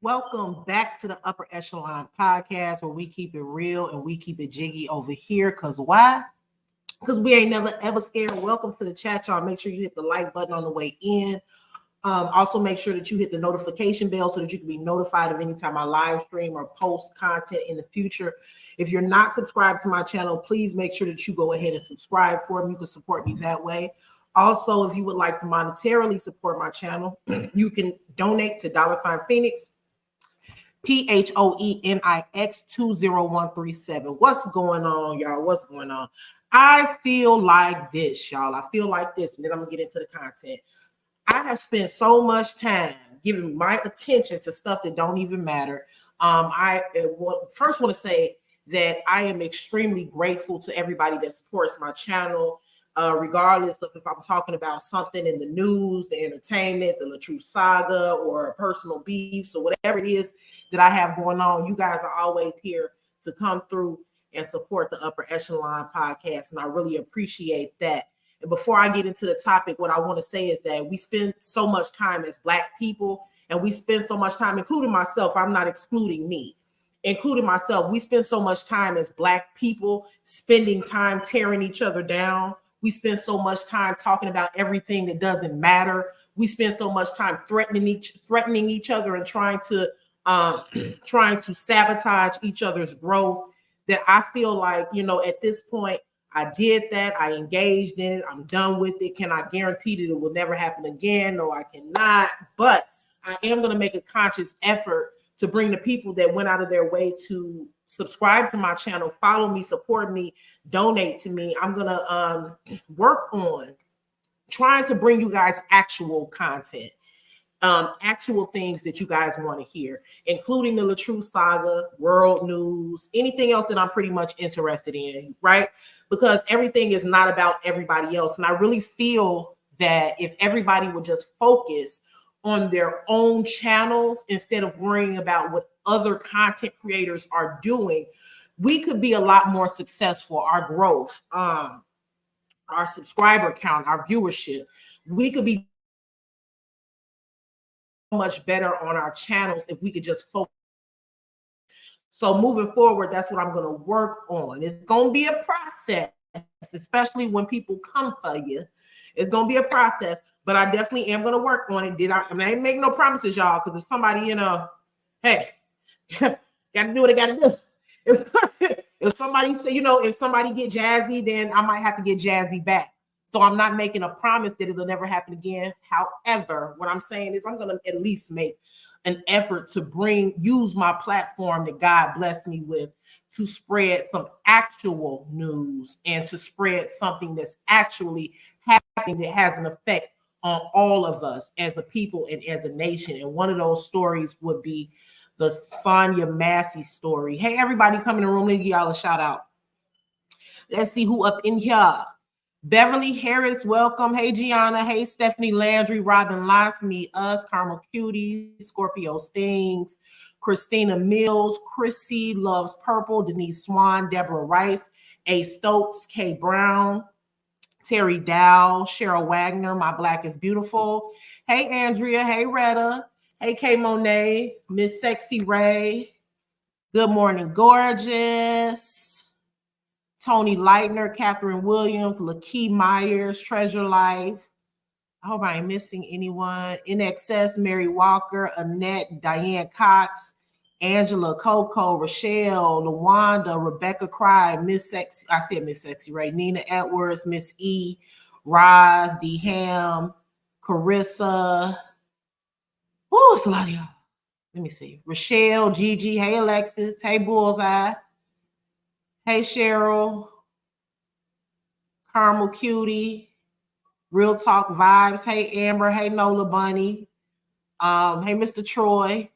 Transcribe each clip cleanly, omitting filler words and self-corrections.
Welcome back to the Upper Echelon Podcast, where we keep it real and we keep it jiggy over here. Because why? Because we ain't never ever scared. Welcome to the chat, y'all. Make sure you hit the like button on the way in. Also, make sure that you hit the notification bell so that you can be notified of any time I live stream or post content in the future. If you're not subscribed to my channel, please make sure that you go ahead and subscribe for me. You can support me that way. Also, if you would like to monetarily support my channel, you can donate to $Phoenix. PHOENIX 20137. What's going on, y'all? What's going on? I feel like this, y'all. I feel like this, and then I'm gonna get into the content. I have spent so much time giving my attention to stuff that don't even matter. I first want to say that I am extremely grateful to everybody that supports my channel. Regardless of if I'm talking about something in the news, the entertainment, the LaTruth saga, or personal beefs, or whatever it is that I have going on, you guys are always here to come through and support the Upper Echelon Podcast, and I really appreciate that. And before I get into the topic, what I want to say is that we spend so much time as Black people, and we spend so much time, including myself, I'm not excluding me, including myself, we spend so much time as Black people spending time tearing each other down. We spend so much time talking about everything that doesn't matter. We spend so much time threatening each other and trying to sabotage each other's growth, that I feel like, at this point, I did that. I engaged in it. I'm done with it. Can I guarantee that it will never happen again? No, I cannot. But I am going to make a conscious effort to bring the people that went out of their way to subscribe to my channel, follow me, support me, donate to me. I'm going to work on trying to bring you guys actual content, actual things that you guys want to hear, including the LaTruth saga, world news, anything else that I'm pretty much interested in, right? Because everything is not about everybody else. And I really feel that if everybody would just focus on their own channels instead of worrying about what other content creators are doing, we could be a lot more successful. Our growth, our subscriber count, our viewership, we could be much better on our channels if we could just focus. So moving forward, that's what I'm going to work on. It's going to be a process, especially when people come for you. It's going to be a process, but I definitely am going to work on it. I ain't making no promises, y'all, because if somebody, hey, got to do what I got to do. If somebody say, if somebody get jazzy, then I might have to get jazzy back. So I'm not making a promise that it'll never happen again. However, what I'm saying is I'm going to at least make an effort to use my platform that God blessed me with to spread some actual news and to spread something that's actually happening that has an effect on all of us as a people and as a nation. And one of those stories would be the Sonya Massey story. Hey, everybody come in the room. Let me give y'all a shout out. Let's see who up in here. Beverly Harris, welcome. Hey, Gianna. Hey, Stephanie Landry, Robin Loss, Me, Us, Carmel Cutie, Scorpio Stings, Christina Mills, Chrissy Loves Purple, Denise Swan, Deborah Rice, A. Stokes, K. Brown, Terry Dow, Cheryl Wagner, My Black is Beautiful. Hey, Andrea. Hey, Retta. Hey, K. Monet, Miss Sexy Ray. Good morning, gorgeous. Tony Leitner, Catherine Williams, LaKey Myers, Treasure Life. I hope I ain't missing anyone. In Excess, Mary Walker, Annette, Diane Cox, Angela Coco, Rochelle, LaWanda, Rebecca Cry, Miss Sexy, I said Miss Sexy, right? Nina Edwards, Miss E, Roz, D. Ham, Carissa. Oh, it's a lot of y'all. Let me see. Rochelle, Gigi, hey Alexis, hey Bullseye. Hey, Cheryl, Carmel Cutie, Real Talk Vibes. Hey, Amber. Hey, Nola Bunny. Hey, Mr. Troy.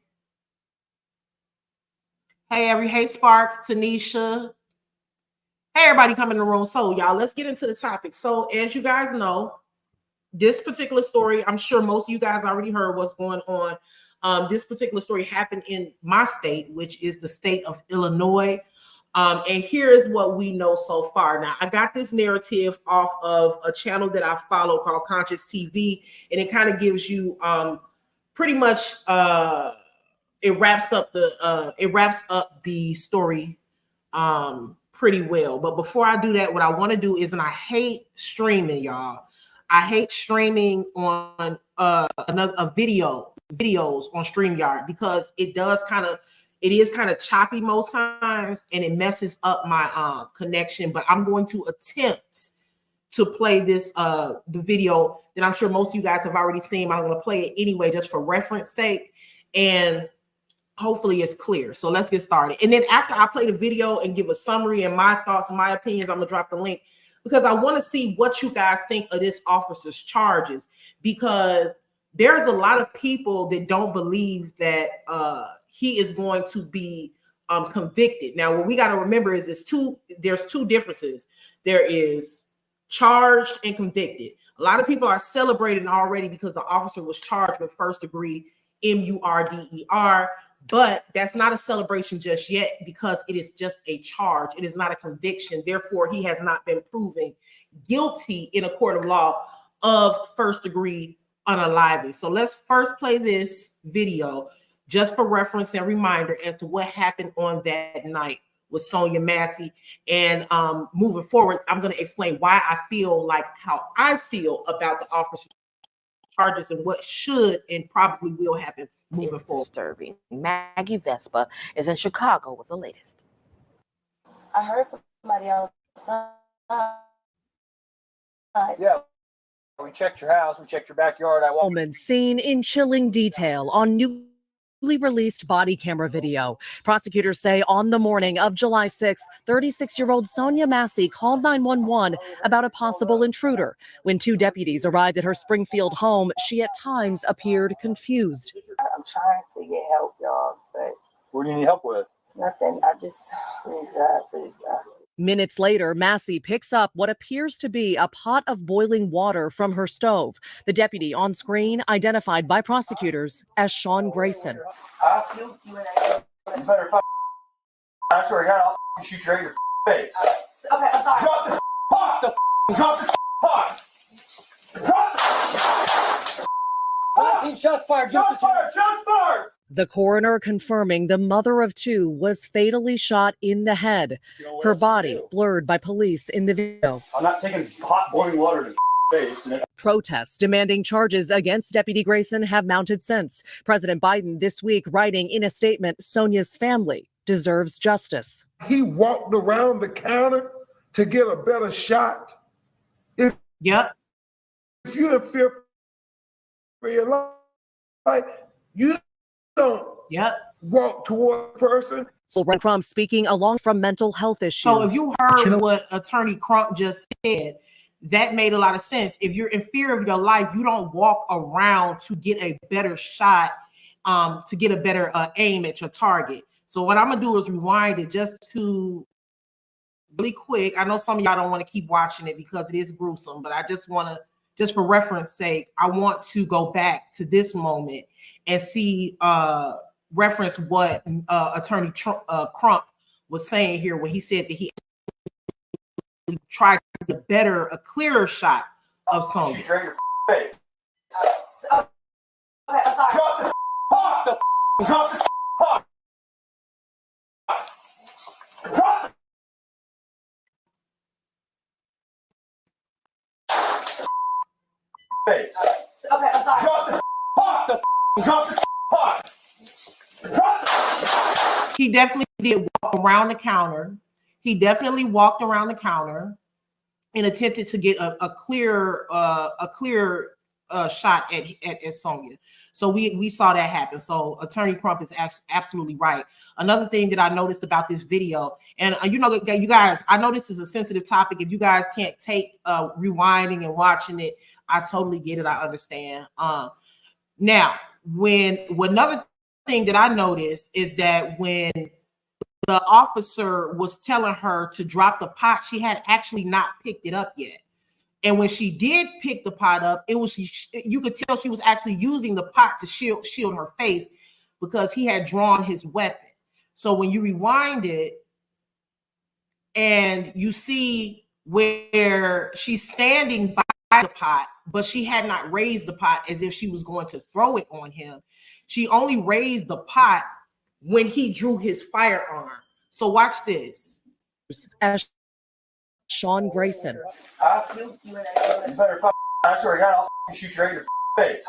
Hey, Sparks, Tanisha. Hey, everybody come in the room. So, y'all, let's get into the topic. So, as you guys know, this particular story, I'm sure most of you guys already heard what's going on. This particular story happened in my state, which is the state of Illinois. And here is what we know so far. Now, I got this narrative off of a channel that I follow called Conscious TV, and it kind of gives you pretty much it wraps up the story pretty well. But before I do that, what I want to do is, and I hate streaming, y'all. I hate streaming on videos on StreamYard, because it is kind of choppy most times, and it messes up my connection. But I'm going to attempt to play this the video that I'm sure most of you guys have already seen. I'm going to play it anyway, just for reference sake, and hopefully it's clear. So let's get started. And then after I play the video and give a summary and my thoughts and my opinions, I'm gonna drop the link, because I want to see what you guys think of this officer's charges, because there's a lot of people that don't believe that he is going to be convicted. Now, what we got to remember is there's two differences. There is charged and convicted. A lot of people are celebrating already because the officer was charged with first degree murder, but that's not a celebration just yet, because it is just a charge. It is not a conviction. Therefore, he has not been proven guilty in a court of law of first degree unaliving. So let's first play this video just for reference and reminder as to what happened on that night with Sonya Massey. And moving forward, I'm going to explain why I feel like how I feel about the officer's charges and what should and probably will happen moving forward. Disturbing. Maggie Vespa is in Chicago with the latest. I heard somebody outside. Yeah, we checked your house, we checked your backyard. Moment seen in chilling detail on newly released body camera video. Prosecutors say on the morning of July 6th, 36-year-old Sonya Massey called 911 about a possible intruder. When two deputies arrived at her Springfield home, she at times appeared confused. I'm trying to get help, y'all, but What do you need help with? nothing. I just, please God, please God. Minutes later, Massey picks up what appears to be a pot of boiling water from her stove. The deputy on screen identified by prosecutors as Sean Grayson. You better I swear to God, I'll shoot you right in your face. Okay, I'm sorry. Drop the pot! Drop the pot! Drop the 19 shots fired! Shots fired! Shots fired! The coroner confirming the mother of two was fatally shot in the head. Her body blurred by police in the video. I'm not taking hot boiling water to face. Protests demanding charges against Deputy Grayson have mounted since. President Biden this week writing in a statement, Sonya's family deserves justice. He walked around the counter to get a better shot. If Yep. you're in fear for your life, you don't walk toward a person. So Crump speaking along from mental health issues. So if you heard what Attorney Crump just said, that made a lot of sense. If you're in fear of your life, you don't walk around to get a better shot, to get a better aim at your target. So what I'm gonna do is rewind it just to really quick. I know some of y'all don't want to keep watching it because it is gruesome, but I just want to, just for reference sake, I want to go back to this moment and see reference what Attorney Crump was saying here when he said that he tried to get a clearer shot of Sonya. Shoot you right in your face. Okay, I'm sorry. Drop the pot! Drop the pot! Drop the face. Okay, I'm sorry. Drop the pot! Drop the pot! Drop the... He definitely did walk around the counter. He definitely walked around the counter and attempted to get a clear shot at Sonya. So we saw that happen. So Attorney Crump is absolutely right. Another thing that I noticed about this video, and you know, you guys, I know this is a sensitive topic. If you guys can't take rewinding and watching it, I totally get it. I understand. Now, another thing that I noticed is that when the officer was telling her to drop the pot, she had actually not picked it up yet. And when she did pick the pot up, you could tell she was actually using the pot to shield her face because he had drawn his weapon. So when you rewind it and you see where she's standing by the pot, but she had not raised the pot as if she was going to throw it on him. She only raised the pot when he drew his firearm. So watch this. As Sean Grayson. You better I swear to God, I'll shoot you right in your face.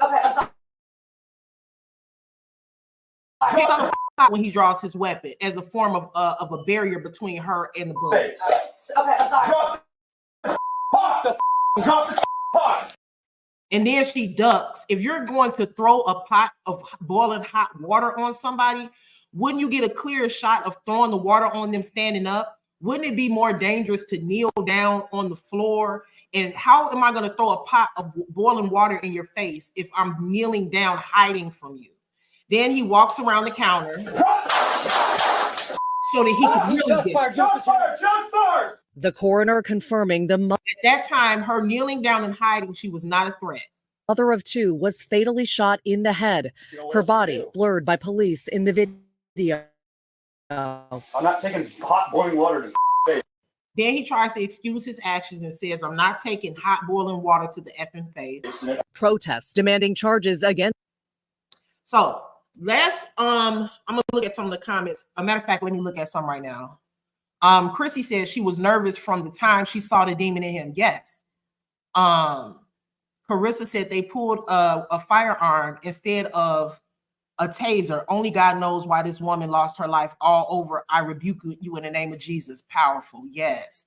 Okay, I'm sorry. He's on the when he draws his weapon as a form of a barrier between her and the bullet. Okay, I'm sorry. Drop the pot. Drop the pot. And then she ducks. If you're going to throw a pot of boiling hot water on somebody, wouldn't you get a clear shot of throwing the water on them standing up? Wouldn't it be more dangerous to kneel down on the floor? And how am I going to throw a pot of boiling water in your face if I'm kneeling down hiding from you? Then he walks around the counter so that he could really get. Shots fired. The coroner confirming the At that time, her kneeling down and hiding, she was not a threat. mother of two was fatally shot in the head. Her body blurred by police in the video. I'm not taking hot boiling water to face. Then he tries to excuse his actions and says, I'm not taking hot boiling water to the effing face. Protests demanding charges against. So let's I'm gonna look at some of the comments. A matter of fact, let me look at some right now. Chrissy says she was nervous from the time she saw the demon in him. Yes. Carissa said they pulled a firearm instead of a taser. Only God knows why this woman lost her life all over. I rebuke you in the name of Jesus. Powerful. Yes.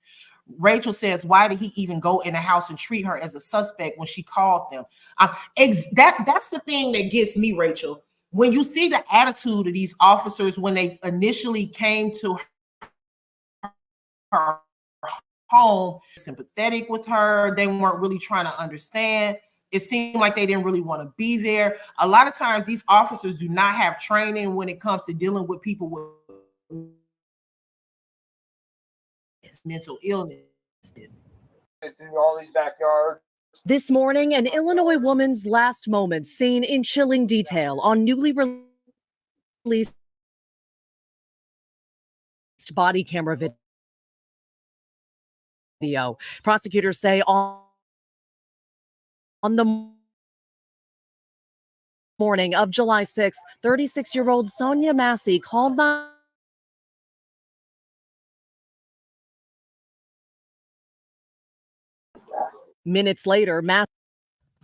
Rachel says, why did he even go in the house and treat her as a suspect when she called them? That's the thing that gets me, Rachel. When you see the attitude of these officers when they initially came to her home, sympathetic with her, they weren't really trying to understand. It seemed like they didn't really want to be there. A lot of times these officers do not have training when it comes to dealing with people with mental illness. It's in all these backyards. This morning, an Illinois woman's last moments seen in chilling detail on newly released body camera video. Prosecutors say on the morning of July 6th, 36-year-old Sonya Massey called minutes later.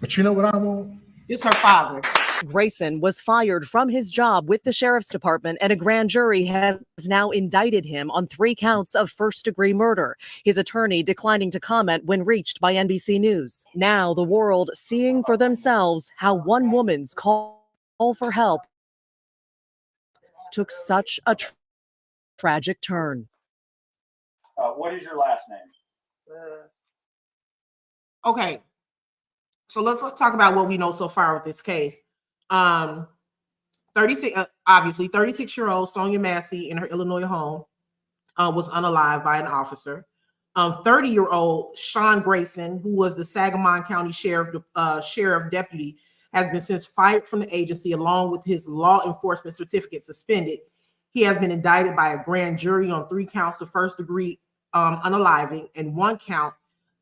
But you know what I want? It's her father. Grayson was fired from his job with the sheriff's department, and a grand jury has now indicted him on 3 counts of first-degree murder. His attorney declining to comment when reached by NBC News. Now the world seeing for themselves how one woman's call for help took such a tragic turn. What is your last name? Okay. So let's talk about what we know so far with this case. 36-year-old Sonya Massey in her Illinois home was unalived by an officer. 30-year-old Sean Grayson, who was the Sangamon County sheriff deputy, has been since fired from the agency along with his law enforcement certificate suspended. He has been indicted by a grand jury on 3 counts of first-degree unaliving and 1 count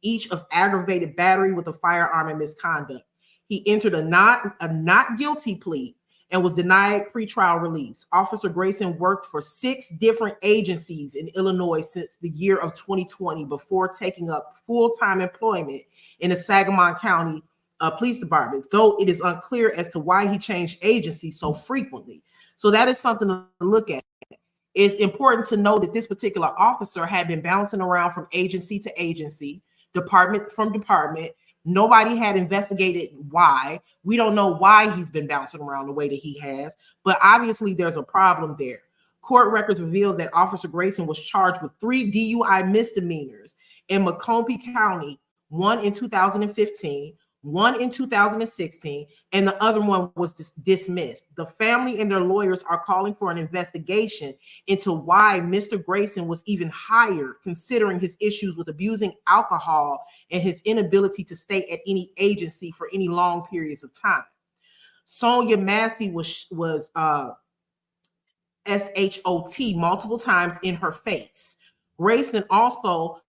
each of aggravated battery with a firearm and misconduct. He entered a not guilty plea and was denied pretrial release. Officer Grayson worked for 6 different agencies in Illinois since the year of 2020 before taking up full-time employment in the Sangamon County Police Department, though it is unclear as to why he changed agencies so frequently. So that is something to look at. It's important to know that this particular officer had been bouncing around from agency to agency, department from department. Nobody had investigated why. We don't know why he's been bouncing around the way that he has, but obviously there's a problem there. Court records revealed that Officer Grayson was charged with 3 DUI misdemeanors in Macomb County, 1 in 2015, 1 in 2016, and the other one was dismissed. The family and their lawyers are calling for an investigation into why Mr. Grayson was even hired, considering his issues with abusing alcohol and his inability to stay at any agency for any long periods of time. Sonya Massey was SHOT multiple times in her face. Grayson also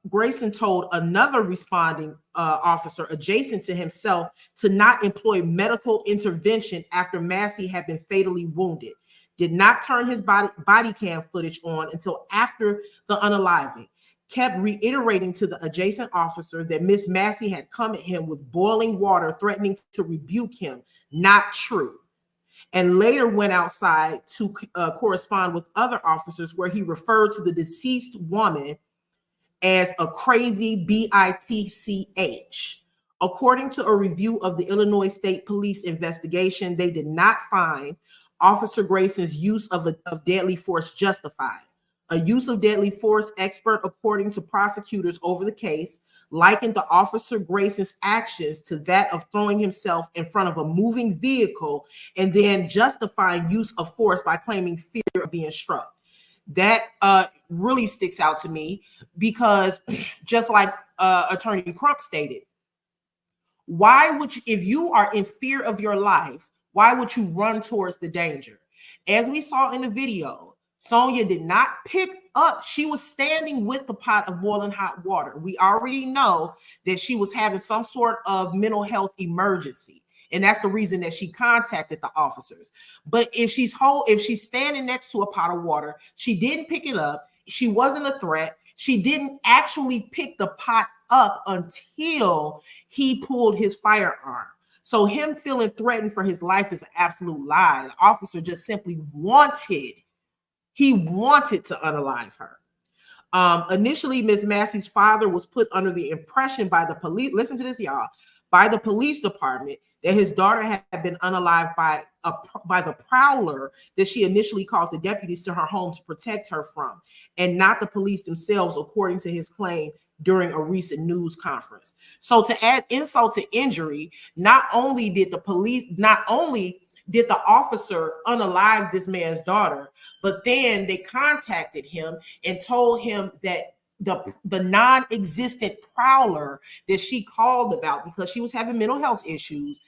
Grayson told another responding officer adjacent to himself to not employ medical intervention after Massey had been fatally wounded. Did not turn his body cam footage on until after the unaliving. Kept reiterating to the adjacent officer that Miss Massey had come at him with boiling water, threatening to rebuke him. Not true. And later went outside to correspond with other officers, where he referred to the deceased woman as a crazy bitch. According to a review of the Illinois State Police investigation, they did not find Officer Grayson's use of deadly force justified. A use of deadly force expert, according to prosecutors over the case, likened the Officer Grayson's actions to that of throwing himself in front of a moving vehicle and then justifying use of force by claiming fear of being struck. That really sticks out to me, because just like Attorney Crump stated, why would you, if you are in fear of your life, why would you run towards the danger? As we saw in the video, Sonya did not pick up. She was standing with the pot of boiling hot water. We already know that she was having some sort of mental health emergency, and that's the reason that she contacted the officers. But if she's standing next to a pot of water, she didn't pick it up. She wasn't a threat. She didn't actually pick the pot up until he pulled his firearm. So him feeling threatened for his life is an absolute lie. The officer just simply wanted to unalive her. Initially, Ms. Massey's father was put under the impression by the police, listen to this, y'all, by the police department, that his daughter had been unalived by the prowler that she initially called the deputies to her home to protect her from, and not the police themselves, according to his claim during a recent news conference. So to add insult to injury, not only did the officer unalive this man's daughter, but then they contacted him and told him that the non-existent prowler that she called about, because she was having mental health issues,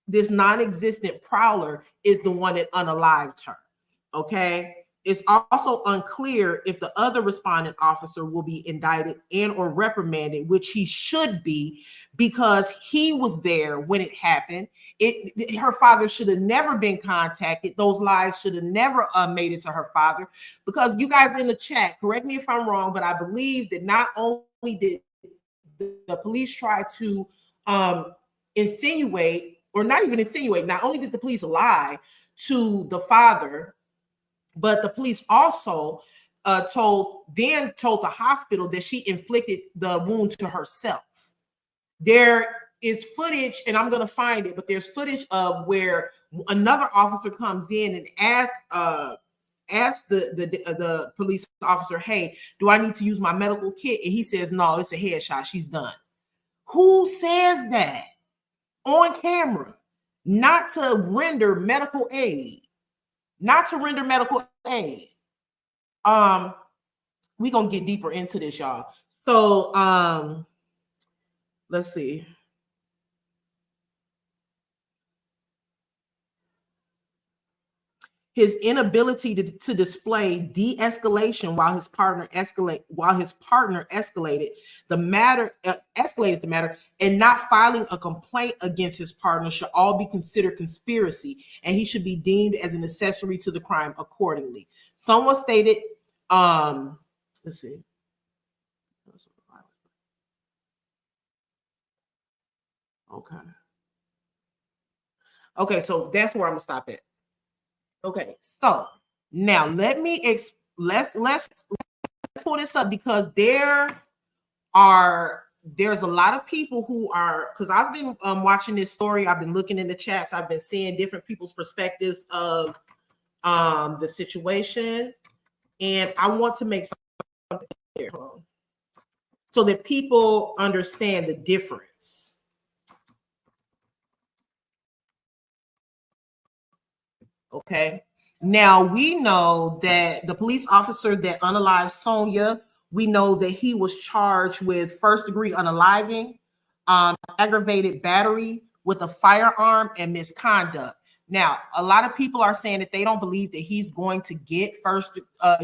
this non-existent prowler is the one that unalived her. Okay. It's also unclear if the other responding officer will be indicted and or reprimanded, which he should be, because he was there when it happened. Her father should have never been contacted. Those lies should have never made it to her father, because you guys in the chat, correct me if I'm wrong, but I believe that not only did the police try to insinuate, or not even insinuate, not only did the police lie to the father, but the police also told the hospital that she inflicted the wound to herself. There is footage, and I'm going to find it, but there's footage of where another officer comes in and asks the police officer, hey, do I need to use my medical kit? And he says, no, it's a headshot. She's done. Who says that on camera? Not to render medical aid. Not to render medical aid. We're gonna get deeper into this, y'all. So let's see. His inability to display de-escalation while his partner escalated the matter, and not filing a complaint against his partner should all be considered conspiracy, and he should be deemed as an accessory to the crime accordingly. Someone stated, let's see. Okay, so that's where I'm gonna stop at. Okay, so now let's pull this up, because there's a lot of people who are, because I've been watching this story, I've been looking in the chats, I've been seeing different people's perspectives of the situation, and I want to make something clear so that people understand the difference. Okay. Now we know that the police officer that unalived Sonya, we know that he was charged with first-degree unaliving, aggravated battery with a firearm, and misconduct. Now, a lot of people are saying that they don't believe that he's going to get first.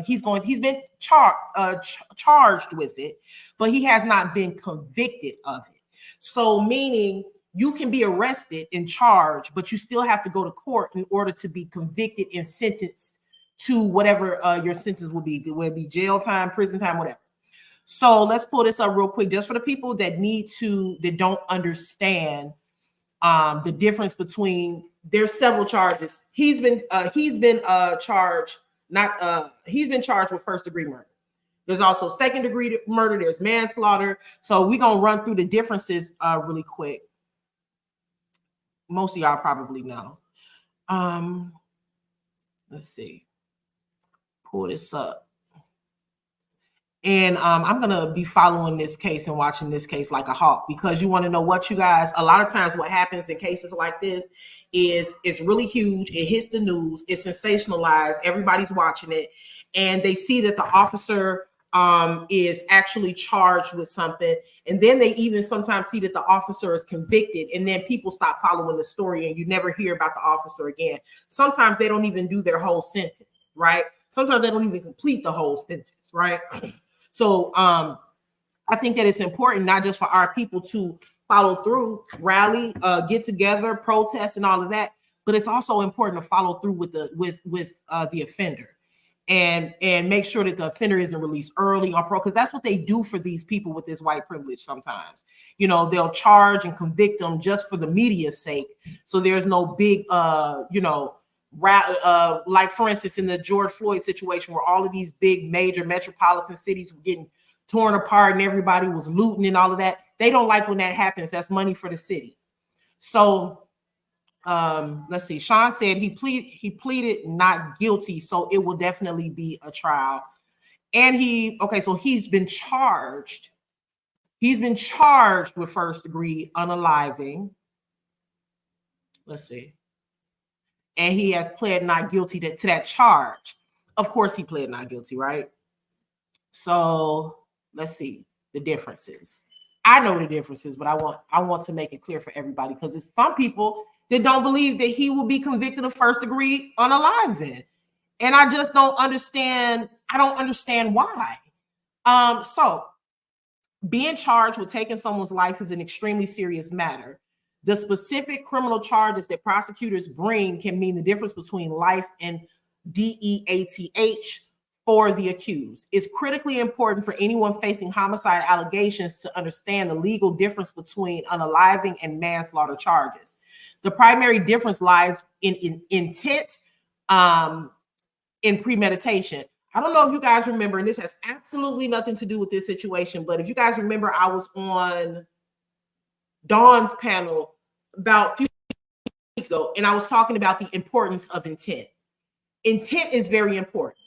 He's been charged with it, but he has not been convicted of it. So, meaning you can be arrested and charged, but you still have to go to court in order to be convicted and sentenced to whatever your sentence will be. It will be jail time, prison time, whatever. So let's pull this up real quick, just for the people that don't understand the difference between. There's several charges. He's been charged with first degree murder. There's also second degree murder. There's manslaughter. So we're gonna run through the differences really quick. Most of y'all probably know. Let's see. Pull this up. And I'm going to be following this case and watching this case like a hawk, because you want to know what, you guys, a lot of times what happens in cases like this is it's really huge. It hits the news. It's sensationalized. Everybody's watching it. And they see that the officer is actually charged with something. And then they even sometimes see that the officer is convicted. And then people stop following the story and you never hear about the officer again. Sometimes they don't even do their whole sentence, right? Sometimes they don't even complete the whole sentence, right? So I think that it's important not just for our people to follow through, rally, get together, protest, and all of that, but it's also important to follow through with the offender and make sure that the offender isn't released early or because that's what they do for these people with this white privilege. Sometimes, you know, they'll charge and convict them just for the media's sake, so there's no big like for instance in the George Floyd situation, where all of these big major metropolitan cities were getting torn apart and everybody was looting and all of that. They don't like when that happens. That's money for the city. So let's see. Sean said he pleaded not guilty, so it will definitely be a trial. And so he's been charged. He's been charged with first degree unaliving. Let's see. And he has pled not guilty to that charge. Of course, he pled not guilty, right? So let's see the differences. I know the differences, but I want to make it clear for everybody, because it's some people that don't believe that he will be convicted of first degree unaliving, and I just don't understand. I don't understand why. So being charged with taking someone's life is an extremely serious matter. The specific criminal charges that prosecutors bring can mean the difference between life and DEATH for the accused. It's critically important for anyone facing homicide allegations to understand the legal difference between unaliving and manslaughter charges. The primary difference lies in intent, in premeditation. I don't know if you guys remember, and this has absolutely nothing to do with this situation, but if you guys remember, I was on Dawn's panel about a few weeks ago, and I was talking about the importance of intent. Intent is very important,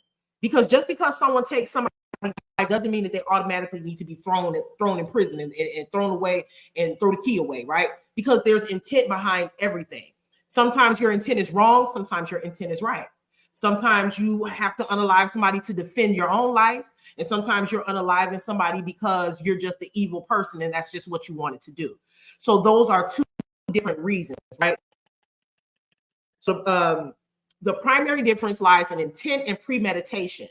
because just because someone takes somebody's life doesn't mean that they automatically need to be thrown in prison and thrown away and throw the key away, right? Because there's intent behind everything. Sometimes your intent is wrong. Sometimes your intent is right. Sometimes you have to unalive somebody to defend your own life. And sometimes you're unaliving somebody because you're just the evil person and that's just what you wanted to do. So those are two different reasons, right? So the primary difference lies in intent and premeditation.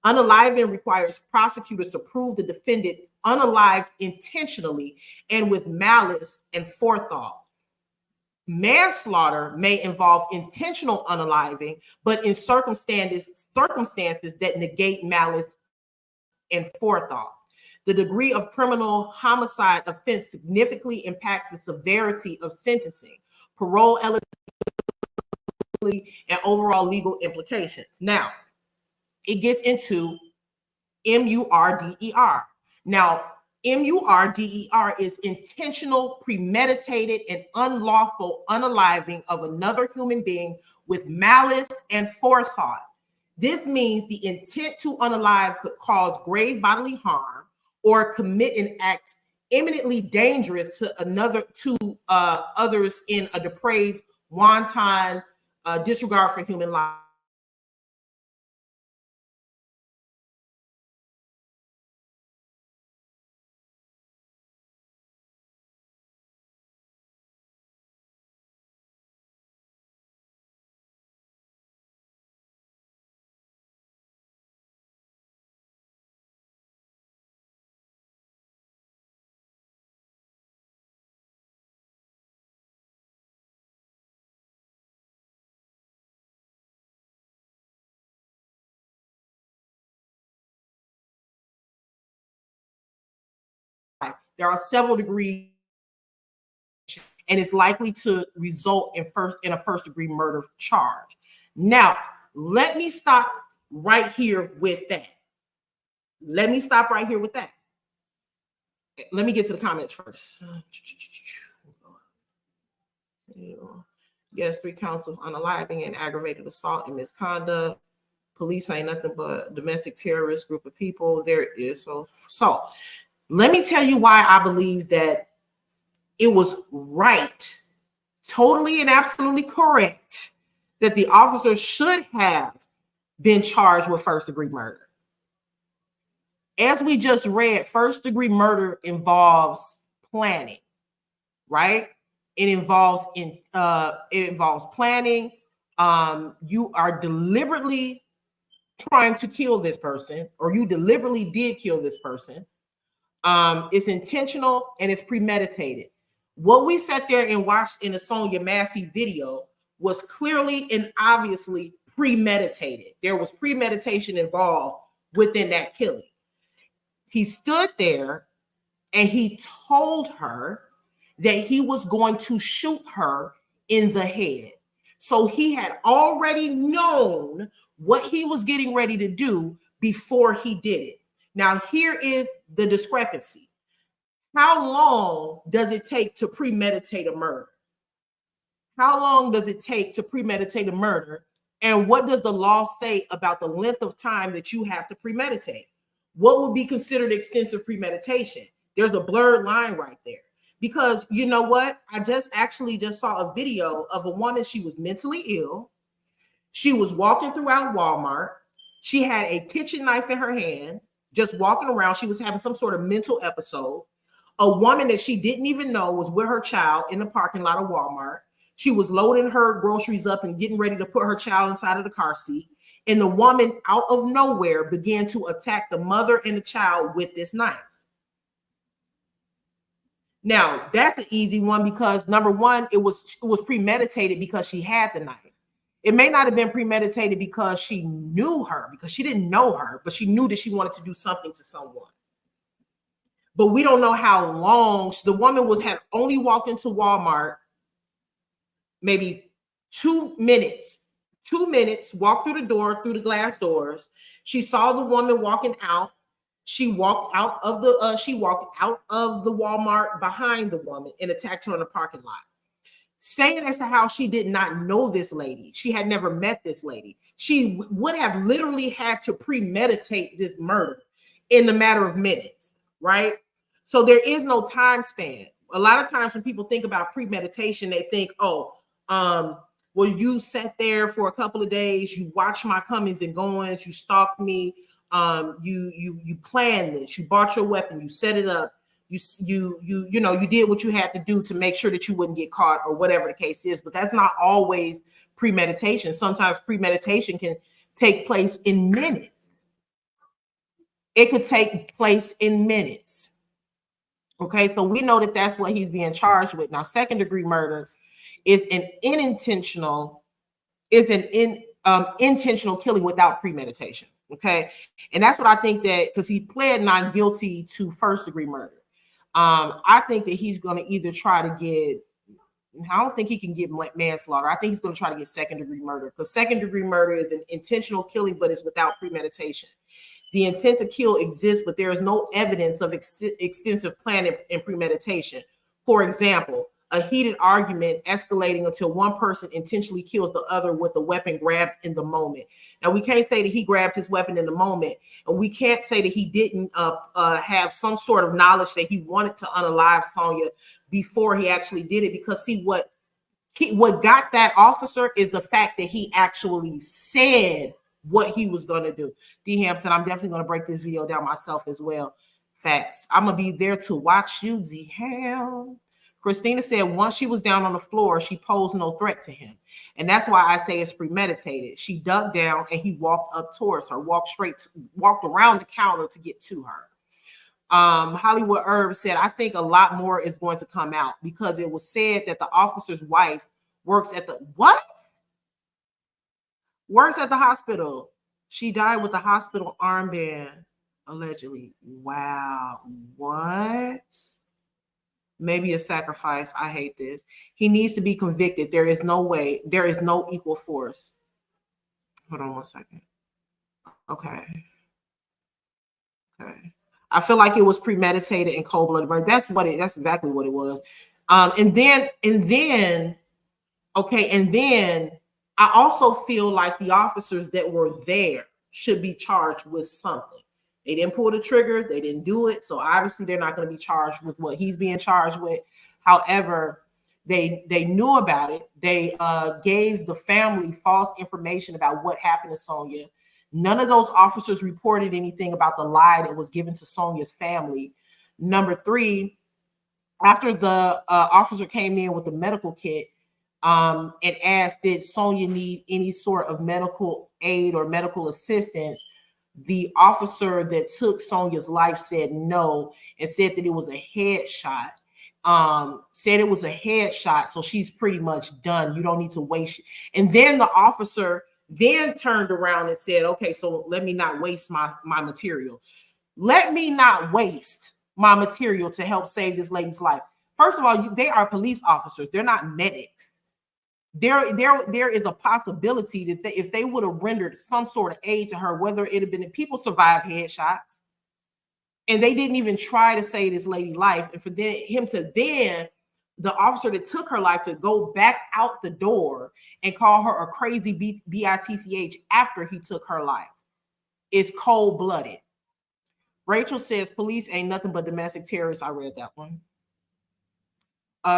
Unaliving requires prosecutors to prove the defendant unalived intentionally and with malice and forethought. Manslaughter may involve intentional unaliving, but in circumstances that negate malice and forethought. The degree of criminal homicide offense significantly impacts the severity of sentencing, parole eligibility, and overall legal implications. Now, it gets into MURDER. Now, MURDER is intentional, premeditated, and unlawful unaliving of another human being with malice and forethought. This means the intent to unalive could cause grave bodily harm or commit an act imminently dangerous to others in a depraved, wanton disregard for human life. there are several degrees, and it's likely to result in a first degree murder charge. Now, let me stop right here with that. Let me stop right here with that. Let me get to the comments first. Yes, 3 counts of unaliving and aggravated assault and misconduct. Police ain't nothing but a domestic terrorist group of people. There is so let me tell you why I believe that it was right, totally and absolutely correct, that the officer should have been charged with first degree murder. As we just read, first degree murder involves planning, right? It involves planning. You are deliberately trying to kill this person, or you deliberately did kill this person. It's intentional and it's premeditated. What we sat there and watched in the Sonya Massey video was clearly and obviously premeditated. There was premeditation involved within that killing. He stood there and he told her that he was going to shoot her in the head. So he had already known what he was getting ready to do before he did it. Now, here is the discrepancy. How long does it take to premeditate a murder? How long does it take to premeditate a murder? And what does the law say about the length of time that you have to premeditate? What would be considered extensive premeditation? There's a blurred line right there. Because you know what? I just saw a video of a woman. She was mentally ill. She was walking throughout Walmart. She had a kitchen knife in her hand, just walking around. She was having some sort of mental episode. A woman that she didn't even know was with her child in the parking lot of Walmart. She was loading her groceries up and getting ready to put her child inside of the car seat. And the woman out of nowhere began to attack the mother and the child with this knife. Now, that's an easy one because number one, it was premeditated because she had the knife. It may not have been premeditated because she knew her, because she didn't know her, but she knew that she wanted to do something to someone. But we don't know how long. The woman had only walked into Walmart maybe 2 minutes. 2 minutes, walked through the door, through the glass doors. She saw the woman walking out. She walked out of the Walmart behind the woman and attacked her in the parking lot. Saying as to how she did not know this lady. She had never met this lady. She would have literally had to premeditate this murder in a matter of minutes, right? So there is no time span. A lot of times when people think about premeditation, they think, well, you sat there for a couple of days, you watched my comings and goings, you stalked me, you planned this, you bought your weapon, you set it up, you did what you had to do to make sure that you wouldn't get caught or whatever the case is. But that's not always premeditation. Sometimes premeditation can take place in minutes. It could take place in minutes. Okay, so we know that that's what he's being charged with. Now, second degree murder is intentional killing without premeditation. Okay, and that's what I think, that because he pled not guilty to first degree murder. I think that he's going to either try to get, I don't think he can get manslaughter. I think he's going to try to get second degree murder, because second degree murder is an intentional killing, but it's without premeditation. The intent to kill exists, but there is no evidence of extensive planning and premeditation. For example, a heated argument escalating until one person intentionally kills the other with a weapon grabbed in the moment. Now, we can't say that he grabbed his weapon in the moment, and we can't say that he didn't have some sort of knowledge that he wanted to unalive Sonya before he actually did it. Because see, what got that officer is the fact that he actually said what he was going to do. D. Ham said, I'm definitely going to break this video down myself as well. Facts. I'm going to be there to watch you, Z. Ham. Christina said once she was down on the floor, she posed no threat to him. And that's why I say it's premeditated. She dug down and he walked up towards her, walked around the counter to get to her. Hollywood Herb said, I think a lot more is going to come out, because it was said that the officer's wife works at the hospital. She died with the hospital armband, allegedly. Wow. What? Maybe a sacrifice. I hate this. He needs to be convicted. There is no way. There is no equal force. Hold on one second. Okay. Okay. I feel like it was premeditated and cold-blooded murder. That's exactly what it was. And then, I also feel like the officers that were there should be charged with something. They didn't pull the trigger, they didn't do it. So obviously they're not going to be charged with what he's being charged with. However, they knew about it. They gave the family false information about what happened to Sonya. None of those officers reported anything about the lie that was given to Sonya's family. Number 3, after the officer came in with the medical kit and asked, did Sonya need any sort of medical aid or medical assistance, the officer that took Sonya's life said no and said that it was a headshot. Said it was a headshot, so she's pretty much done. You don't need to waste. And then the officer then turned around and said, okay, so let me not waste my material. Let me not waste my material to help save this lady's life. First of all, they are police officers. They're not medics. There is a possibility that if they would have rendered some sort of aid to her, whether it had been people survive headshots, and they didn't even try to save this lady's life, and for him to then, the officer that took her life, to go back out the door and call her a crazy bitch after he took her life is cold-blooded. Rachel says police ain't nothing but domestic terrorists. I read that one.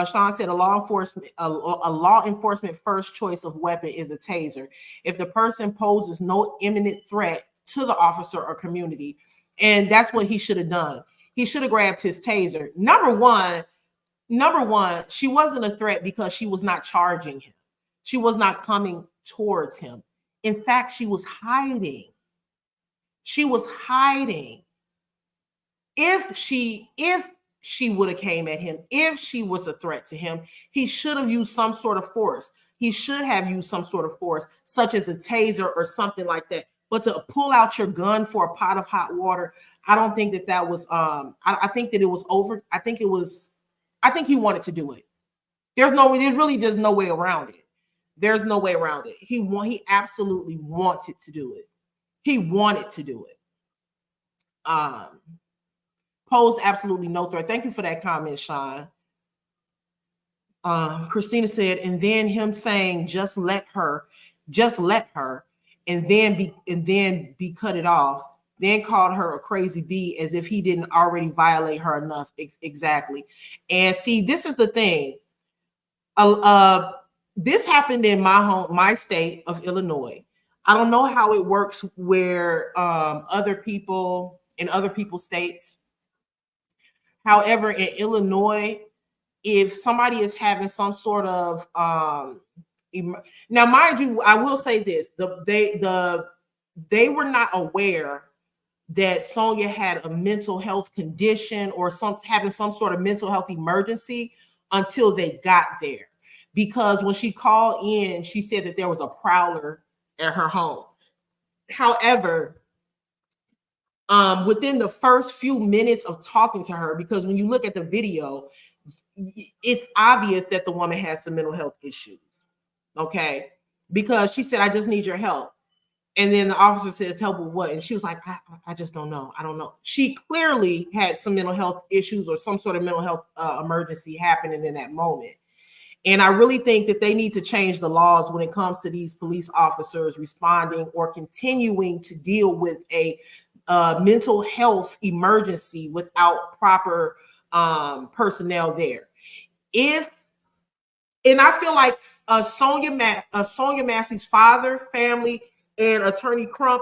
Sean said a law enforcement first choice of weapon is a taser if the person poses no imminent threat to the officer or community. And that's what he should have done. He should have grabbed his taser. Number one, she wasn't a threat because she was not charging him. She was not coming towards him. In fact, she was hiding. She was hiding. If she would have came at him, if she was a threat to him, he should have used some sort of force. He should have used some sort of force, such as a taser or something like that. But to pull out your gun for a pot of hot water, I don't think that was, I think that it was over. I think he wanted to do it. There's no way around it. There's no way around it. He absolutely wanted to do it. He wanted to do it. Posed absolutely no threat. Thank you for that comment, Sean. Christina said, and then him saying, just let her, and then be cut it off, then called her a crazy bee as if he didn't already violate her enough. Exactly. And see, this is the thing. This happened in my state of Illinois. I don't know how it works where other people in other people's states. However, in Illinois, if somebody is having some sort of now, mind you, I will say this: they were not aware that Sonya had a mental health condition or having some sort of mental health emergency until they got there. Because when she called in, she said that there was a prowler at her home. However, within the first few minutes of talking to her, because when you look at the video, it's obvious that the woman has some mental health issues. Okay, because she said, "I just need your help," and then the officer says, "Help with what?" And she was like, "I just don't know. I don't know." She clearly had some mental health issues or some sort of mental health emergency happening in that moment. And I really think that they need to change the laws when it comes to these police officers responding or continuing to deal with a mental health emergency without proper personnel there. And I feel like Sonya Massey's father, family, and Attorney Crump,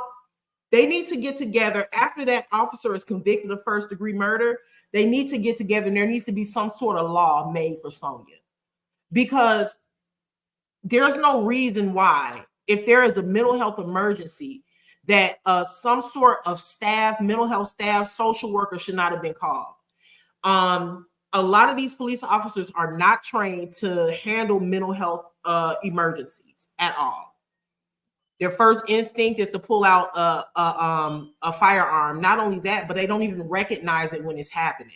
they need to get together after that officer is convicted of first-degree murder. They need to get together, and there needs to be some sort of law made for Sonya, because there's no reason why, if there is a mental health emergency, that some sort of mental health staff, social worker should not have been called. A lot of these police officers are not trained to handle mental health emergencies at all. Their first instinct is to pull out a firearm. Not only that, but they don't even recognize it when it's happening.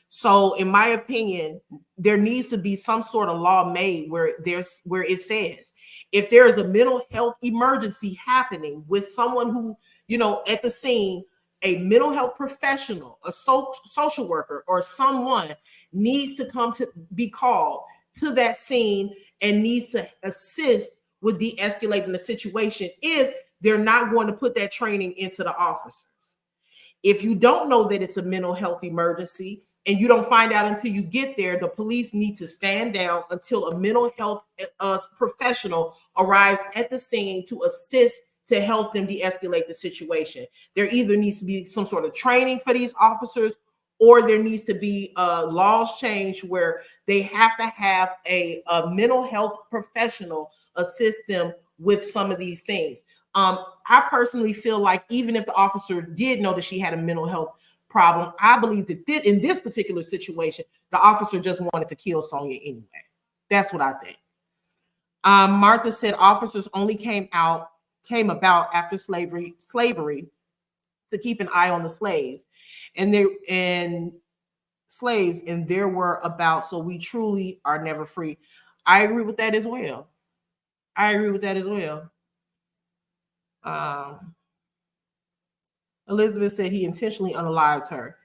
So in my opinion, there needs to be some sort of law made where it says if there is a mental health emergency happening with someone who, you know, at the scene, a mental health professional, a social worker, or someone needs to come to be called to that scene and needs to assist with de-escalating the situation if they're not going to put that training into the officers. If you don't know that it's a mental health emergency and you don't find out until you get there, the police need to stand down until a mental health professional arrives at the scene to assist to help them de-escalate the situation. There either needs to be some sort of training for these officers, or there needs to be laws changed where they have to have a mental health professional assist them with some of these things. I personally feel like even if the officer did know that she had a mental health problem, I believe that in this particular situation, the officer just wanted to kill Sonya anyway. That's what I think. Martha said officers only came about after slavery to keep an eye on the slaves, and there were about, so we truly are never free. I agree with that as well. Elizabeth said he intentionally unalived her.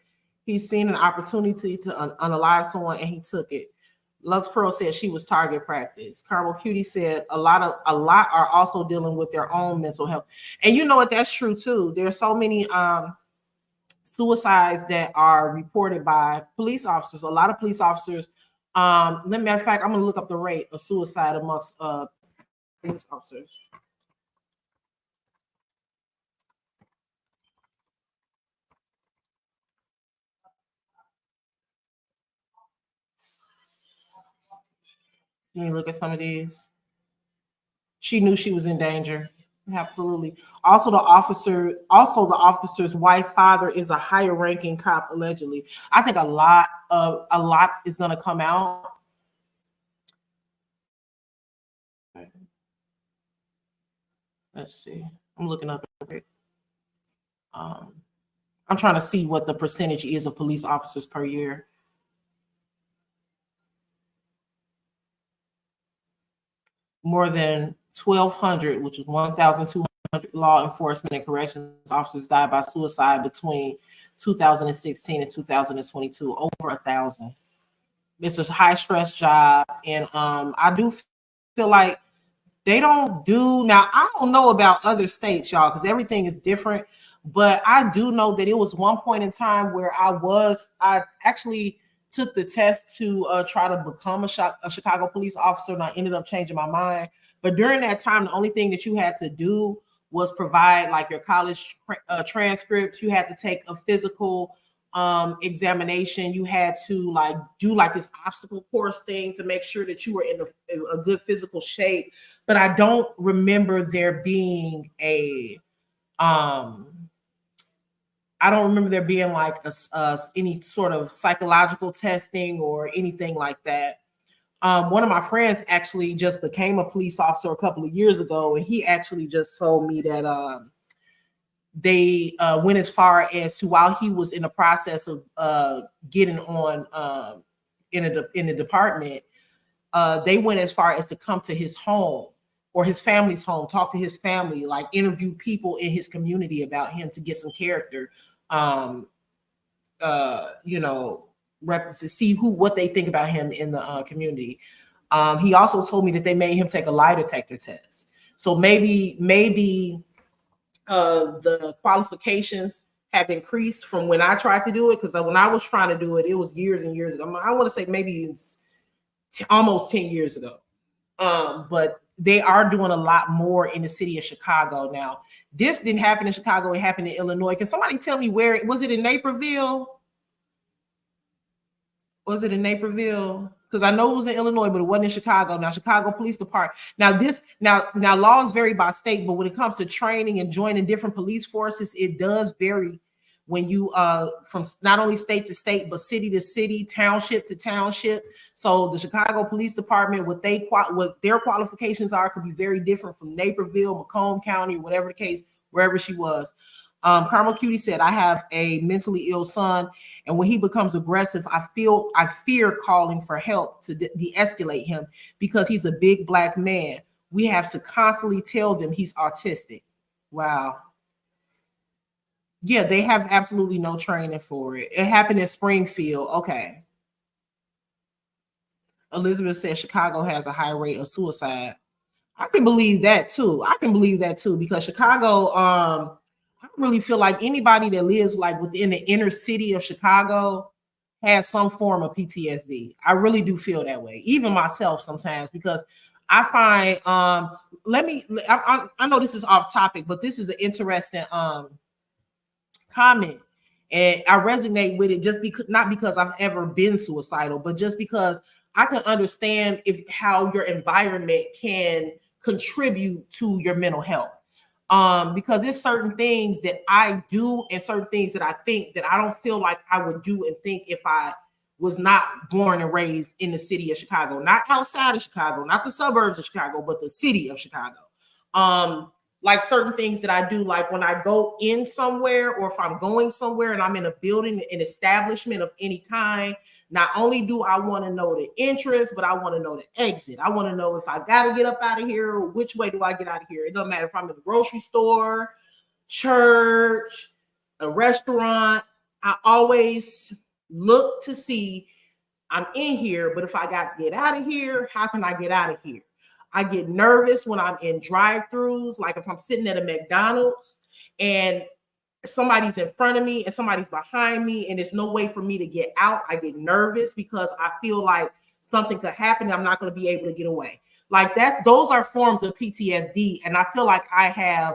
He's seen an opportunity to unalive someone and he took it. Lux Pearl said she was target practice. Carmel Cutie said a lot are also dealing with their own mental health. And you know what, that's true too. There are so many suicides that are reported by police officers. A lot of police officers, matter of fact, I'm gonna look up the rate of suicide amongst police officers. Can you look at some of these? She knew she was in danger. Absolutely. Also, the officer's wife father is a higher ranking cop, allegedly. I think a lot is going to come out. Let's see. I'm looking up. I'm trying to see what the percentage is of police officers per year. More than 1,200, which is 1,200 law enforcement and corrections officers died by suicide between 2016 and 2022. Over 1,000. It's a high stress job, and I do feel like they don't do. Now I don't know about other states, y'all, because everything is different. But I do know that it was one point in time where I actually took the test to try to become a Chicago police officer, and I ended up changing my mind. But during that time, the only thing that you had to do was provide like your college transcripts. You had to take a physical examination. You had to like do like this obstacle course thing to make sure that you were in a good physical shape. But I don't remember there being like any sort of psychological testing or anything like that. One of my friends actually just became a police officer a couple of years ago, and he actually just told me that they went as far as to, while he was in the process of getting on in the department, they went as far as to come to his home or his family's home, talk to his family, like interview people in his community about him to get some character, to see what they think about him in the community. He also told me that they made him take a lie detector test. So maybe the qualifications have increased from when I tried to do it, because when I was trying to do it, it was years and years ago. I want to say maybe it's almost 10 years ago. But they are doing a lot more in the city of Chicago now. This didn't happen in Chicago. It happened in Illinois. Can somebody tell me where? Was it in Naperville? Was it in Naperville? Because I know it was in Illinois, but it wasn't in Chicago. Now, Chicago Police Department. Now laws vary by state, but when it comes to training and joining different police forces, it does vary when you from not only state to state, but city to city, township to township. So the Chicago Police Department, what their qualifications are, could be very different from Naperville, Macomb County, whatever the case, wherever she was. Carmel Cutie said, I have a mentally ill son, and when he becomes aggressive, I fear calling for help to de-escalate him because he's a big black man. We have to constantly tell them he's autistic. Wow. Yeah, they have absolutely no training for it. It happened in Springfield. Okay. Elizabeth said Chicago has a high rate of suicide. I can believe that too. Because Chicago, I really feel like anybody that lives like within the inner city of Chicago has some form of PTSD. I really do feel that way. Even myself sometimes, because I find I know this is off topic, but this is an interesting comment. And I resonate with it just because, not because I've ever been suicidal, but just because I can understand how your environment can contribute to your mental health. Because there's certain things that I do and certain things that I think that I don't feel like I would do and think if I was not born and raised in the city of Chicago, not outside of Chicago, not the suburbs of Chicago, but the city of Chicago. Like certain things that I do, like when I go in somewhere or if I'm going somewhere and I'm in a building, an establishment of any kind, not only do I want to know the entrance, but I want to know the exit. I want to know if I got to get up out of here, or which way do I get out of here? It doesn't matter if I'm in the grocery store, church, a restaurant. I always look to see I'm in here, but if I got to get out of here, how can I get out of here? I get nervous when I'm in drive-thrus, like if I'm sitting at a McDonald's and somebody's in front of me and somebody's behind me and there's no way for me to get out. I get nervous because I feel like something could happen and I'm not going to be able to get away. Like those are forms of PTSD, and I feel like I have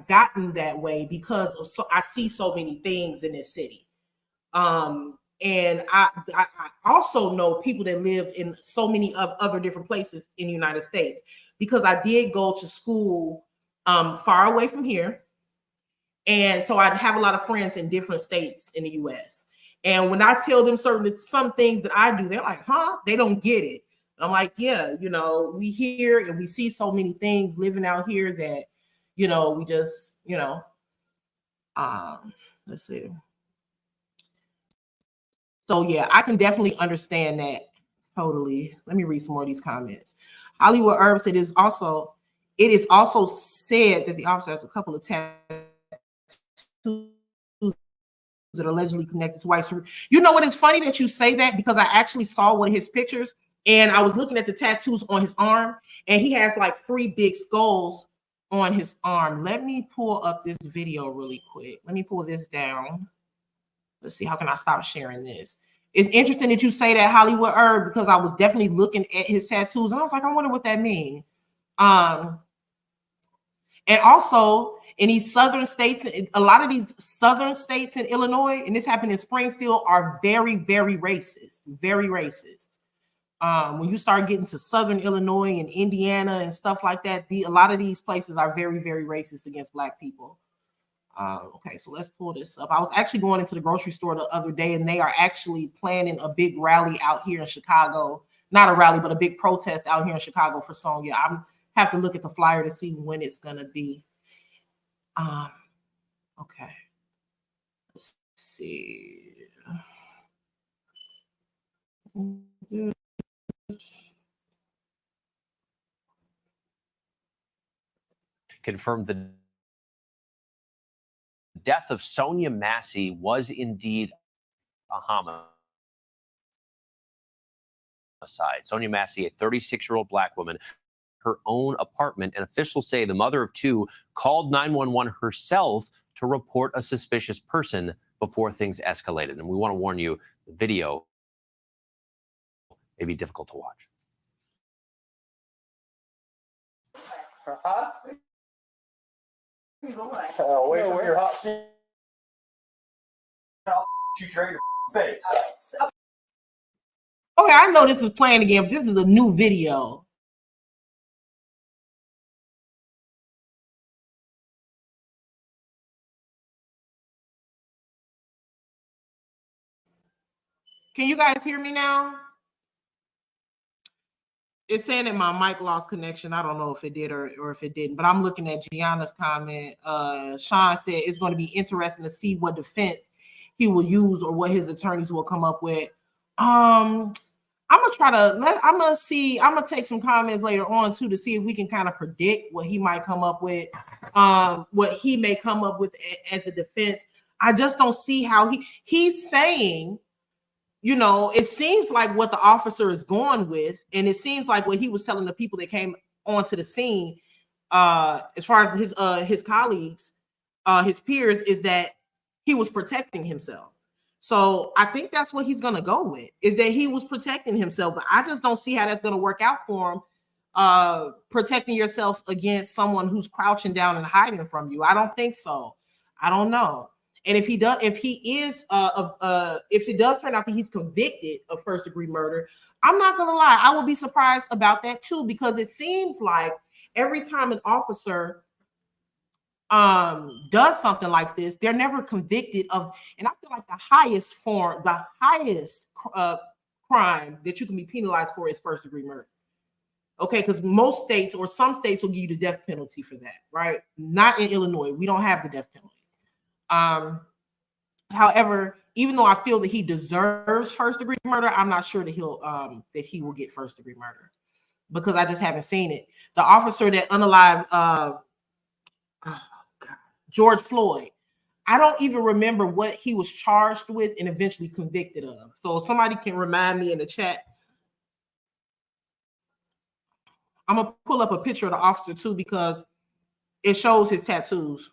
gotten that way because of I see so many things in this city. And I also know people that live in so many other different places in the United States, because I did go to school far away from here. And so I have a lot of friends in different states in the US. And when I tell them some things that I do, they're like, huh? They don't get it. And I'm like, yeah, we hear and we see so many things living out here that, we just, let's see. So yeah, I can definitely understand that totally. Let me read some more of these comments. Hollywood Herb said it is also said that the officer has a couple of tattoos that are allegedly connected to white supremacy. You know what? It's funny that you say that, because I actually saw one of his pictures and I was looking at the tattoos on his arm, and he has like 3 big skulls on his arm. Let me pull up this video really quick. Let me pull this down. Let's see, how can I stop sharing this? It's interesting that you say that, Hollywood Herb, because I was definitely looking at his tattoos and I was like, I wonder what that means. And also in these southern states, a lot of these southern states in Illinois, and this happened in Springfield, are very, very racist, very racist. When you start getting to southern Illinois and Indiana and stuff like that, a lot of these places are very, very racist against Black people. Okay, so let's pull this up. I was actually going into the grocery store the other day, and they are actually planning a big rally out here in Chicago. Not a rally, but a big protest out here in Chicago for Sonya. I have to look at the flyer to see when it's gonna be. Okay. Let's see. Confirmed the death of Sonya Massey was indeed a homicide. Sonya Massey, a 36-year-old Black woman, her own apartment, and officials say the mother of 2 called 911 herself to report a suspicious person before things escalated. And we want to warn you, the video may be difficult to watch. Away from your hot seat. I'll shoot you in your face. Okay, I know this is playing again, but this is a new video. Can you guys hear me now? It's saying that my mic lost connection. I don't know if it did or if it didn't, but I'm looking at Gianna's comment. Sean said it's going to be interesting to see what defense he will use or what his attorneys will come up with. I'm gonna take some comments later on too to see if we can kind of predict what he might come up with, what he may come up with as a defense. I just don't see how he's saying, you know, it seems like what the officer is going with, and it seems like what he was telling the people that came onto the scene, as far as his colleagues, his peers, is that he was protecting himself. So I think that's what he's gonna go with, is that he was protecting himself. But I just don't see how that's gonna work out for him. Protecting yourself against someone who's crouching down and hiding from you. I don't think so. I don't know. And if it does turn out that he's convicted of first-degree murder, I'm not gonna lie, I will be surprised about that too, because it seems like every time an officer does something like this, they're never convicted of. And I feel like the highest crime that you can be penalized for is first-degree murder. Okay, because most states or some states will give you the death penalty for that, right? Not in Illinois, we don't have the death penalty. However, even though I feel that he deserves first-degree murder, I'm not sure that he will get first-degree murder, because I just haven't seen it. The officer that unalived George Floyd, I don't even remember what he was charged with and eventually convicted of. So if somebody can remind me in the chat. I'm gonna pull up a picture of the officer too, because it shows his tattoos.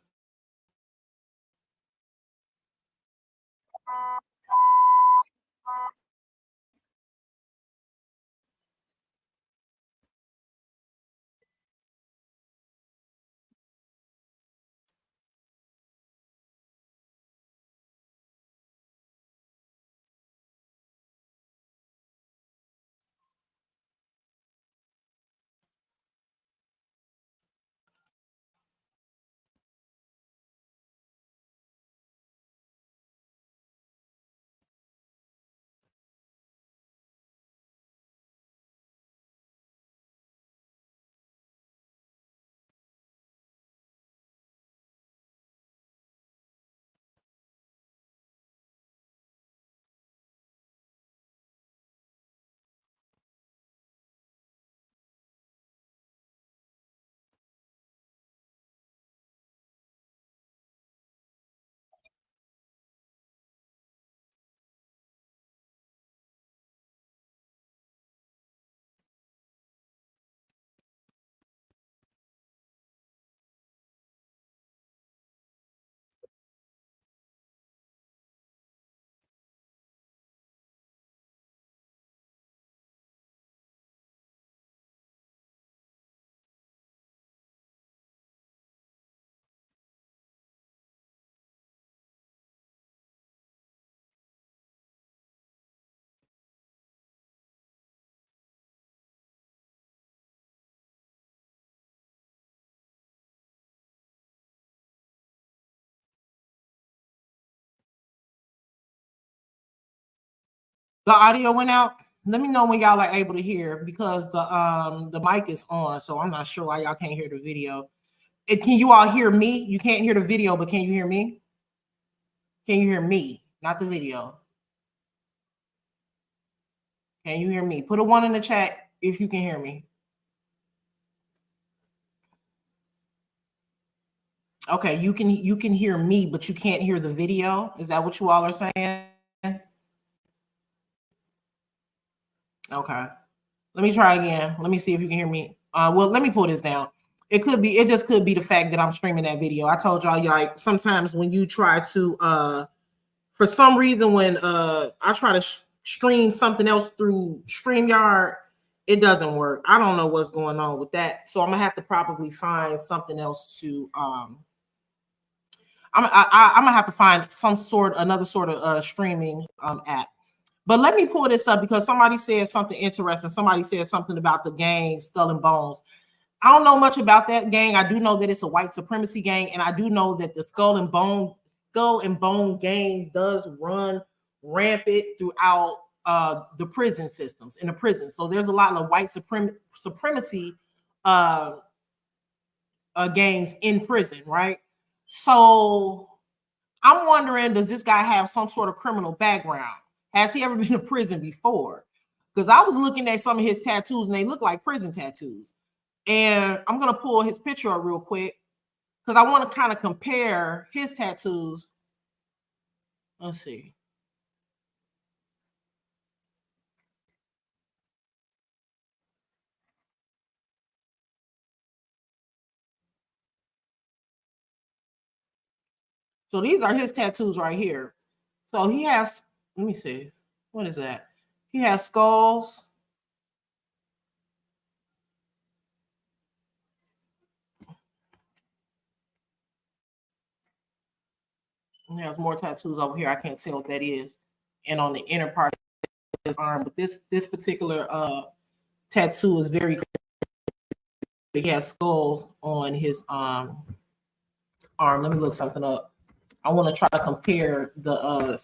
The audio went out. Let me know when y'all are able to hear, because the mic is on, so I'm not sure why y'all can't hear the video. Can you all hear me? You can't hear the video, but can you hear me? Can you hear me? Not the video. Can you hear me? Put a 1 in the chat if you can hear me. Okay, you can hear me, but you can't hear the video. Is that what you all are saying? Okay. Let me try again. Let me see if you can hear me. Well, let me pull this down. It just could be the fact that I'm streaming that video. I told y'all, like, sometimes when you try to, for some reason, when I try to stream something else through StreamYard, it doesn't work. I don't know what's going on with that. So I'm gonna have to probably find something else to, I'm gonna have to find another sort of streaming app. But let me pull this up, because somebody said something interesting. Somebody said something about the gang Skull and Bones. I don't know much about that gang. I do know that it's a white supremacy gang, and I do know that the Skull and Bone gangs does run rampant throughout the prison systems in the prison. So there's a lot of white supremacy gangs in prison, right? So I'm wondering, does this guy have some sort of criminal background? Has he ever been to prison before? Because I was looking at some of his tattoos and they look like prison tattoos. And I'm going to pull his picture up real quick because I want to kind of compare his tattoos. Let's see. So these are his tattoos right here. So he has, let me see. What is that? He has skulls. He has more tattoos over here. I can't tell what that is. And on the inner part of his arm, but this particular tattoo is very clear. He has skulls on his arm. Let me look something up. I want to try to compare the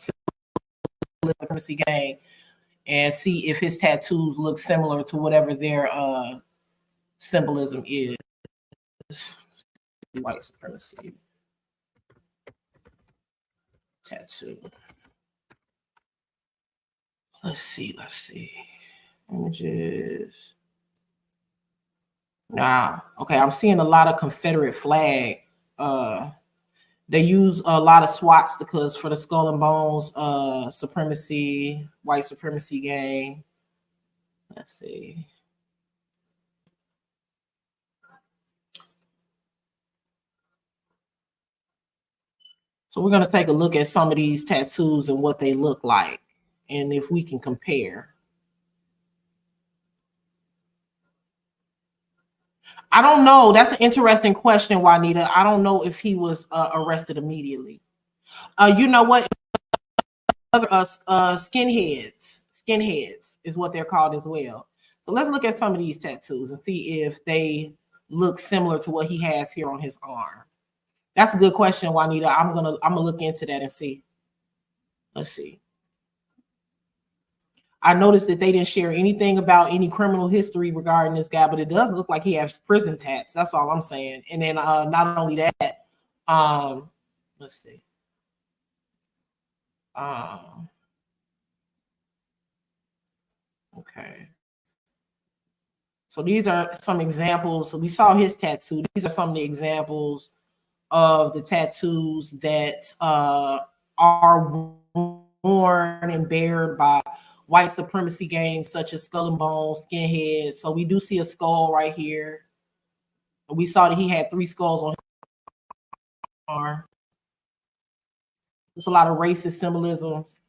supremacy gang and see if his tattoos look similar to whatever their symbolism is. White supremacy tattoo. Let's see. Images. Okay, I'm seeing a lot of Confederate flag. They use a lot of swastikas for the Skull and Bones supremacy, white supremacy gang. Let's see. So we're going to take a look at some of these tattoos and what they look like, and if we can compare. I don't know. That's an interesting question, Juanita. I don't know if he was arrested immediately. You know what? Skinheads is what they're called as well. So let's look at some of these tattoos and see if they look similar to what he has here on his arm. That's a good question, Juanita. I'm gonna look into that and see. Let's see. I noticed that they didn't share anything about any criminal history regarding this guy, but it does look like he has prison tats. That's all I'm saying. And then not only that, let's see. Okay. So these are some examples. So we saw his tattoo. These are some of the examples of the tattoos that are worn and bared by white supremacy gangs such as Skull and Bones, Skinheads. So we do see a skull right here. We saw that he had 3 skulls on his arm. There's a lot of racist symbolisms.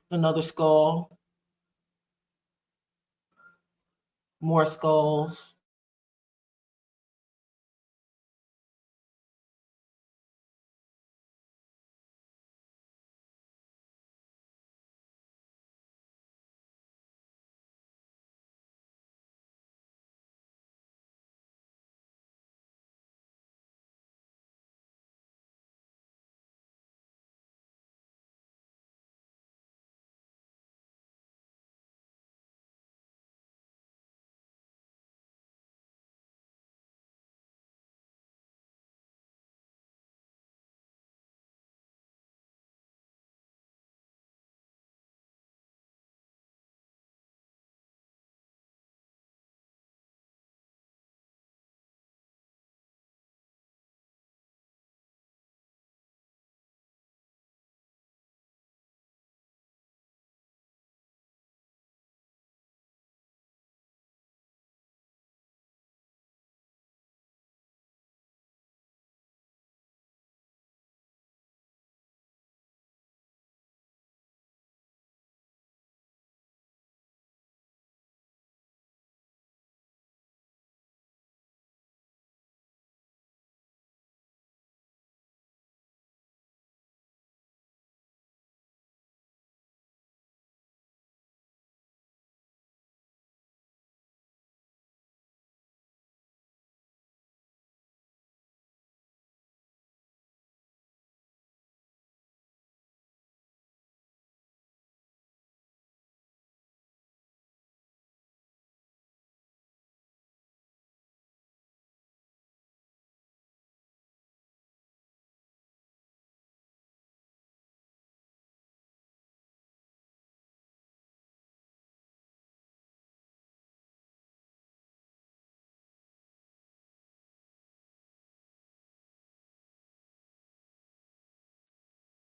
Another skull. More skulls.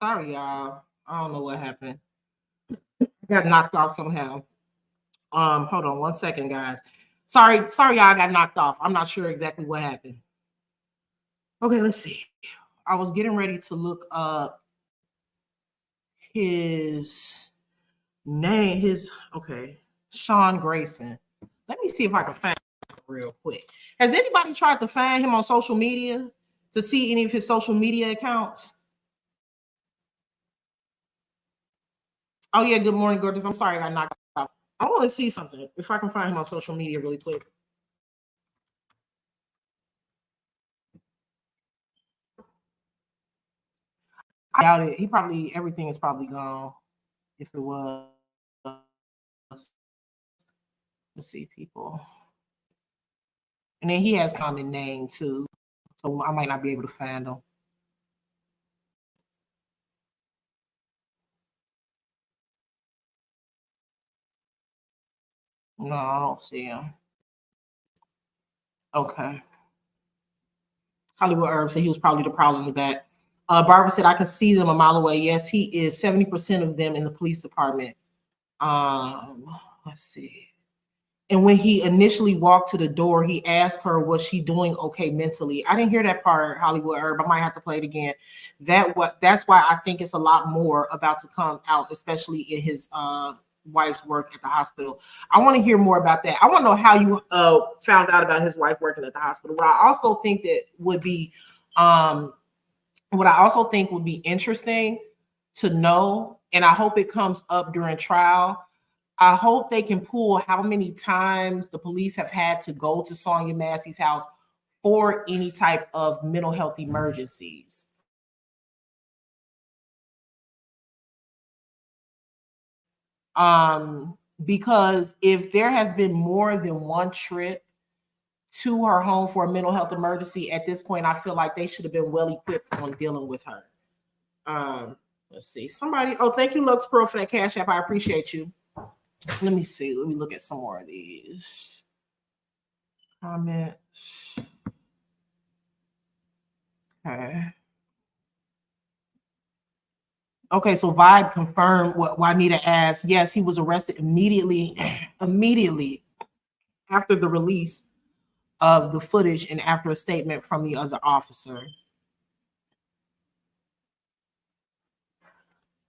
Sorry, y'all. I don't know what happened. Got knocked off somehow. Hold on 1 second, guys. Sorry, y'all. I got knocked off. I'm not sure exactly what happened. Okay, let's see. I was getting ready to look up his name. Sean Grayson. Let me see if I can find him real quick. Has anybody tried to find him on social media to see any of his social media accounts? Oh yeah, good morning, gorgeous. I'm sorry I got knocked out. I want to see something. If I can find him on social media really quick. I doubt it. Everything is probably gone. If it was, let's see, people. And then he has common name too, so I might not be able to find him. No, I don't see him. Okay. Hollywood Herb said he was probably the problem with that. Barbara said I can see them a mile away. Yes, he is. 70% of them in the police department. Let's see. And when he initially walked to the door, he asked her, was she doing okay mentally? I didn't hear that part, Hollywood Herb. I might have to play it again. That's why I think it's a lot more about to come out, especially in his wife's work at the hospital. I want to hear more about that. I want to know how you found out about his wife working at the hospital. What I also think would be interesting to know, and I hope it comes up during trial. I hope they can pull how many times the police have had to go to Sonya Massey's house for any type of mental health emergencies. Because if there has been more than one trip to her home for a mental health emergency, at this point, I feel like they should have been well equipped on dealing with her. Let's see. Thank you, Lux Pearl, for that Cash App. I appreciate you. Let me see. Let me look at some more of these comments. Okay, so Vibe confirmed what Juanita asked. Yes, he was arrested immediately after the release of the footage and after a statement from the other officer.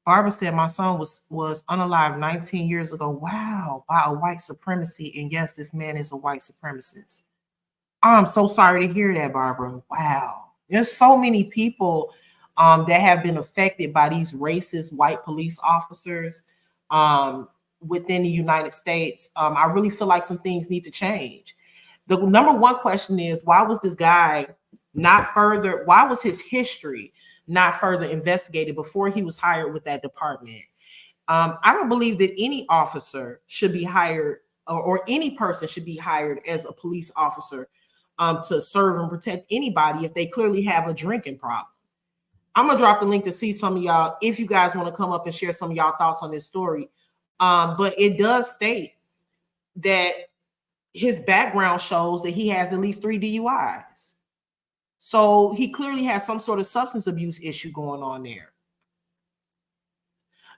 Barbara said my son was unalive 19 years ago. Wow, by a white supremacy. And yes, this man is a white supremacist. I'm so sorry to hear that, Barbara. Wow. There's so many people that have been affected by these racist white police officers within the United States. I really feel like some things need to change. The number one question is, why was this guy why was his history not further investigated before he was hired with that department? I don't believe that any officer should be hired or any person should be hired as a police officer to serve and protect anybody if they clearly have a drinking problem. I'm gonna drop the link to see some of y'all if you guys want to come up and share some of y'all thoughts on this story. But it does state that his background shows that he has at least 3 DUIs. So he clearly has some sort of substance abuse issue going on there.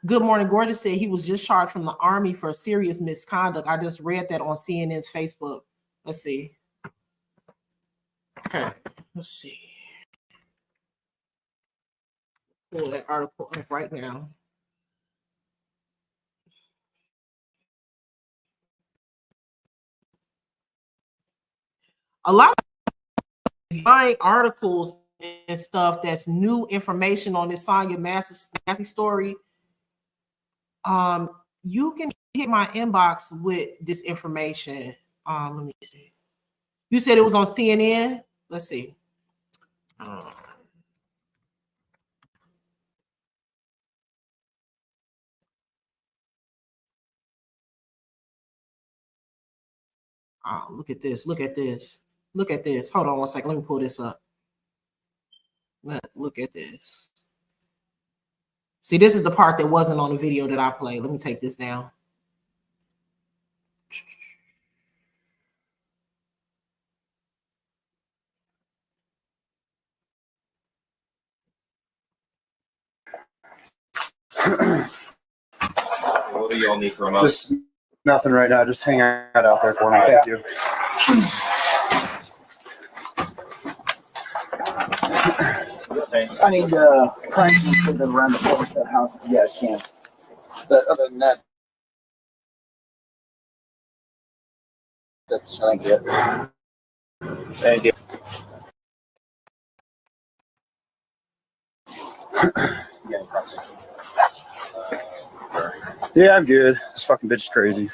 Good morning, Gorgeous said he was discharged from the Army for serious misconduct. I just read that on CNN's Facebook. Let's see. Okay, let's see. Pull that article up right now. A lot of buying articles and stuff that's new information on this Sonya Massey story. You can hit my inbox with this information. Let me see. You said it was on CNN. Let's see. Look at this. Look at this. Look at this. Hold on 1 second. Let me pull this up. Look at this. See, this is the part that wasn't on the video that I played. Let me take this down. What do y'all need from us? Just nothing right now. Just hang out there for me. Thank you. I need planes and put them around the corner of the house if you guys can. But other than that, that's thank you. Thank you. Yeah, I'm good. This fucking bitch is crazy.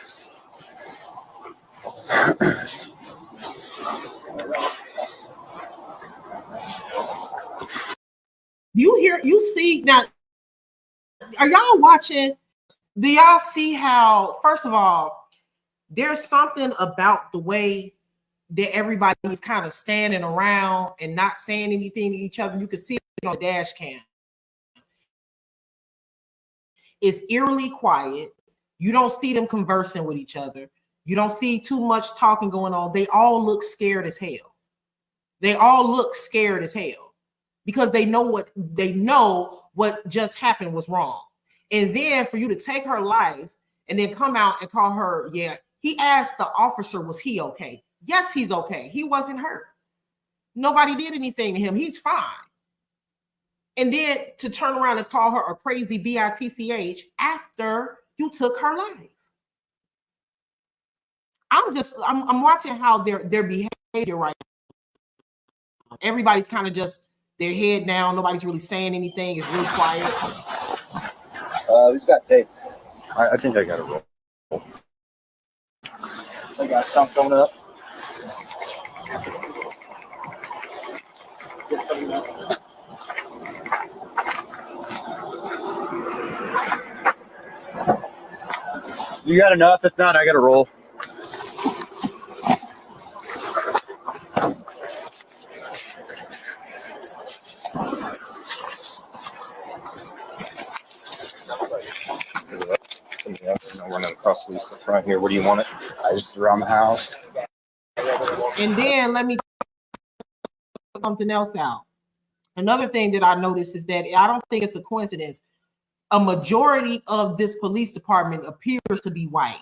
You see now, are y'all watching? Do y'all see how, first of all, there's something about the way that everybody's kind of standing around and not saying anything to each other. You can see it on the dash cam. It's eerily quiet. You don't see them conversing with each other. You don't see too much talking going on. They all look scared as hell. They all look scared as hell because they know what just happened was wrong. And then for you to take her life and then come out and call her, yeah, he asked the officer, was he okay? Yes, he's okay. He wasn't hurt. Nobody did anything to him. He's fine. And then to turn around and call her a crazy bitch after you took her life. I'm watching how their behavior right now. Everybody's kind of just their head down. Nobody's really saying anything. It's really quiet. Who's got tape? I think I got a roll. I got something coming up. You got enough? If not, I got a roll. Running across this front here. What do you want it? I just around the house. And then let me put something else out. Another thing that I noticed is that I don't think it's a coincidence. A majority of this police department appears to be white.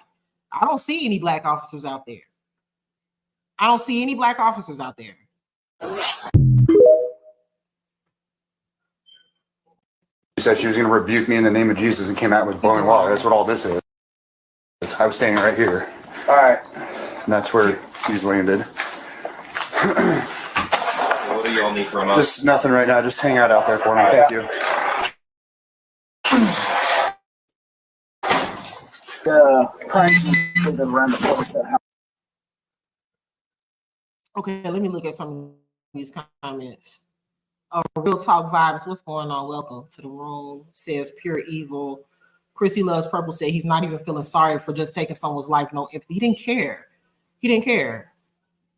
I don't see any black officers out there. I don't see any black officers out there. She said she was going to rebuke me in the name of Jesus and came out with blowing water. That's what all this is. I was standing right here. All right. And that's where he's landed. What do y'all need from us? Just nothing right now. Just hang out there for me. Thank you. Planes and put them around the corner of the house. Okay, let me look at some of these comments. Real Talk Vibes, what's going on? Welcome to the room. Says Pure Evil. Chrissy Loves Purple said he's not even feeling sorry for just taking someone's life. No empathy. He didn't care. He didn't care.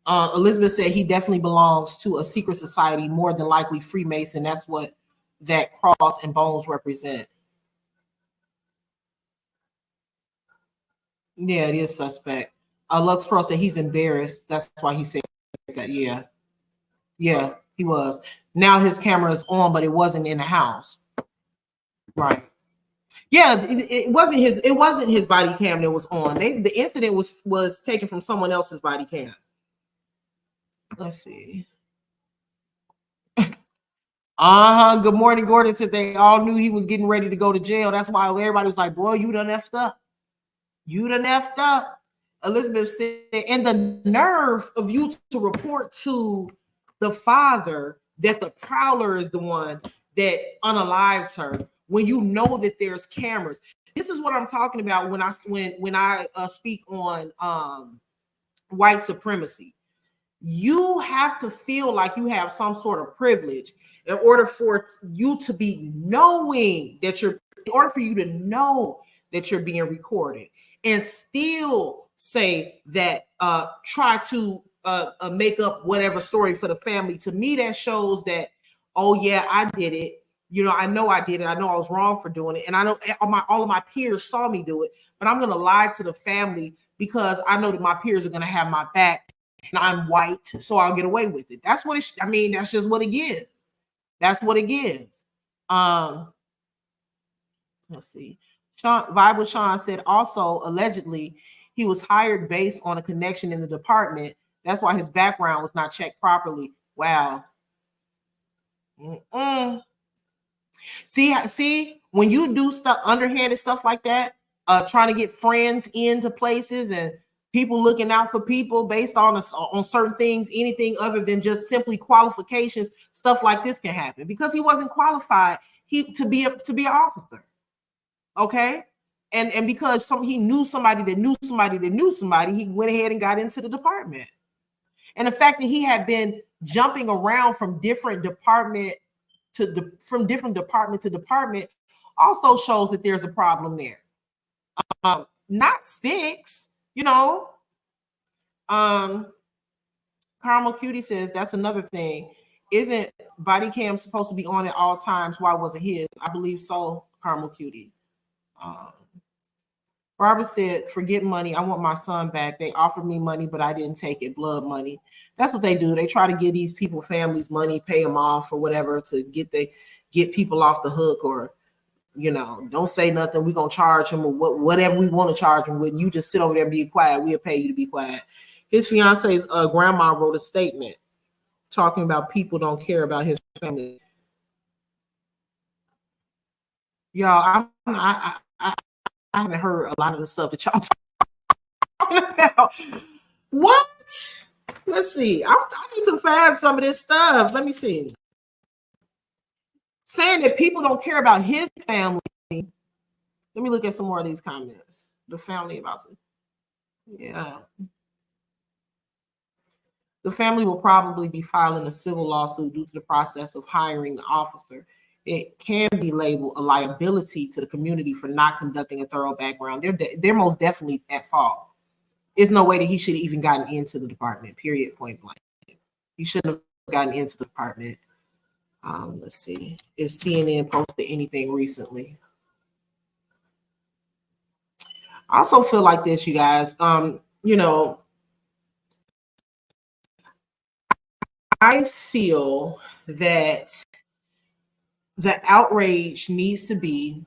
Elizabeth said he definitely belongs to a secret society, more than likely Freemason. That's what that cross and bones represent. Yeah, it is suspect. Lux Pro said he's embarrassed. That's why he said that. Yeah, he was. Now his camera is on, but it wasn't in the house. Right. Yeah, it wasn't his. It wasn't his body cam that was on. The incident was taken from someone else's body cam. Let's see. Good morning, Gordon. Said they all knew he was getting ready to go to jail. That's why everybody was like, "Boy, you done effed up. You done effed up." Elizabeth said, and the nerve of you to report to the father that the prowler is the one that unalives her when you know that there's cameras. This is what I'm talking about when I speak on white supremacy. You have to feel like you have some sort of privilege in order for you to be knowing that in order for you to know that you're being recorded and still say that, try to make up whatever story for the family. To me, that shows that, oh yeah, I did it. You know, I know I did it. I know I was wrong for doing it. And I know all of my peers saw me do it, but I'm going to lie to the family because I know that my peers are going to have my back and I'm white, so I'll get away with it. That's what that's just what it gives. That's what it gives. Let's see. Vibe with Sean said also allegedly he was hired based on a connection in the department. That's why his background was not checked properly. Wow. See, when you do stuff, underhanded stuff like that, trying to get friends into places and people looking out for people based on certain things, anything other than just simply qualifications, stuff like this can happen because he wasn't qualified to be an officer. Okay, and because he knew somebody that knew somebody that knew somebody, he went ahead and got into the department. And the fact that he had been jumping around from different department to department also shows that there's a problem there. Not sticks, you know. Carmel Cutie says that's another thing. Isn't body cam supposed to be on at all times? Why wasn't his? I believe so, Carmel Cutie. Barbara said, forget money. I want my son back. They offered me money, but I didn't take it. Blood money. That's what they do. They try to give these people, families, money, pay them off or whatever to get people off the hook, or, you know, don't say nothing. We're going to charge him or whatever we want to charge him with. You just sit over there and be quiet. We'll pay you to be quiet. His fiance's grandma wrote a statement talking about people don't care about his family. Y'all, I haven't heard a lot of the stuff that y'all talking about. What? Let's see. I need to find some of this stuff. Let me see. Saying that people don't care about his family. Let me look at some more of these comments. The family about it. Yeah. The family will probably be filing a civil lawsuit due to the process of hiring the officer. It can be labeled a liability to the community for not conducting a thorough background. They're most definitely at fault. There's no way that he should have even gotten into the department, period, point blank. He shouldn't have gotten into the department. Let's see if CNN posted anything recently. I also feel like this, you guys. You know, I feel that the outrage needs to be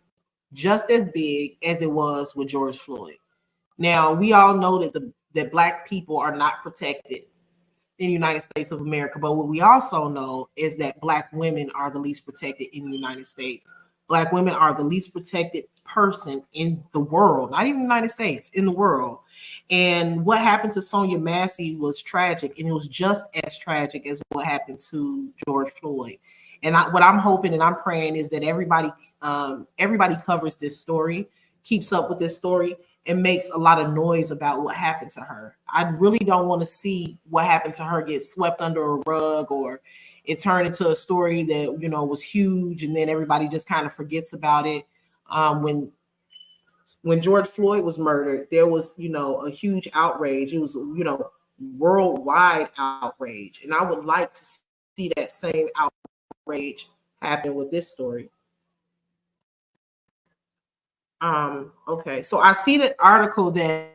just as big as it was with George Floyd. Now, we all know that Black people are not protected in the United States of America, but what we also know is that Black women are the least protected in the United States. Black women are the least protected person in the world, not even the United States, in the world. And what happened to Sonya Massey was tragic, and it was just as tragic as what happened to George Floyd. And what I'm hoping and I'm praying is that everybody covers this story, keeps up with this story, and makes a lot of noise about what happened to her. I really don't want to see what happened to her get swept under a rug, or it turned into a story that, you know, was huge and then everybody just kind of forgets about it. When George Floyd was murdered, there was, you know, a huge outrage. It was, you know, worldwide outrage. And I would like to see that same outrage happen with this story. Okay, so I see the article that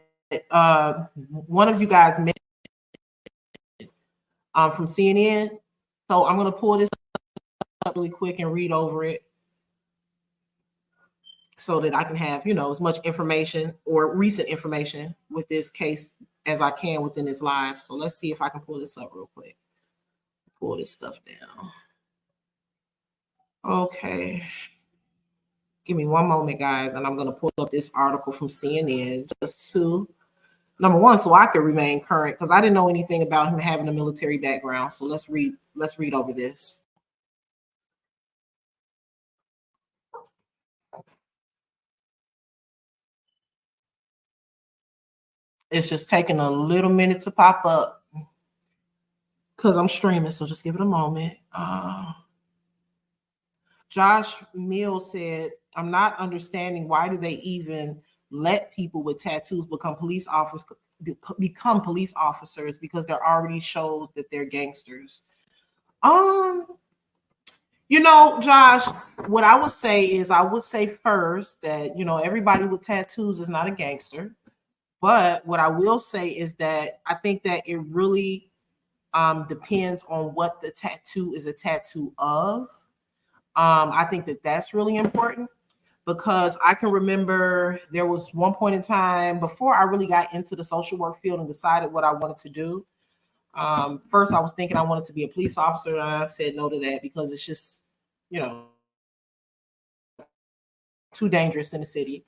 one of you guys made from CNN. So I'm going to pull this up really quick and read over it so that I can have, you know, as much information or recent information with this case as I can within this live. So let's see if I can pull this up real quick. Pull this stuff down. Okay. Give me one moment, guys, and I'm going to pull up this article from CNN just to, number one, so I can remain current, because I didn't know anything about him having a military background. So let's read over this. It's just taking a little minute to pop up because I'm streaming, so just give it a moment. Josh Mills said, I'm not understanding why do they even let people with tattoos become police officers, because they're already shows that they're gangsters. You know, Josh, what I would say is I would say first that, you know, everybody with tattoos is not a gangster. But what I will say is that I think that it really depends on what the tattoo is a tattoo of. I think that that's really important, because I can remember there was one point in time before I really got into the social work field and decided what I wanted to do. First, I was thinking I wanted to be a police officer, and I said no to that because it's just, you know, too dangerous in the city.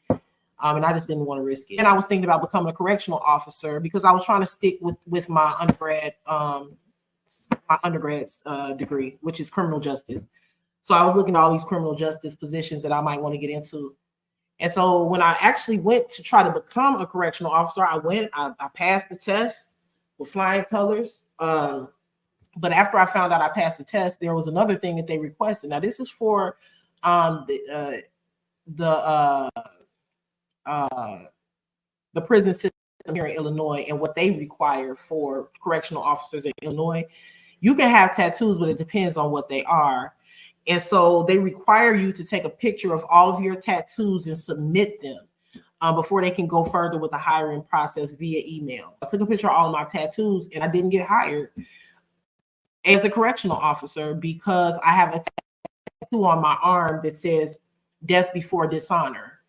And I just didn't want to risk it. And I was thinking about becoming a correctional officer because I was trying to stick with my undergrad degree, which is criminal justice. So I was looking at all these criminal justice positions that I might want to get into. And so when I actually went to try to become a correctional officer, I passed the test with flying colors. But after I found out I passed the test, there was another thing that they requested. Now this is for the prison system here in Illinois and what they require for correctional officers in Illinois. You can have tattoos, but it depends on what they are. And so they require you to take a picture of all of your tattoos and submit them before they can go further with the hiring process via email. I took a picture of all of my tattoos and I didn't get hired as a correctional officer because I have a tattoo on my arm that says death before dishonor.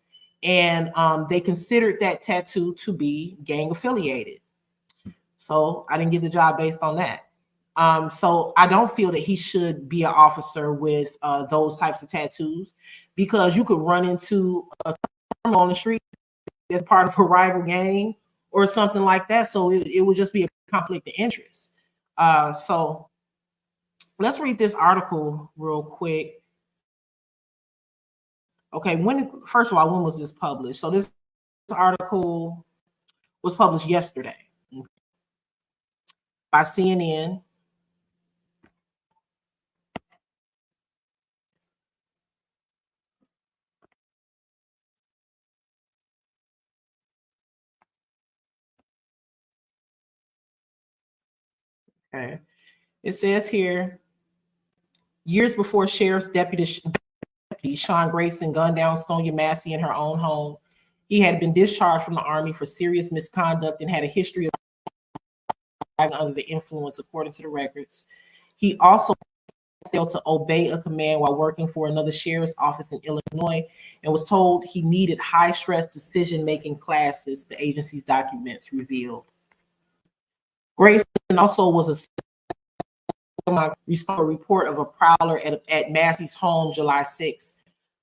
And they considered that tattoo to be gang affiliated. So I didn't get the job based on that. So I don't feel that he should be an officer with those types of tattoos because you could run into a criminal on the street as part of a rival gang or something like that. So it would just be a conflict of interest. So let's read this article real quick. Okay, first of all, when was this published? So this article was published yesterday by CNN. Okay. It says here, years before Sheriff's Deputy Sean Grayson gunned down Sonya Massey in her own home, he had been discharged from the Army for serious misconduct and had a history of driving under the influence, according to the records. He also failed to obey a command while working for another sheriff's office in Illinois and was told he needed high-stress decision-making classes, the agency's documents revealed. Grayson also was a report of a prowler at Massey's home July 6th.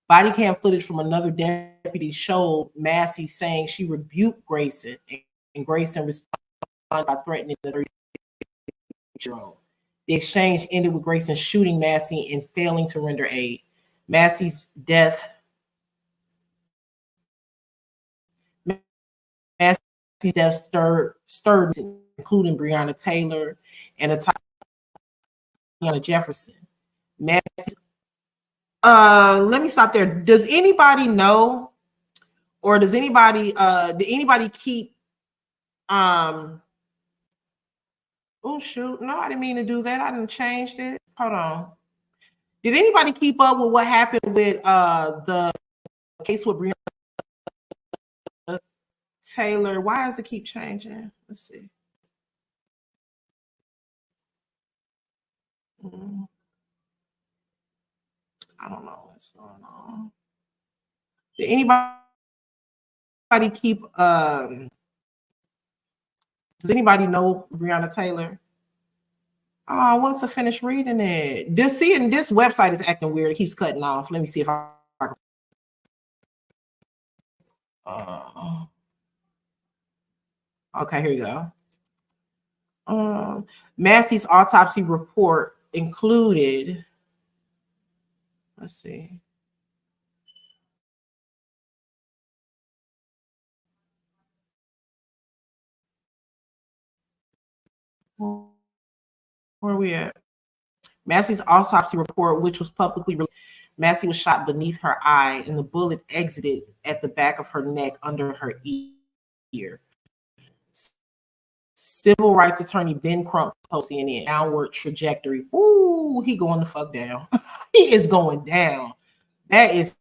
Body cam footage from another deputy showed Massey saying she rebuked Grayson, and Grayson responded by threatening the 30-year-old. The exchange ended with Grayson shooting Massey and failing to render aid. Massey's death stirred, including Breonna Taylor and Tatiana Jefferson. Massey, let me stop there. Does anybody know, or does anybody did anybody keep oh shoot, no, I didn't mean to do that. I didn't change it. Hold on. Did anybody keep up with what happened with the case with Breonna Taylor? Why does it keep changing? Let's see. I don't know what's going on. Did anybody keep does anybody know Breonna Taylor? Oh, I wanted to finish reading it. This website is acting weird. It keeps cutting off. Let me see if I okay, here you go. Massey's autopsy report included, let's see. Where are we at? Massey's autopsy report, which was publicly released. Massey was shot beneath her eye, and the bullet exited at the back of her neck under her ear. Civil rights attorney Ben Crump told CNN downward trajectory. Ooh, he going the fuck down. He is going down. That is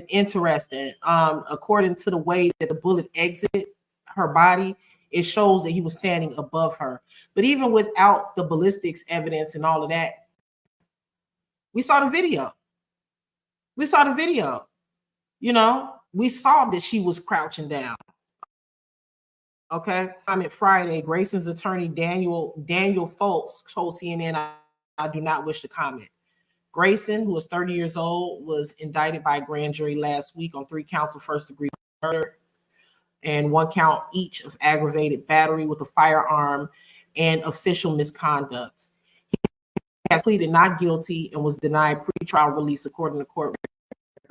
interesting. According to the way that the bullet exited her body, it shows that he was standing above her. But even without the ballistics evidence and all of that, we saw the video. We saw the video. You know, we saw that she was crouching down. Okay. Friday, Grayson's attorney, Daniel Foltz, told CNN, I do not wish to comment. Grayson, who is 30 years old, was indicted by a grand jury last week on 3 counts of first-degree murder and 1 count each of aggravated battery with a firearm and official misconduct. He has pleaded not guilty and was denied pretrial release according to court records.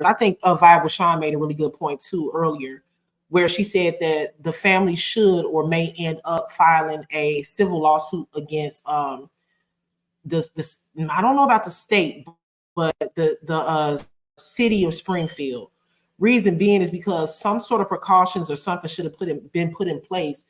I think Viable Sean made a really good point too earlier, where she said that the family should or may end up filing a civil lawsuit against this I don't know about the state, but the city of Springfield. Reason being is because some sort of precautions or something should have been put in place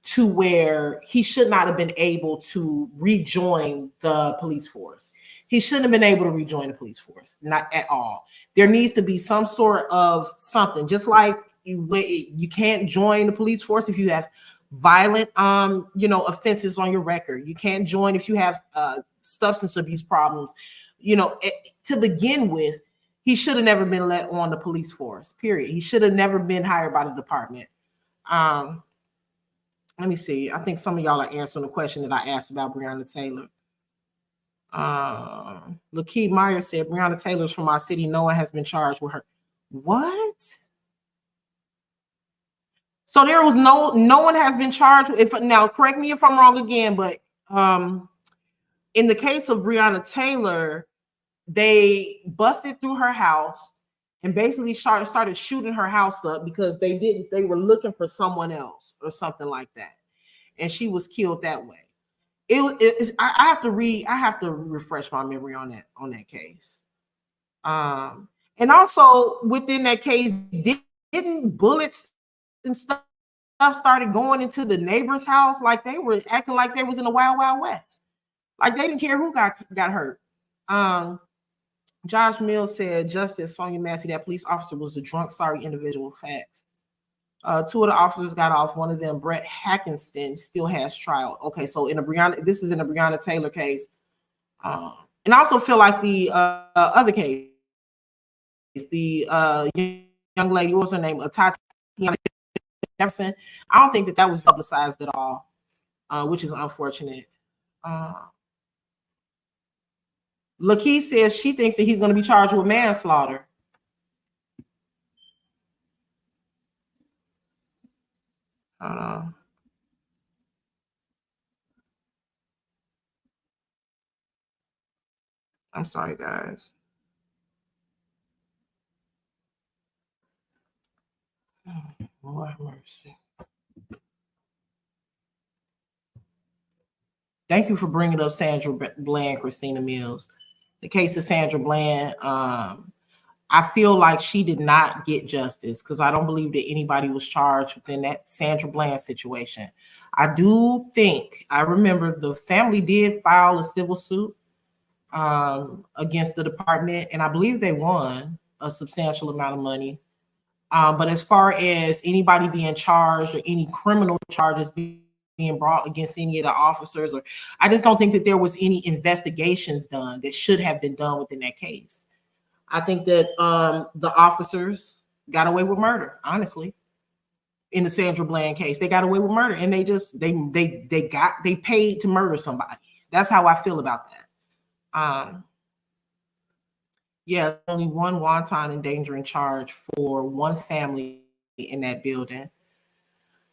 to where he should not have been able to rejoin the police force. He shouldn't have been able to rejoin the police force, not at all. There needs to be some sort of something, just like you can't join the police force if you have violent offenses on your record. You can't join if you have substance abuse problems. To begin with, he should have never been let on the police force, period. He should have never been hired by the department. Let me see. I think some of y'all are answering the question that I asked about Breonna Taylor. Lakeith Meyer said, Breonna Taylor's from our city. No one has been charged with her. What? So there was no one has been charged. Now, correct me if I'm wrong again, but in the case of Breonna Taylor, they busted through her house and basically started shooting her house up because they were looking for someone else or something like that, and she was killed that way. I have to refresh my memory on that case. And also within that case, didn't bullets and stuff started going into the neighbor's house? Like they were acting like they was in the Wild Wild West. Like they didn't care who got hurt. Josh Mills said, Justice Sonya Massey, that police officer was a drunk, sorry individual. Facts. 2 of the officers got off. One of them, Brett Hackinston, still has trial. Okay, so this is in a Breonna Taylor case. And I also feel like the other case, the young lady, what was her name? Tatiana Jefferson. I don't think that was publicized at all, which is unfortunate. Lakeith says she thinks that he's going to be charged with manslaughter. Hold on. I'm sorry, guys. Oh, Lord have mercy. Thank you for bringing up Sandra Bland, Christina Mills. The case of Sandra Bland, I feel like she did not get justice because I don't believe that anybody was charged within that Sandra Bland situation. I do think, I remember the family did file a civil suit against the department, and I believe they won a substantial amount of money. But as far as anybody being charged or any criminal charges being brought against any of the officers, or I just don't think that there was any investigations done that should have been done within that case. I think that the officers got away with murder, honestly. In the Sandra Bland case, they got away with murder, and they paid to murder somebody. That's how I feel about that. Yeah, only one wanton endangering charge for one family in that building.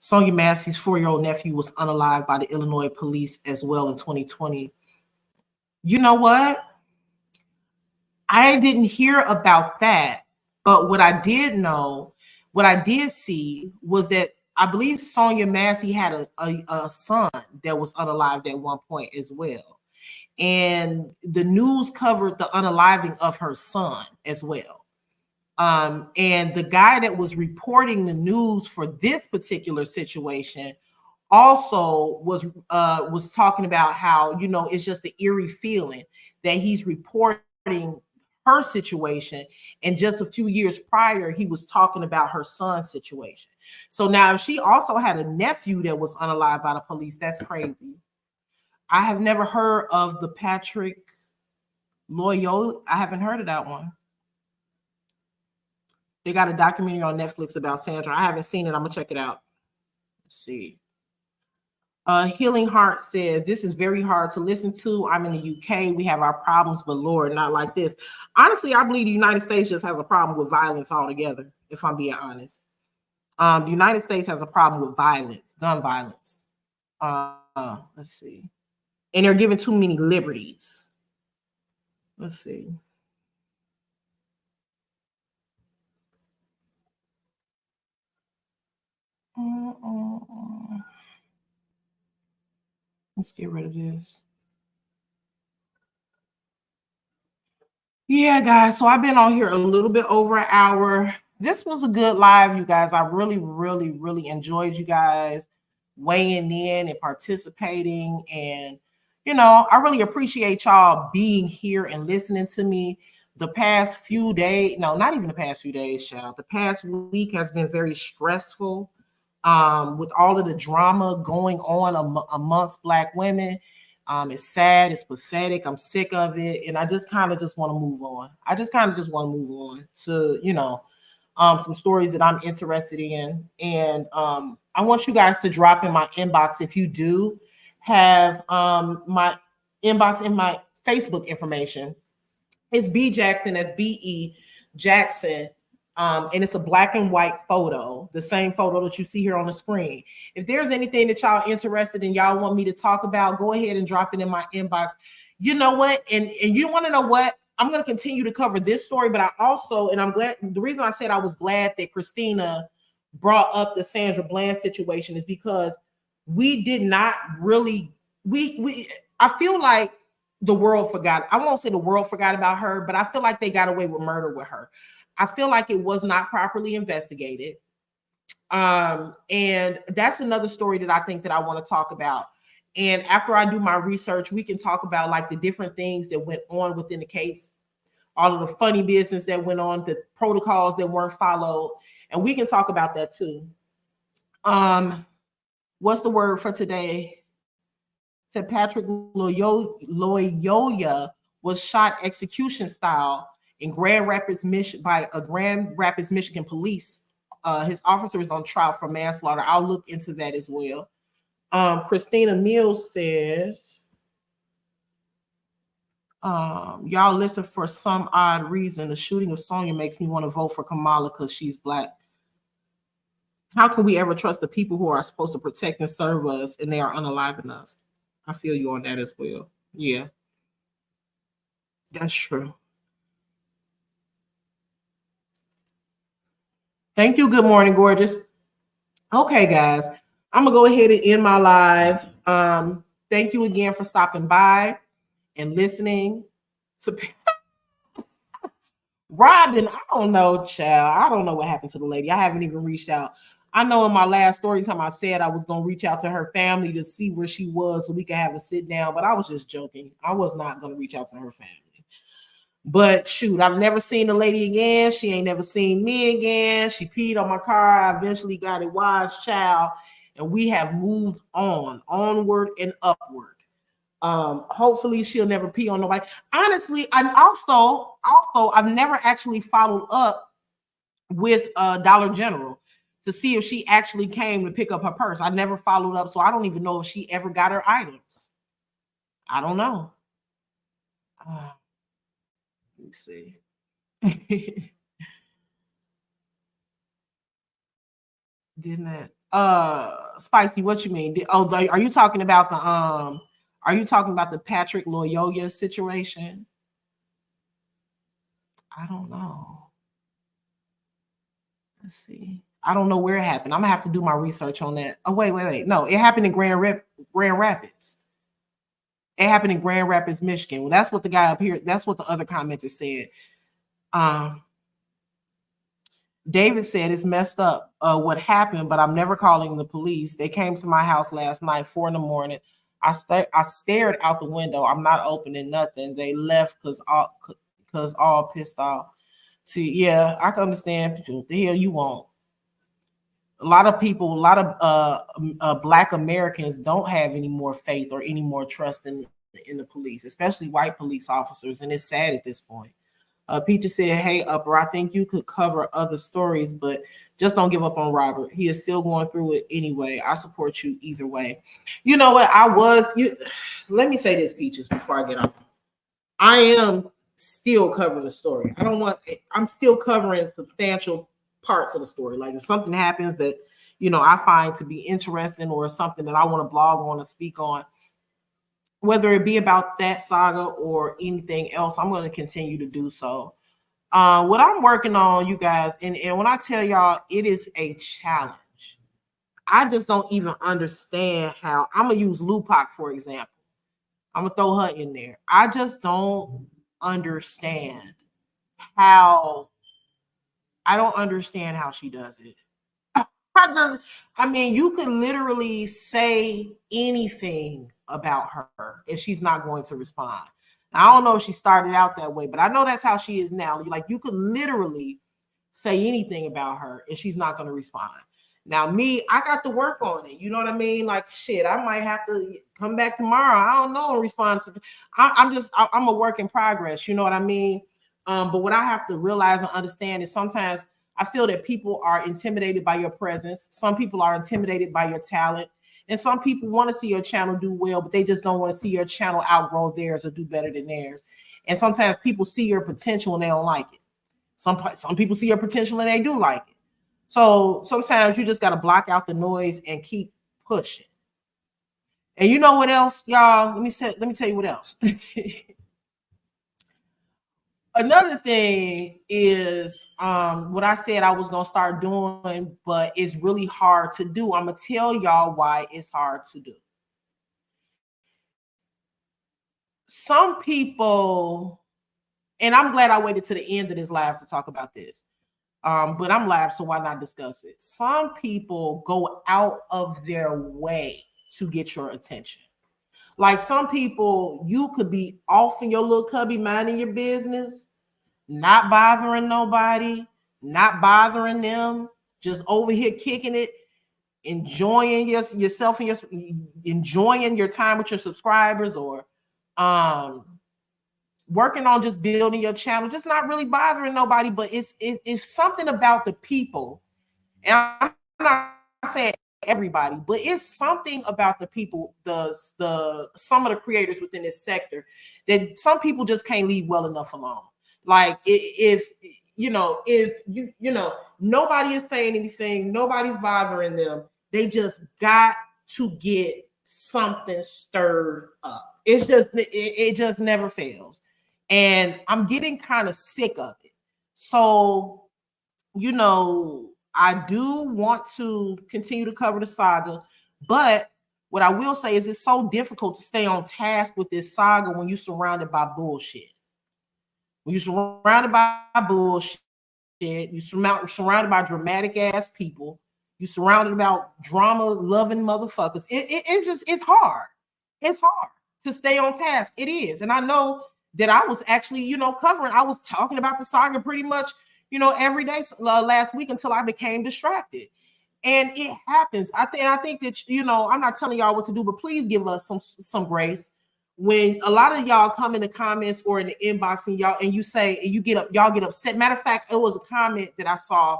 Sonya Massey's 4-year-old nephew was unalived by the Illinois police as well in 2020. You know what? I didn't hear about that, but what I did see was that I believe Sonya Massey had a son that was unalived at one point as well. And the news covered the unaliving of her son as well. And the guy that was reporting the news for this particular situation also was talking about how, it's just the eerie feeling that he's reporting her situation, and just a few years prior he was talking about her son's situation. So now if she also had a nephew that was unalived by the police, that's crazy. I have never heard of the Patrick Loyola. I haven't heard of that one. They got a documentary on Netflix about Sandra. I haven't seen it. I'm gonna check it out. Let's see. Healing Heart says, this is very hard to listen to. I'm in the UK. We have our problems, but Lord, not like this. Honestly, I believe the United States just has a problem with violence altogether, if I'm being honest. The United States has a problem with violence, gun violence. Let's see. And they're giving too many liberties. Let's see. Let's get rid of this. Yeah, guys. So I've been on here a little bit over an hour. This was a good live, you guys. I really, really, really enjoyed you guys weighing in and participating. And, you know, I really appreciate y'all being here and listening to me. The past few days, no, not even the past few days, child. The past week has been very stressful with all of the drama going on amongst Black women. It's sad, it's pathetic, I'm sick of it, and I just kind of just want to move on. I just kind of just want to move on to, you know, some stories that I'm interested in. And I want you guys to drop in my inbox if you do have my inbox in my Facebook information. It's B Jackson, that's B-E Jackson. And it's a black and white photo, the same photo that you see here on the screen. If there's anything that y'all interested in, y'all want me to talk about, go ahead and drop it in my inbox. You know what? And you want to know what? I'm going to continue to cover this story, but I also, and I'm glad, the reason I said I was glad that Christina brought up the Sandra Bland situation is because we did not really, I feel like the world forgot. I won't say the world forgot about her, but I feel like they got away with murder with her. I feel like it was not properly investigated. And that's another story that I think that I want to talk about. And after I do my research, we can talk about like the different things that went on within the case, all of the funny business that went on, the protocols that weren't followed. And we can talk about that too. What's the word for today? Said Patrick Loyola was shot execution style in Grand Rapids, Michigan, by a Grand Rapids, Michigan police. His officer is on trial for manslaughter. I'll look into that as well. Christina Mills says, y'all listen, for some odd reason, the shooting of Sonya makes me want to vote for Kamala because she's Black. How can we ever trust the people who are supposed to protect and serve us and they are unaliving us? I feel you on that as well. Yeah, that's true. Thank you. Good morning, gorgeous. Okay, guys, I'm gonna go ahead and end my live. Thank you again for stopping by and listening to Robin. I don't know, child. I don't know what happened to the lady. I haven't even reached out. I know in my last story time I said I was gonna reach out to her family to see where she was so we could have a sit down, but I was just joking. I was not gonna reach out to her family. But shoot, I've never seen the lady again. She ain't never seen me again. She peed on my car. I eventually got it washed, child, and we have moved on, onward and upward. Hopefully she'll never pee on nobody. Honestly, and also I've never actually followed up with Dollar General to see if she actually came to pick up her purse. I never followed up, so I don't even know if she ever got her items. I don't know. Let me see. Didn't that Spicy, what you mean? Are you talking about the Patrick Loyola situation? I don't know. Let's see. I don't know where it happened. I'm gonna have to do my research on that. Oh, wait. No, it happened in Grand Rapids. It happened in Grand Rapids, Michigan. Well, that's what the guy up here, that's what the other commenter said. David said it's messed up what happened, but I'm never calling the police. They came to my house last night, 4 a.m. I stared out the window. I'm not opening nothing. They left because all pissed off. See, yeah, I can understand. What the hell you want? A lot of people, a lot of Black Americans don't have any more faith or any more trust in the police, especially white police officers, and it's sad at this point. Peaches said, hey, Upper, I think you could cover other stories, but just don't give up on Robert. He is still going through it anyway. I support you either way. You know what? Let me say this, Peaches, before I get on. I am still covering the story. I'm still covering substantial parts of the story. Like if something happens that, I find to be interesting or something that I want to blog on or speak on, whether it be about that saga or anything else, I'm going to continue to do so. What I'm working on, you guys, and when I tell y'all, it is a challenge. I just don't even understand how. I'm going to use Lupac, for example. I'm going to throw her in there. I just don't understand how. I don't understand how she does it. You can literally say anything about her and she's not going to respond. Now, I don't know if she started out that way, but I know that's how she is now. Like you could literally say anything about her and she's not going to respond. Now, me, I got to work on it. You know what I mean? Like shit, I might have to come back tomorrow. I don't know and respond. I'm a work in progress. You know what I mean? But what I have to realize and understand is sometimes I feel that people are intimidated by your presence. Some people are intimidated by your talent. And some people want to see your channel do well, but they just don't want to see your channel outgrow theirs or do better than theirs. And sometimes people see your potential and they don't like it. Some people see your potential and they do like it. So sometimes you just got to block out the noise and keep pushing. And you know what else, y'all? Let me tell you what else. Another thing is what I said I was going to start doing, but it's really hard to do. I'm going to tell y'all why it's hard to do. Some people, and I'm glad I waited to the end of this live to talk about this, but I'm live, so why not discuss it? Some people go out of their way to get your attention. Like some people, you could be off in your little cubby minding your business, not bothering nobody, not bothering them, just over here kicking it, enjoying yourself and enjoying your time with your subscribers, or working on just building your channel, just not really bothering nobody. But it's something about the people, and I'm not saying everybody, but it's something about the people, some of the creators within this sector, that some people just can't leave well enough alone. Like if nobody is saying anything, nobody's bothering them, they just got to get something stirred up. It's just it just never fails, and I'm getting kind of sick of it. So I do want to continue to cover the saga, but what I will say is it's so difficult to stay on task with this saga when you're surrounded by bullshit. When you're surrounded by bullshit, you're surrounded by dramatic ass people, you're surrounded about drama loving motherfuckers. It's hard. It's hard to stay on task. It is. And I know that I was actually, I was talking about the saga pretty much, every day last week until I became distracted. And it happens. I think that, I'm not telling y'all what to do, but please give us some grace. When a lot of y'all come in the comments or in the inbox and you say, and y'all get upset. Matter of fact, it was a comment that I saw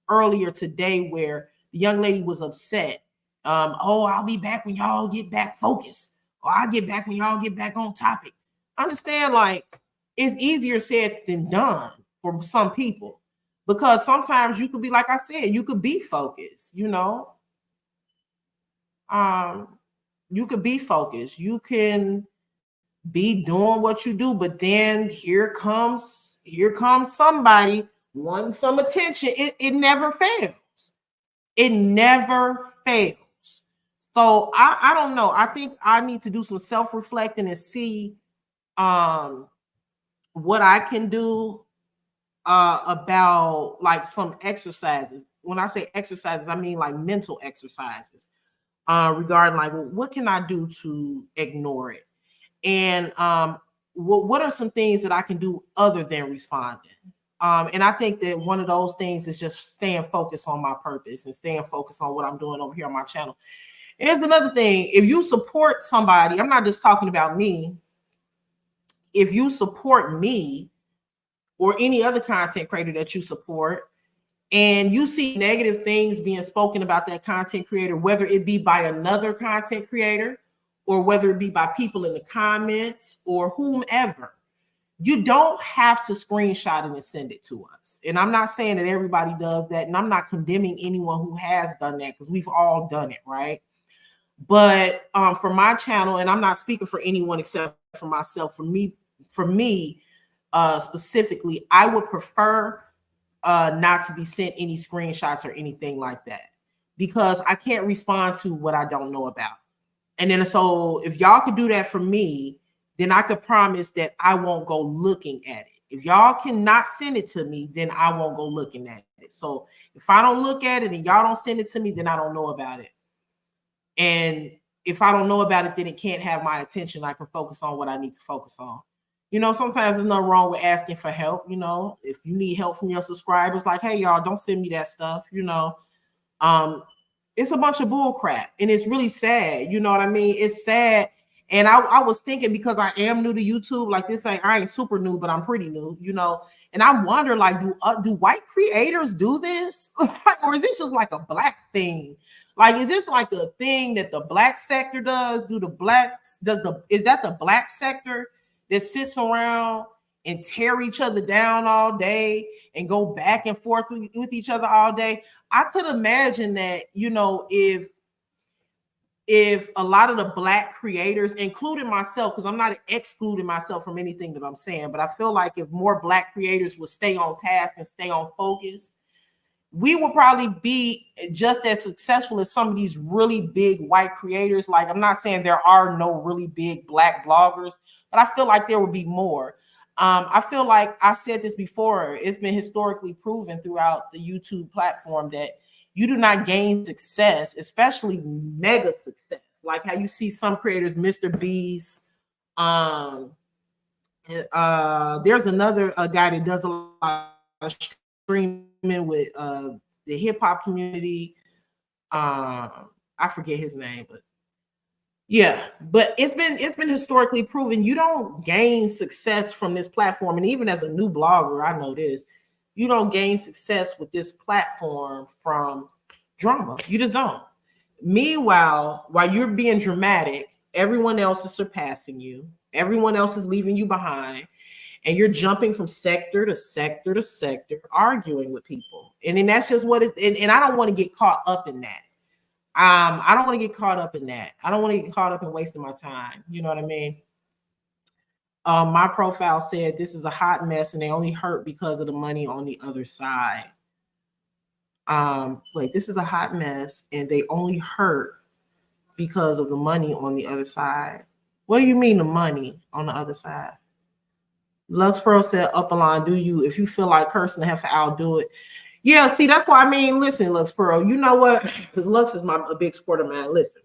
earlier today where the young lady was upset. I'll be back when y'all get back focused, or I'll get back when y'all get back on topic. Understand, like, it's easier said than done for some people, because sometimes you could be, like I said, you could be focused, you could be focused. You can be doing what you do, but then here comes somebody wanting some attention. It never fails. It never fails. So I don't know. I think I need to do some self-reflecting and see what I can do about like some exercises. When I say exercises, I mean like mental exercises regarding like, well, what can I do to ignore it? And what are some things that I can do other than responding? And I think that one of those things is just staying focused on my purpose and staying focused on what I'm doing over here on my channel. And here's another thing. If you support somebody, I'm not just talking about me. If you support me, or any other content creator that you support, and you see negative things being spoken about that content creator, whether it be by another content creator or whether it be by people in the comments or whomever, you don't have to screenshot it and send it to us. And I'm not saying that everybody does that, and I'm not condemning anyone who has done that, because we've all done it, right? But for my channel, and I'm not speaking for anyone except for myself, for me specifically, I would prefer not to be sent any screenshots or anything like that, because I can't respond to what I don't know about. And then so if y'all could do that for me, then I could promise that I won't go looking at it. If y'all cannot send it to me, then I won't go looking at it. So if I don't look at it and y'all don't send it to me, then I don't know about it. And if I don't know about it, then it can't have my attention. I can focus on what I need to focus on. You know, sometimes there's nothing wrong with asking for help. You know, if you need help from your subscribers, like, hey, y'all, don't send me that stuff. You know, it's a bunch of bull crap, and it's really sad. You know what I mean? It's sad. And I was thinking, because I am new to YouTube, like this thing, I ain't super new, but I'm pretty new, you know. And I wonder, like, do white creators do this? Or is this just like a black thing? Like, is this like a thing that the black sector does? Is that the black sector that sits around and tear each other down all day and go back and forth with each other all day? I could imagine that, you know, if a lot of the black creators, including myself, because I'm not excluding myself from anything that I'm saying, but I feel like if more black creators would stay on task and stay on focus, we will probably be just as successful as some of these really big white creators. Like, I'm not saying there are no really big black bloggers, but I feel like there will be more. I feel like I said this before, it's been historically proven throughout the YouTube platform that you do not gain success, especially mega success, like how you see some creators, Mr. Beast. There's another guy that does a lot of streaming with the hip hop community. I forget his name, but yeah, but it's been historically proven you don't gain success from this platform. And even as a new blogger, I know this. You don't gain success with this platform from drama. You just don't. Meanwhile, while you're being dramatic, everyone else is surpassing you. Everyone else is leaving you behind. And you're jumping from sector to sector to sector, arguing with people. And then that's just what it's, and I don't want to get caught up in that. I don't want to get caught up in that. I don't want to get caught up in wasting my time. You know what I mean? My profile said this is a hot mess and they only hurt because of the money on the other side. Wait, this is a hot mess and they only hurt because of the money on the other side. What do you mean the money on the other side? Lux Pearl said, up a line, do you, if you feel like cursing, have to outdo it. Yeah, see, that's why I mean, listen, Lux Pearl, you know what? Because Lux is a big supporter, man. Listen.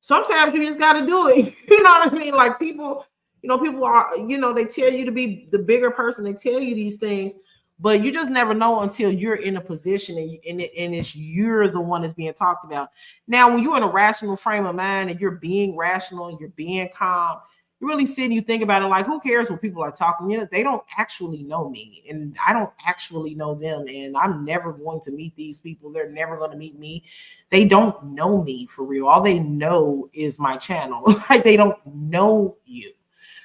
Sometimes you just got to do it. You know what I mean? Like people, you know, people are, you know, they tell you to be the bigger person. They tell you these things, but you just never know until you're in a position and it's you're the one that's being talked about. Now, when you're in a rational frame of mind and you're being rational and you're being calm, you really sit and you think about it like, who cares what people are talking? You know, they don't actually know me and I don't actually know them. And I'm never going to meet these people. They're never going to meet me. They don't know me for real. All they know is my channel. Like they don't know you.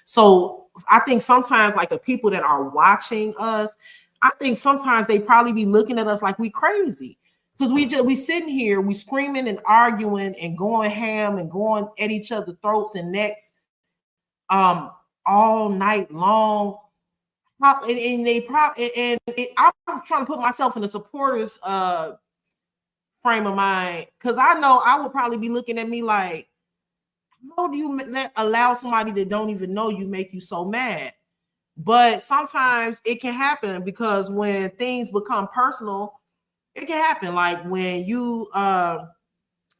So I think sometimes like the people that are watching us, I think sometimes they probably be looking at us like we crazy. Because we sitting here, we screaming and arguing and going ham and going at each other's throats and necks all night long. And they probably I'm trying to put myself in the supporters frame of mind, because I know I would probably be looking at me like, how do you allow somebody that don't even know you make you so mad? But sometimes it can happen, because when things become personal, it can happen. Like when you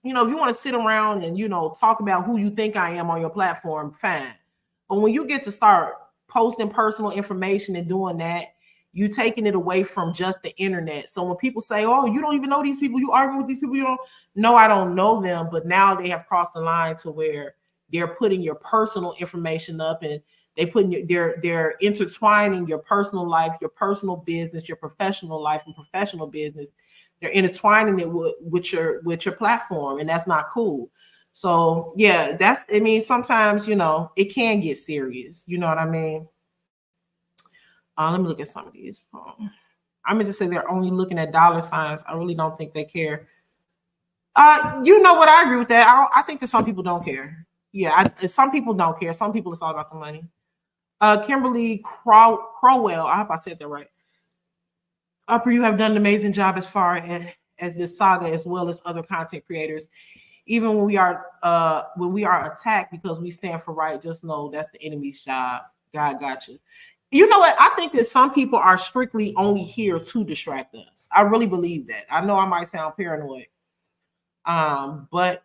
you know, if you want to sit around and, you know, talk about who you think I am on your platform, fine. But when you get to start posting personal information and doing that, you taking it away from just the internet. So when people say, oh, you don't even know these people, you argue with these people, you don't know, I don't know them, but now they have crossed the line to where they're putting your personal information up and They're intertwining your personal life, your personal business, your professional life and professional business. They're intertwining it with your platform, and that's not cool. So yeah, I mean, sometimes, it can get serious. You know what I mean? Let me look at some of these. I meant to say they're only looking at dollar signs. I really don't think they care. You know what? I agree with that. I think that some people don't care. Yeah, some people don't care. Some people, it's all about the money. Kimberly Crowell, I hope I said that right. Upper, you have done an amazing job as far as this saga, as well as other content creators. Even when we are attacked because we stand for right, just know that's the enemy's job. God got you. You know what? I think that some people are strictly only here to distract us. I really believe that. I know I might sound paranoid, but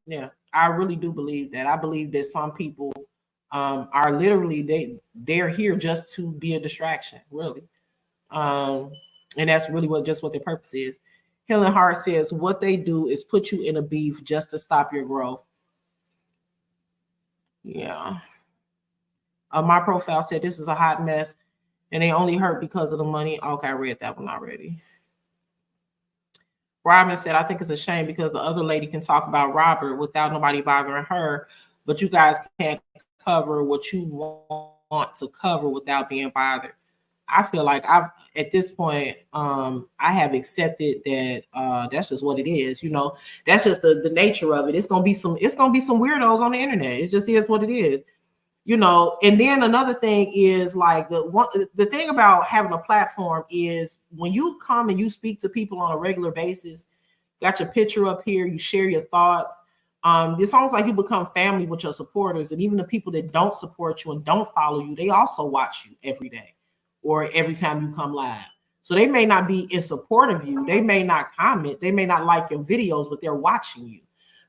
yeah, I really do believe that. I believe that some people are literally they're here just to be a distraction, really. And that's really what their purpose is. Helen Hart says what they do is put you in a beef just to stop your growth. Yeah. My profile said this is a hot mess and they only hurt because of the money. Okay, I read that one already. Robin said, I think it's a shame because the other lady can talk about Robert without nobody bothering her, but you guys can't cover what you want to cover without being bothered. I feel like at this point, I have accepted that that's just what it is. That's just the nature of it. It's gonna be some weirdos on the internet. It just is what it is. And then another thing is like the thing about having a platform is when you come and you speak to people on a regular basis, got your picture up here, you share your thoughts. It's almost like you become family with your supporters, and even the people that don't support you and don't follow you, they also watch you every day or every time you come live. So they may not be in support of you, they may not comment, they may not like your videos, but they're watching you.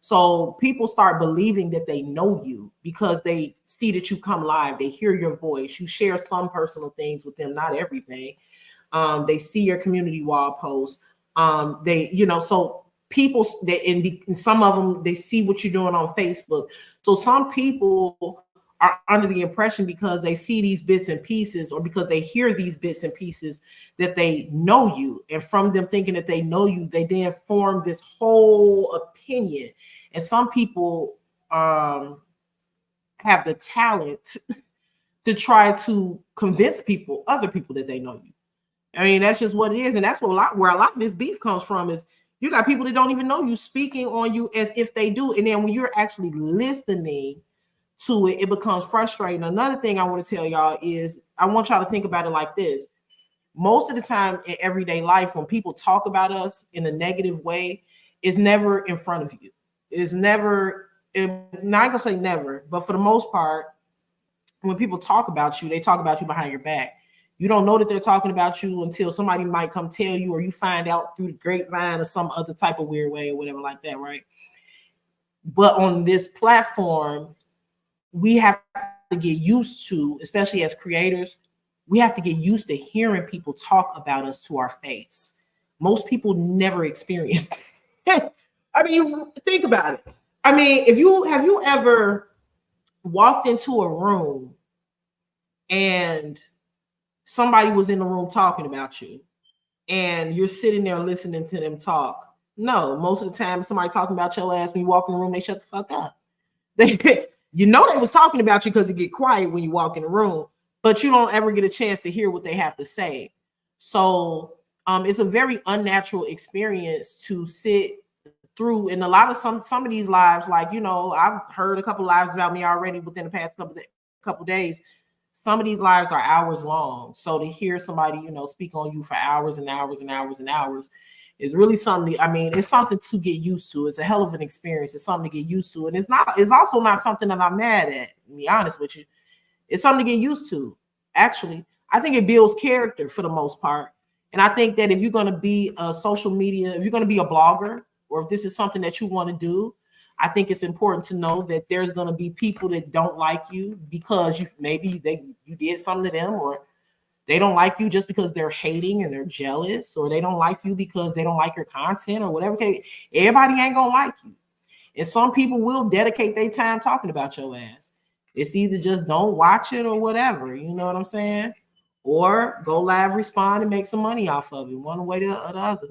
So people start believing that they know you because they see that you come live, they hear your voice, you share some personal things with them, not everything. They see your community wall posts. So people and some of them, they see what you're doing on Facebook. So some people are under the impression because they see these bits and pieces or because they hear these bits and pieces that they know you. And from them thinking that they know you, they then form this whole opinion. And some people have the talent to try to convince other people that they know you. I mean, that's just what it is. And that's where a lot of this beef comes from is you got people that don't even know you speaking on you as if they do. And then when you're actually listening to it, it becomes frustrating. Another thing I want to tell y'all is I want y'all to think about it like this. Most of the time in everyday life, when people talk about us in a negative way, it's never in front of you. It's never, not gonna say never, but for the most part, when people talk about you, they talk about you behind your back. You don't know that they're talking about you until somebody might come tell you, or you find out through the grapevine or some other type of weird way or whatever like that, right? But on this platform, we have to get used to, especially as creators, we have to get used to hearing people talk about us to our face. Most people never experience that. I mean, think about it. I mean, have you ever walked into a room and somebody was in the room talking about you and you're sitting there listening to them talk? No, most of the time, somebody talking about your ass, when you walk in the room, they shut the fuck up. You know they was talking about you because it get quiet when you walk in the room, but you don't ever get a chance to hear what they have to say. So it's a very unnatural experience to sit through. And a lot of some of these lives, like, I've heard a couple lives about me already within the past couple days. Some of these lives are hours long. So to hear somebody, speak on you for hours and hours and hours and hours is really something. I mean, it's something to get used to. It's a hell of an experience. It's something to get used to. And it's also not something that I'm mad at, to be honest with you. It's something to get used to. Actually, I think it builds character for the most part. And I think that if you're going to be a social media, if you're going to be a blogger, or if this is something that you want to do, I think it's important to know that there's going to be people that don't like you because you did something to them, or they don't like you just because they're hating and they're jealous, or they don't like you because they don't like your content or whatever. Everybody ain't going to like you. And some people will dedicate their time talking about your ass. It's either just don't watch it or whatever. You know what I'm saying? Or go live, respond, and make some money off of it, one way or the other.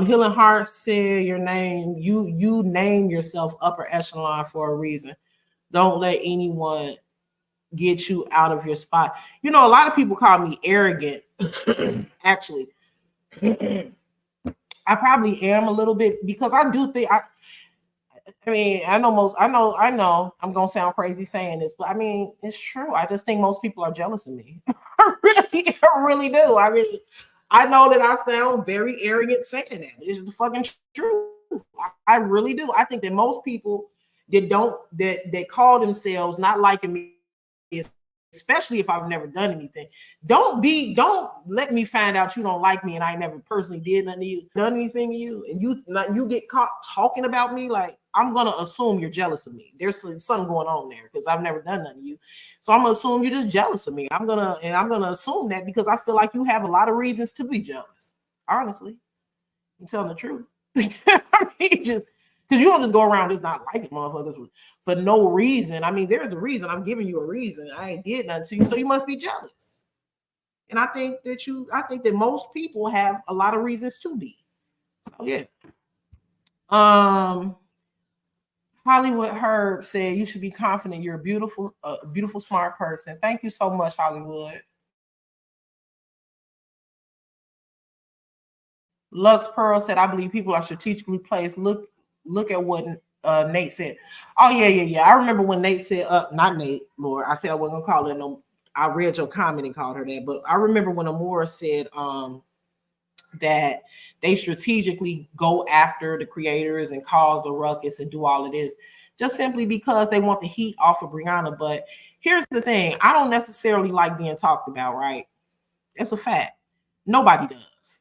Healing Heart said your name, you name yourself upper echelon for a reason. Don't let anyone get you out of your spot. You know, a lot of people call me arrogant. Actually, I probably am a little bit, because I do think I mean, I know I'm gonna sound crazy saying this, but I mean, it's true. I just think most people are jealous of me. I really do. I mean, I know that I sound very arrogant saying that. It's the fucking truth. I really do. I think that most people that call themselves not liking me, especially if I've never done anything. Don't let me find out you don't like me and I never personally did nothing to you, done anything to you, and you get caught talking about me. Like, I'm gonna assume you're jealous of me. There's something going on there because I've never done nothing to you. So I'm gonna assume you're just jealous of me. I'm gonna assume that because I feel like you have a lot of reasons to be jealous. Honestly, I'm telling the truth. I mean, just because you don't just go around just not liking motherfuckers for no reason. I mean, there's a reason. I'm giving you a reason. I ain't did nothing to you, so you must be jealous. And I think that most people have a lot of reasons to be. So yeah. Hollywood Herb said you should be confident you're a beautiful, smart person. Thank you so much, Hollywood. Lux Pearl said, I believe people are strategically placed. Look at what Nate said. Oh, yeah. I remember when Nate said, not Nate, Lord. I said I wasn't gonna call her no. I read your comment and called her that, but I remember when Amora said that they strategically go after the creators and cause the ruckus and do all of this just simply because they want the heat off of Brianna. But here's the thing. I don't necessarily like being talked about, right? It's a fact. Nobody does.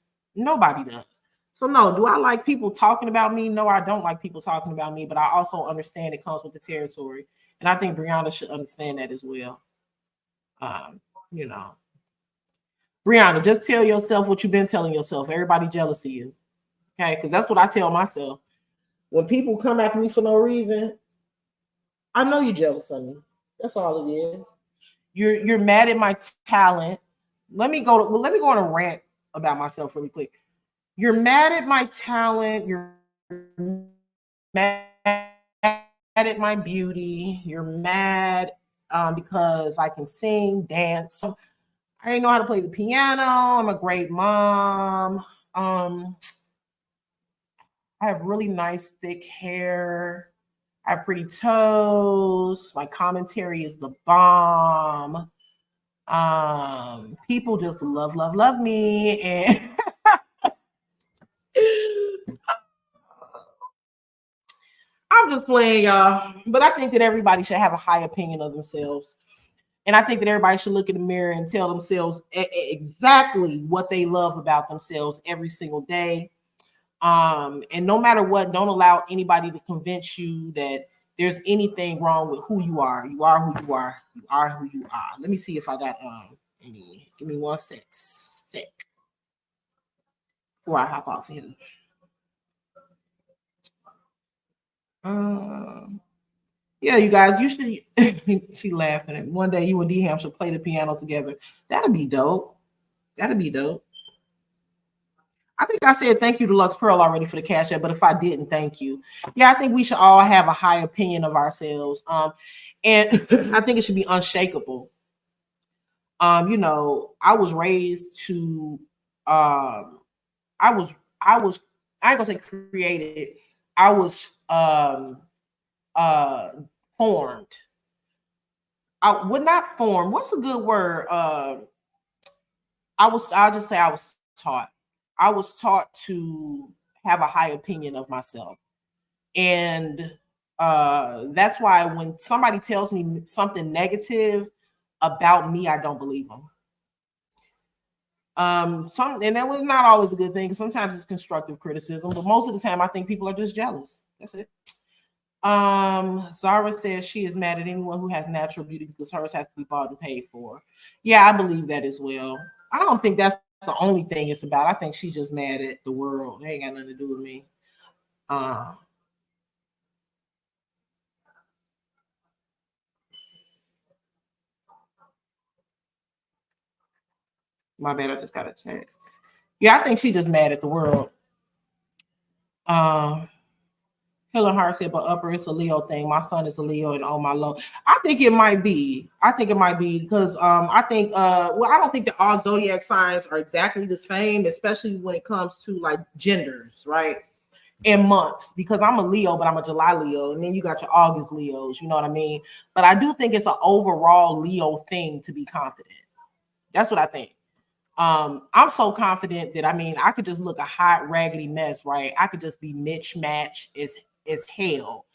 So no, do I like people talking about me? No, I don't like people talking about me, but I also understand it comes with the territory. And I think Brianna should understand that as well. You know, Brianna, just tell yourself what you've been telling yourself. Everybody jealous of you. Okay, because that's what I tell myself. When people come after me for no reason, I know you're jealous of me. That's all it is. You're mad at my talent. Let me go on a rant about myself really quick. You're mad at my talent. You're mad at my beauty. You're mad because I can sing, dance. I know how to play the piano. I'm a great mom. I have really nice, thick hair. I have pretty toes. My commentary is the bomb. People just love me. And I'm just playing, y'all. But I think that everybody should have a high opinion of themselves. And I think that everybody should look in the mirror and tell themselves exactly what they love about themselves every single day. And no matter what, don't allow anybody to convince you that there's anything wrong with who you are. You are who you are. You are who you are. Let me see if I got any. Give me 1 sec before I hop off here. Yeah, you guys, you should. She laughing at me. One day you and D-Ham should play the piano together. That'd be dope. I think I said thank you to Lux Pearl already for the cash app, but if I didn't, thank you. Yeah, I think we should all have a high opinion of ourselves. And I think it should be unshakable. You know, I was raised to I ain't gonna say created. I was formed. I would not form. What's a good word? I'll just say I was taught. I was taught to have a high opinion of myself. And that's why when somebody tells me something negative about me, I don't believe them. And that was not always a good thing. Sometimes it's constructive criticism, but most of the time I think people are just jealous. That's it. Zara says she is mad at anyone who has natural beauty because hers has to be bought and paid for. Yeah, I believe that as well. I don't think that's the only thing it's about. I think she's just mad at the world. It ain't got nothing to do with me. My bad, I just got a text. Yeah, I think she just mad at the world. Helen Hart said, but upper, it's a Leo thing. My son is a Leo and on my low. I think it might be. Because I think I don't think that all zodiac signs are exactly the same, especially when it comes to like genders, right? And months, because I'm a Leo, but I'm a July Leo, and then you got your August Leos, you know what I mean? But I do think it's an overall Leo thing to be confident. That's what I think. I'm so confident that I could just look a hot raggedy mess, right? I could just be mismatched as hell.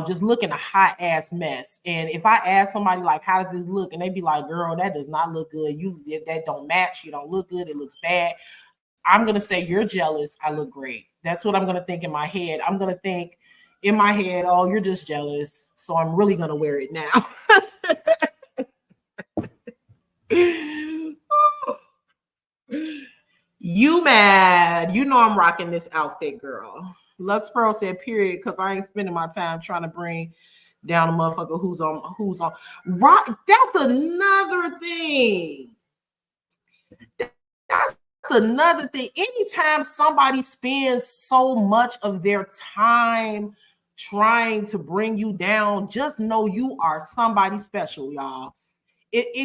Just looking a hot ass mess. And if I ask somebody like, how does this look? And they be like, girl, that does not look good. That don't match. You don't look good. It looks bad. I'm going to say, you're jealous. I look great. That's what I'm going to think in my head. I'm going to think in my head, oh, you're just jealous. So I'm really going to wear it now. You mad? You know I'm rocking this outfit, girl. Lux Pearl said, period, because I ain't spending my time trying to bring down a motherfucker who's on rock. That's another thing. That's another thing. Anytime somebody spends so much of their time trying to bring you down, just know you are somebody special, y'all.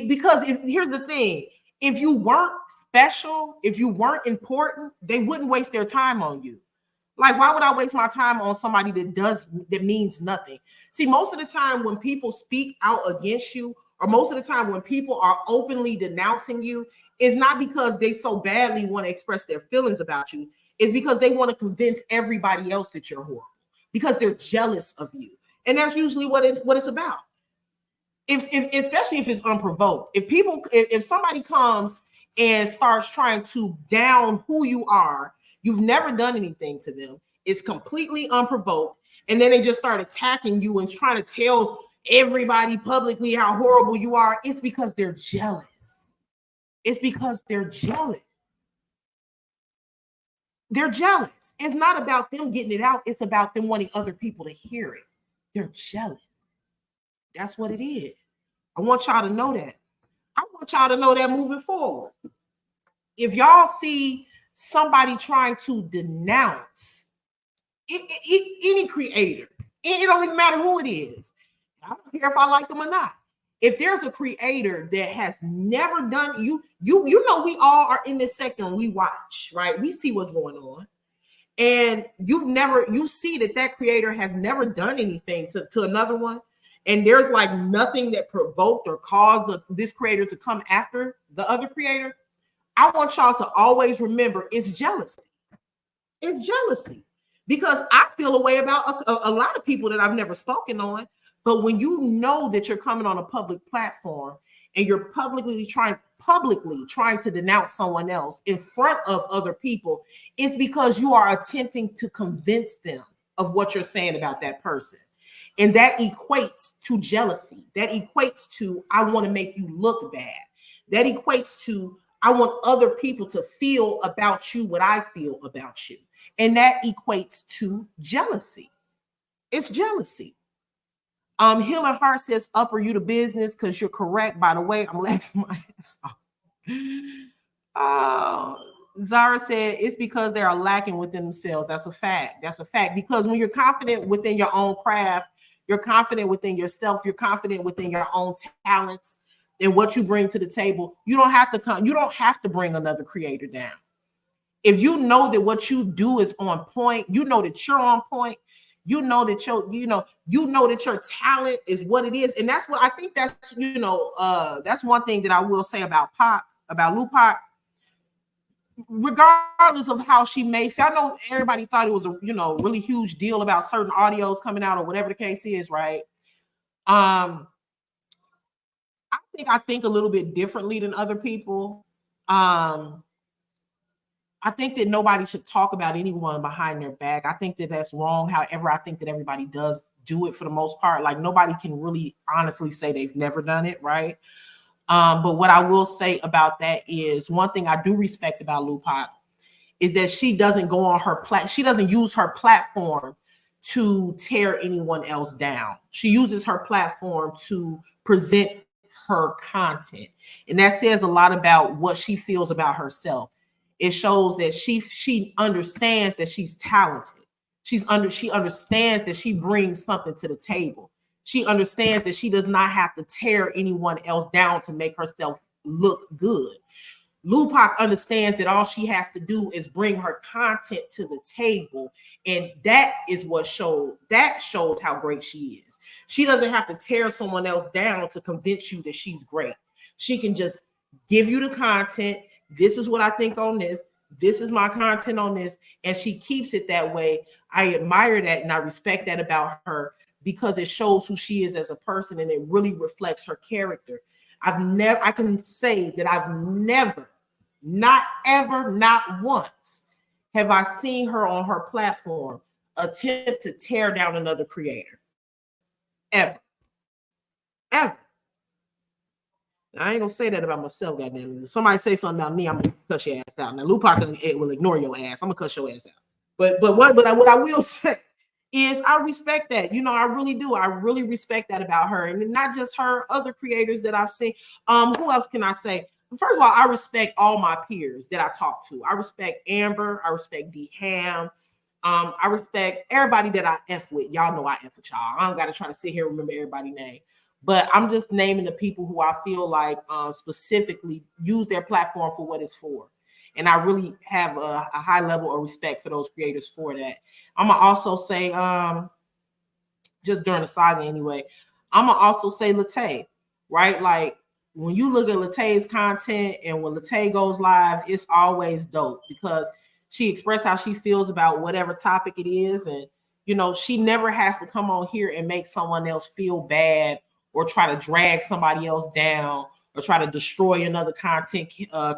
Because here's the thing. If you weren't special, if you weren't important, they wouldn't waste their time on you. Like, why would I waste my time on somebody that means nothing? See, most of the time when people speak out against you, or most of the time when people are openly denouncing you, it's not because they so badly want to express their feelings about you. It's because they want to convince everybody else that you're horrible, because they're jealous of you. And that's usually what it's about. Especially if it's unprovoked. If somebody comes and starts trying to down who you are, you've never done anything to them, it's completely unprovoked, and then they just start attacking you and trying to tell everybody publicly how horrible you are, it's because they're jealous. It's because they're jealous. They're jealous. It's not about them getting it out. It's about them wanting other people to hear it. They're jealous. That's what it is. I want y'all to know that. I want y'all to know that moving forward. If y'all see somebody trying to denounce any creator, it don't even matter who it is. I don't care if I like them or not. If there's a creator that has never done, you know, we all are in this sector and we watch, right? We see what's going on. And you see that creator has never done anything to another one. And there's like nothing that provoked or caused this creator to come after the other creator. I want y'all to always remember it's jealousy. It's jealousy. Because I feel a way about a lot of people that I've never spoken on. But when you know that you're coming on a public platform and you're publicly trying to denounce someone else in front of other people, it's because you are attempting to convince them of what you're saying about that person. And that equates to jealousy. That equates to, I want to make you look bad. That equates to, I want other people to feel about you what I feel about you. And that equates to jealousy. It's jealousy. Helen Hart says, upper you to business because you're correct. By the way, I'm laughing my ass off. Zara said, it's because they are lacking within themselves. That's a fact. That's a fact. Because when you're confident within your own craft, you're confident within yourself, you're confident within your own talents and what you bring to the table, you don't have to bring another creator down. If you know that what you do is on point, you know that you're on point, you know that your talent is what it is. And that's what I think that's one thing that I will say about Lou Pac. Regardless of how she may feel, I know everybody thought it was a really huge deal about certain audios coming out or whatever the case is, right? I think a little bit differently than other people. I think that nobody should talk about anyone behind their back. I think that that's wrong. However, I think that everybody does do it for the most part. Like, nobody can really honestly say they've never done it, right? But what I will say about that is, one thing I do respect about Lou Pac is that she doesn't go on she doesn't use her platform to tear anyone else down. She uses her platform to present her content. And that says a lot about what she feels about herself. It shows that she understands that she's talented. She understands that she brings something to the table. She understands that she does not have to tear anyone else down to make herself look good. Lupac understands that all she has to do is bring her content to the table, and that is what showed how great she is. She doesn't have to tear someone else down to convince you that she's great. She can just give you the content. This is what I think on this. This is my content on this, and she keeps it that way. I admire that and I respect that about her because it shows who she is as a person, and it really reflects her character. I can say that I've never, not ever, not once have I seen her on her platform attempt to tear down another creator. Ever. Ever. I ain't gonna say that about myself, goddamn. If somebody say something about me, I'm gonna cuss your ass out. Now, Lupac will ignore your ass. I'm gonna cuss your ass out. But what I will say is I respect that. You know, I really do. I really respect that about her, and not just her, other creators that I've seen. Who else can I say? First of all, I respect all my peers that I talk to. I respect Amber. I respect D Ham. I respect everybody that I F with. Y'all know I F with y'all. I don't got to try to sit here and remember everybody's name. But I'm just naming the people who I feel like specifically use their platform for what it's for. And I really have a high level of respect for those creators for that. I'm going to also say, just during the saga anyway, I'm going to also say Latay, right? Like, when you look at Latay's content and when Latay goes live, it's always dope because she expresses how she feels about whatever topic it is. And, you know, she never has to come on here and make someone else feel bad or try to drag somebody else down or try to destroy another content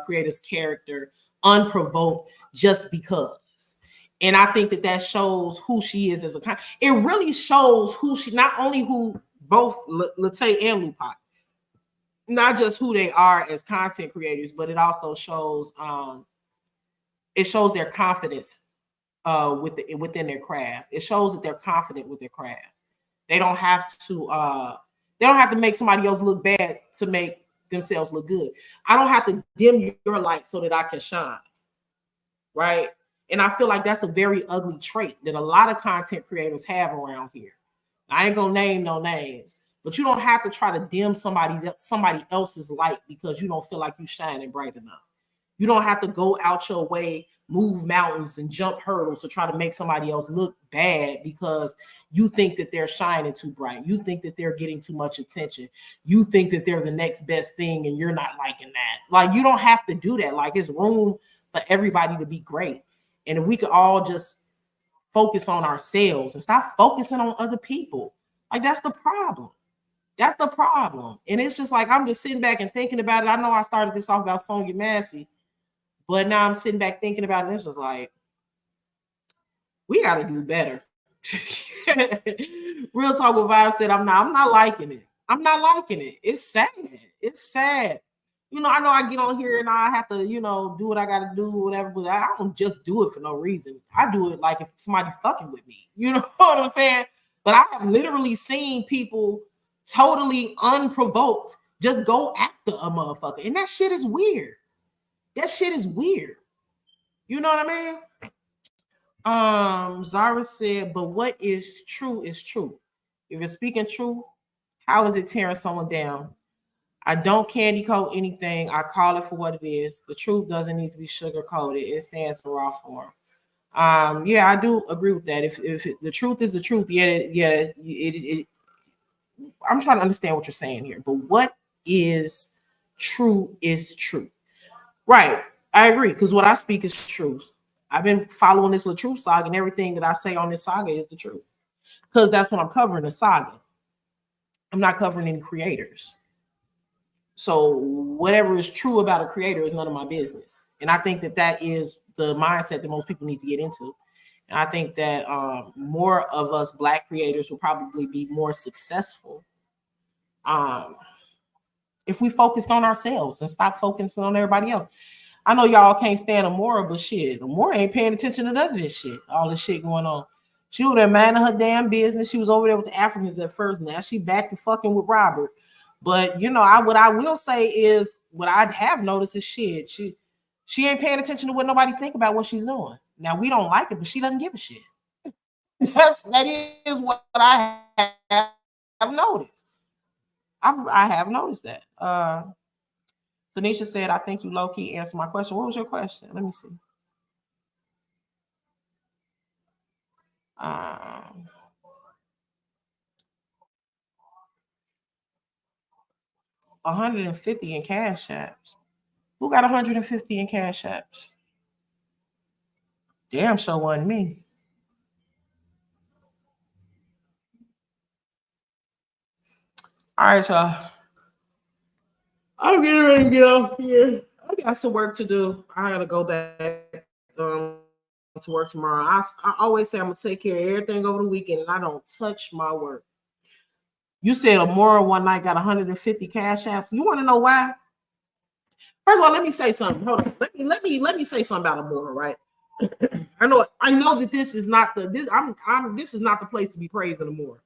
creator's character unprovoked just because. And I think that shows who she is as a content. It really shows who she, not only who both Latay and Lupac, not just who they are as content creators, but it also shows their confidence within their craft. It shows that they're confident with their craft. They don't have to make somebody else look bad to make themselves look good. I don't have to dim your light so that I can shine. Right? And I feel like that's a very ugly trait that a lot of content creators have around here. I ain't gonna name no names, but you don't have to try to dim somebody else's light because you don't feel like you shining bright enough. You don't have to go out your way, move mountains and jump hurdles to try to make somebody else look bad because you think that they're shining too bright. You think that they're getting too much attention. You think that they're the next best thing and you're not liking that. Like, you don't have to do that. Like, it's room for everybody to be great. And if we could all just focus on ourselves and stop focusing on other people, like, that's the problem. That's the problem. And it's just like, I'm just sitting back and thinking about it. I know I started this off about Sonya Massey, but now I'm sitting back thinking about it. And it's just like, we got to do better. Real Talk with Vibe said, I'm not liking it. I'm not liking it. It's sad. It's sad. You know I get on here and I have to, do what I got to do, whatever, but I don't just do it for no reason. I do it like if somebody fucking with me. You know what I'm saying? But I have literally seen people totally unprovoked just go after a motherfucker. And that shit is weird. That shit is weird. You know what I mean? Zara said, but what is true is true. If you're speaking true, how is it tearing someone down? I don't candy coat anything. I call it for what it is. The truth doesn't need to be sugar coated. It stands for raw form. Yeah, I do agree with that. If the truth is the truth, I'm trying to understand what you're saying here. But what is true is true. Right. I agree, because what I speak is truth. I've been following this LaTruth saga, and everything that I say on this saga is the truth. Because that's what I'm covering, the saga. I'm not covering any creators. So whatever is true about a creator is none of my business. And I think that is the mindset that most people need to get into. And I think that more of us Black creators will probably be more successful if we focused on ourselves and stop focusing on everybody else. I know y'all can't stand Amora, but shit, Amora ain't paying attention to none of this shit. All this shit going on. She was there minding her damn business. She was over there with the Africans at first. Now she back to fucking with Robert. But what I will say is what I have noticed is shit. She ain't paying attention to what nobody think about what she's doing. Now we don't like it, but she doesn't give a shit. That is what I have noticed. I have noticed that. Tanisha said, I think you low-key answered my question. What was your question? Let me see. 150 in cash apps. Who got 150 in cash apps? Damn sure wasn't me. All right, y'all. I'm getting ready to get off here. I got some work to do. I gotta go back to work tomorrow. I always say I'm gonna take care of everything over the weekend, and I don't touch my work. You said Amora one night got 150 cash apps. You want to know why? First of all, let me say something. Hold on. Let me say something about Amora, right? I know that this is not this is not the place to be praising Amora.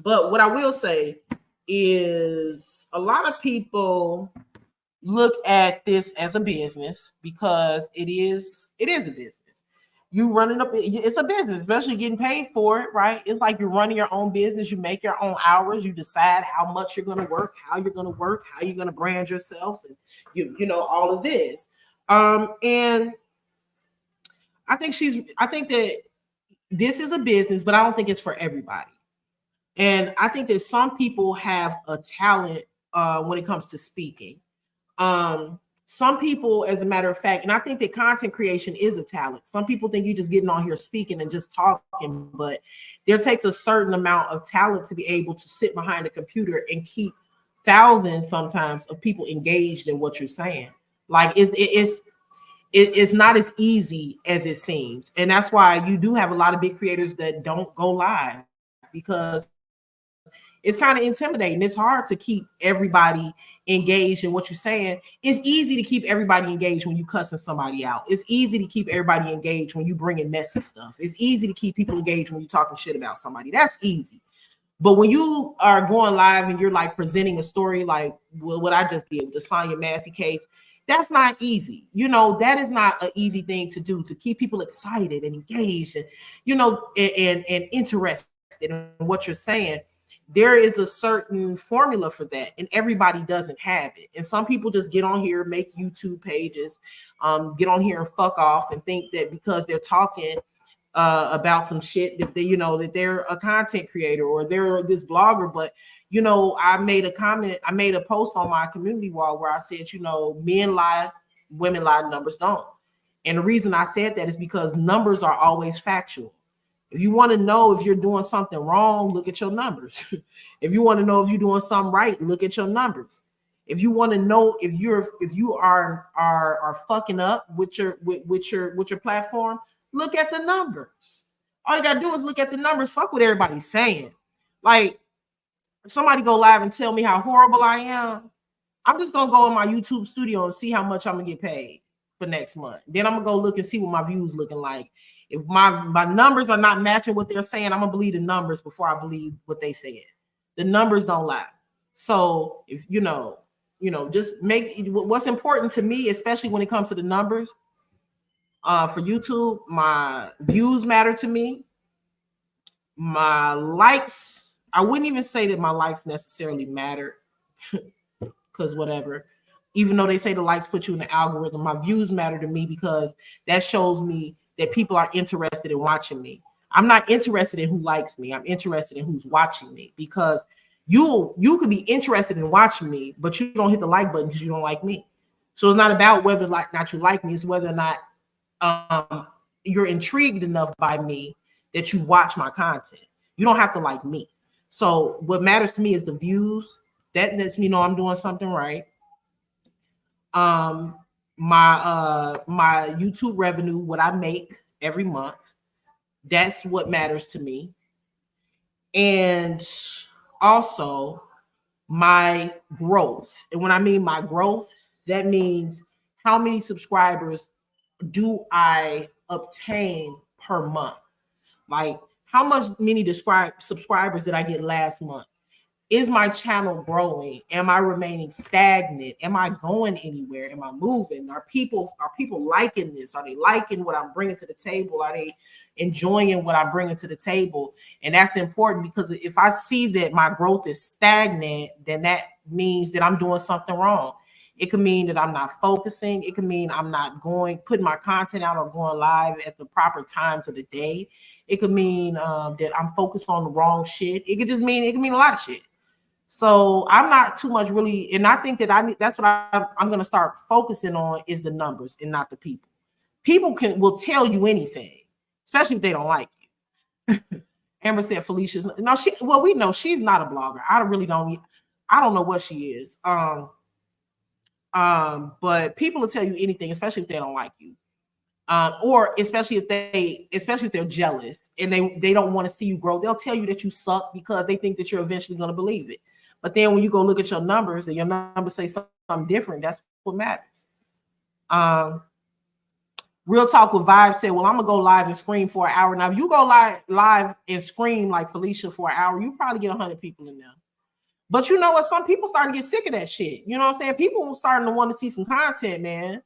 But what I will say is a lot of people look at this as a business because it is a business. You running up, it's a business, especially getting paid for it, right? It's like you're running your own business. You make your own hours. You decide how much you're going to work, how you're going to work, how you're going to brand yourself, and you know all of this. And I think that this is a business, but I don't think it's for everybody. And I think that some people have a talent when it comes to speaking. Some people, as a matter of fact, and I think that content creation is a talent. Some people think you're just getting on here speaking and just talking, but there takes a certain amount of talent to be able to sit behind a computer and keep thousands sometimes of people engaged in what you're saying. Like it's not as easy as it seems. And that's why you do have a lot of big creators that don't go live, because it's kind of intimidating. It's hard to keep everybody engaged in what you're saying. It's easy to keep everybody engaged when you cussing somebody out. It's easy to keep everybody engaged when you bringing messy stuff. It's easy to keep people engaged when you're talking shit about somebody. That's easy. But when you are going live and you're like presenting a story like what I just did with the Sonya Massey case, that's not easy. That is not an easy thing to do, to keep people excited and engaged and, and interested in what you're saying. There is a certain formula for that, and everybody doesn't have it. And some people just get on here, make YouTube pages, get on here and fuck off and think that because they're talking about some shit that that they're a content creator or they're this blogger. But I made a comment, I made a post on my community wall where I said, men lie, women lie, numbers don't. And the reason I said that is because numbers are always factual. If you want to know if you're doing something wrong, look at your numbers. If you want to know if you're doing something right, look at your numbers. If you want to know if you are fucking up with your platform, look at the numbers. All you gotta do is look at the numbers. Fuck what everybody's saying. Like, if somebody go live and tell me how horrible I am, I'm just gonna go in my YouTube studio and see how much I'm gonna get paid for next month. Then I'm gonna go look and see what my views looking like. If my numbers are not matching what they're saying, I'm gonna believe the numbers before I believe what they said. The numbers don't lie. So if just make what's important to me, especially when it comes to the numbers. For YouTube, my views matter to me. My likes, I wouldn't even say that my likes necessarily matter, because whatever. Even though they say the likes put you in the algorithm, my views matter to me because that shows me that people are interested in watching me. I'm not interested in who likes me. I'm interested in who's watching me, because you could be interested in watching me, but you don't hit the like button because you don't like me. So it's not about whether not you like me. It's whether or not you're intrigued enough by me that you watch my content. You don't have to like me. So what matters to me is the views. That lets me know I'm doing something right. My YouTube revenue, what I make every month, that's what matters to me. And also my growth. And when I mean my growth, that means how many subscribers do I obtain per month? Like, how many subscribers did I get last month? is my channel growing? Am I remaining stagnant? Am I going anywhere? Am I moving? Are people liking this? Are they liking what I'm bringing to the table? Are they enjoying what I'm bringing to the table? And that's important, because if I see that my growth is stagnant, then that means that I'm doing something wrong. It could mean that I'm not focusing. It could mean I'm not putting my content out or going live at the proper times of the day. It could mean that I'm focused on the wrong shit. It could mean a lot of shit. So I'm not too much really, and I think that that's what I'm going to start focusing on, is the numbers and not the people. People will tell you anything, especially if they don't like you. Amber said Felicia's no, we know she's not a blogger. I don't know what she is. But people will tell you anything, especially if they don't like you. Or especially if they're jealous and they don't want to see you grow. They'll tell you that you suck because they think that you're eventually going to believe it. But then when you go look at your numbers and your numbers say something different, that's what matters. Real Talk with Vibe said, well, I'm gonna go live and scream for an hour. Now, if you go live and scream like Felicia for an hour, you probably get 100 people in there. But you know what? Some people starting to get sick of that shit. You know what I'm saying? People are starting to want to see some content, man.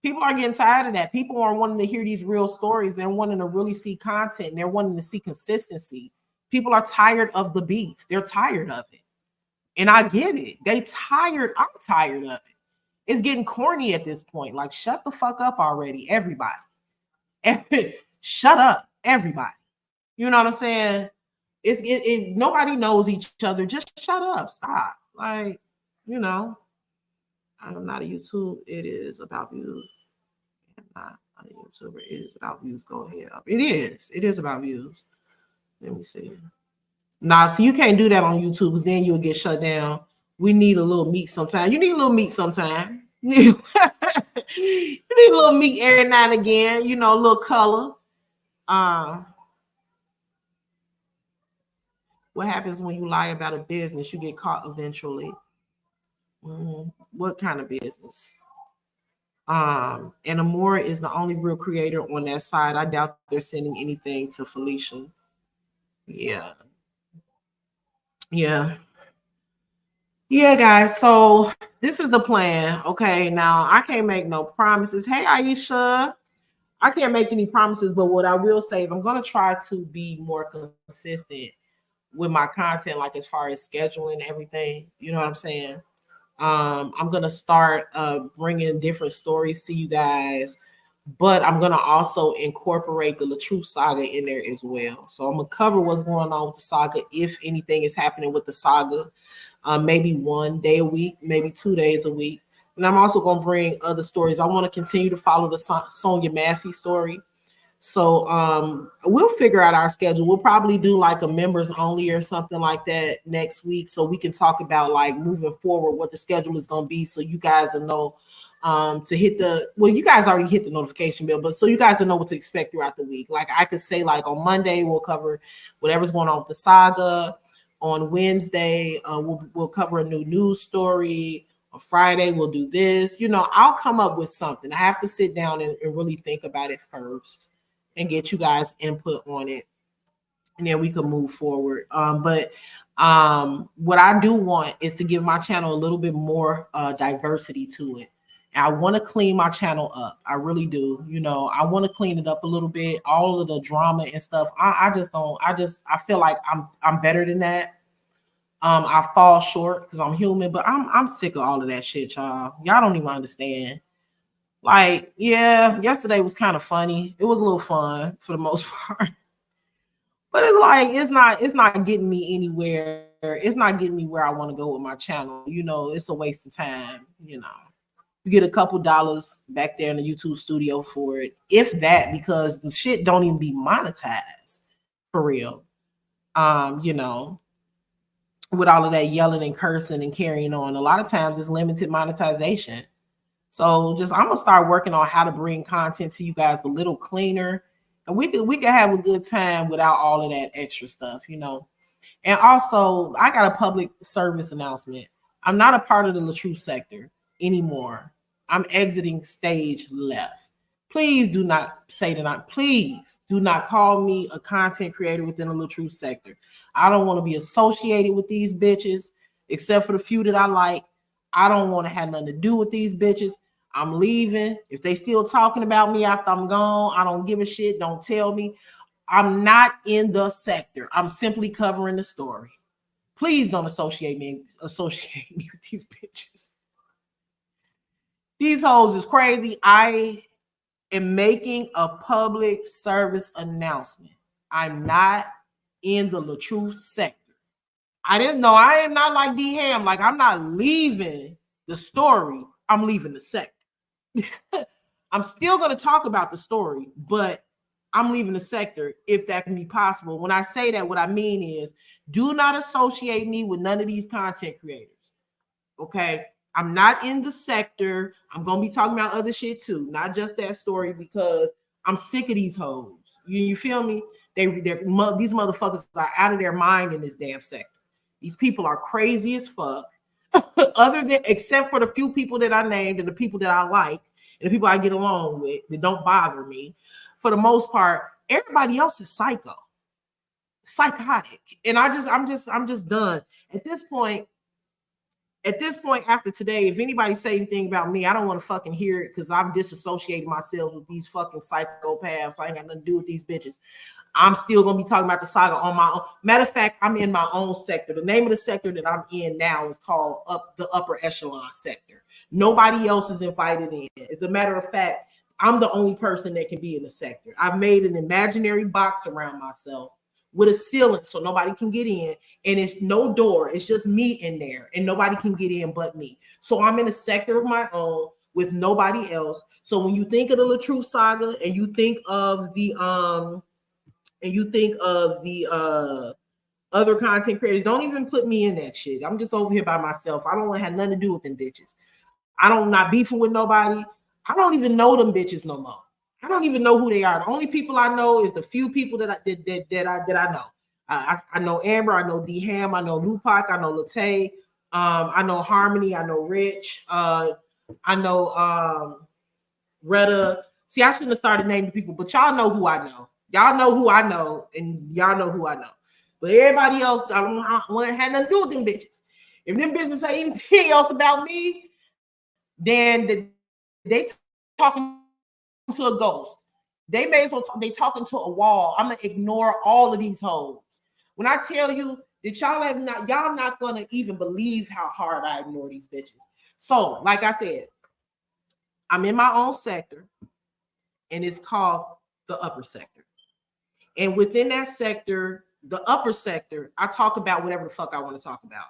People are getting tired of that. People are wanting to hear these real stories. They're wanting to really see content. And they're wanting to see consistency. People are tired of the beef. They're tired of it. And I get it. I'm tired of it. It's getting corny at this point. Like, shut the fuck up already, everybody. Shut up, everybody. You know what I'm saying? Nobody knows each other. Just shut up. Stop. Like, you know, I'm not a YouTube. It is about views. I'm not a YouTuber. It is about views. Go ahead. It is. It is about views. Let me see. Nah, see, you can't do that on YouTube because then you'll get shut down. We need a little meat sometime. You need a little meat sometime. You need a little meat every now and again. You know, a little color. What happens when you lie about a business? You get caught eventually. What kind of business? And Amora is the only real creator on that side. I doubt they're sending anything to Felicia. Yeah. Yeah, guys. So this is the plan. Okay. Now I can't make no promises. Hey, Aisha. I can't make any promises, but what I will say is I'm going to try to be more consistent with my content, like as far as scheduling everything. You know what I'm saying? I'm going to start bringing different stories to you guys, but I'm going to also incorporate the LaTruth saga in there as well. So I'm going to cover what's going on with the saga, if anything is happening with the saga, maybe 1 day a week, maybe 2 days a week. And I'm also going to bring other stories. I want to continue to follow the Sonya Massey story. So we'll figure out our schedule. We'll probably do like a members only or something like that next week, so we can talk about like moving forward what the schedule is going to be, so you guys will know to hit you guys already hit the notification bell, but so you guys will know what to expect throughout the week. Like I could say, like on Monday we'll cover whatever's going on with the saga. On Wednesday we'll cover a new news story. On Friday we'll do this. You know, I'll come up with something. I have to sit down and really think about it first and get you guys input on it, and then we can move forward. But what I do want is to give my channel a little bit more diversity to it. And I want to clean my channel up. I really do. You know, I want to clean it up a little bit. All of the drama and stuff. I feel like I'm better than that. I fall short because I'm human, but I'm sick of all of that shit, y'all. Y'all don't even understand. Like, yeah, yesterday was kind of funny. It was a little fun for the most part. But it's like it's not getting me anywhere. It's not getting me where I want to go with my channel. You know, it's a waste of time, you know. You get a couple dollars back there in the YouTube studio for it, if that, because the shit don't even be monetized for real. You know, with all of that yelling and cursing and carrying on, a lot of times it's limited monetization. So I'm gonna start working on how to bring content to you guys a little cleaner, and we can have a good time without all of that extra stuff, you know. And also, I got a public service announcement. I'm not a part of the LaTruth sector anymore. I'm exiting stage left. Please do not say that please do not call me a content creator within the Little Truth sector. I don't want to be associated with these bitches, except for the few that I like. I don't want to have nothing to do with these bitches. I'm leaving. If they still talking about me after I'm gone, I don't give a shit. Don't tell me. I'm not in the sector. I'm simply covering the story. Please don't associate me with these bitches. These hoes is crazy. I am making a public service announcement. I'm not in the LaTruth sector. I didn't know. I am not like D Ham. Like, I'm not leaving the story. I'm leaving the sector. I'm still going to talk about the story, but I'm leaving the sector if that can be possible. When I say that, what I mean is do not associate me with none of these content creators. Okay? I'm not in the sector. I'm going to be talking about other shit too, not just that story, because I'm sick of these hoes. You feel me? These motherfuckers are out of their mind in this damn sector. These people are crazy as fuck. Except for the few people that I named and the people that I like and the people I get along with that don't bother me. For the most part, everybody else is psychotic. And I'm just done. At this point, after today, if anybody say anything about me, I don't want to fucking hear it, because I've disassociated myself with these fucking psychopaths. I ain't got nothing to do with these bitches. I'm still going to be talking about the saga on my own. Matter of fact, I'm in my own sector. The name of the sector that I'm in now is called the upper echelon sector. Nobody else is invited in. As a matter of fact, I'm the only person that can be in the sector. I've made an imaginary box around myself with a ceiling so nobody can get in, and it's no door. It's just me in there, and nobody can get in but me. So I'm in a sector of my own with nobody else. So when you think of the LaTruth saga and you think of the other content creators, don't even put me in that shit. I'm just over here by myself. I don't want to have nothing to do with them bitches. I'm not beefing with nobody. I don't even know them bitches no more. I don't even know who they are. The only people I know is the few people that I know. I know Amber, I know D Ham, I know Lupac, I know Latte, I know Harmony, I know Rich, I know Retta. See, I shouldn't have started naming people, but y'all know who I know. Y'all know who I know, and y'all know who I know. But everybody else, I don't want to have nothing to do with them bitches. If them bitches say anything else about me, then they talking to a ghost. They may as well they talking to a wall. I'm gonna ignore all of these hoes. When I tell you that y'all not gonna even believe how hard I ignore these bitches. So, like I said, I'm in my own sector, and it's called the upper sector. And within that sector, the upper sector, I talk about whatever the fuck I want to talk about.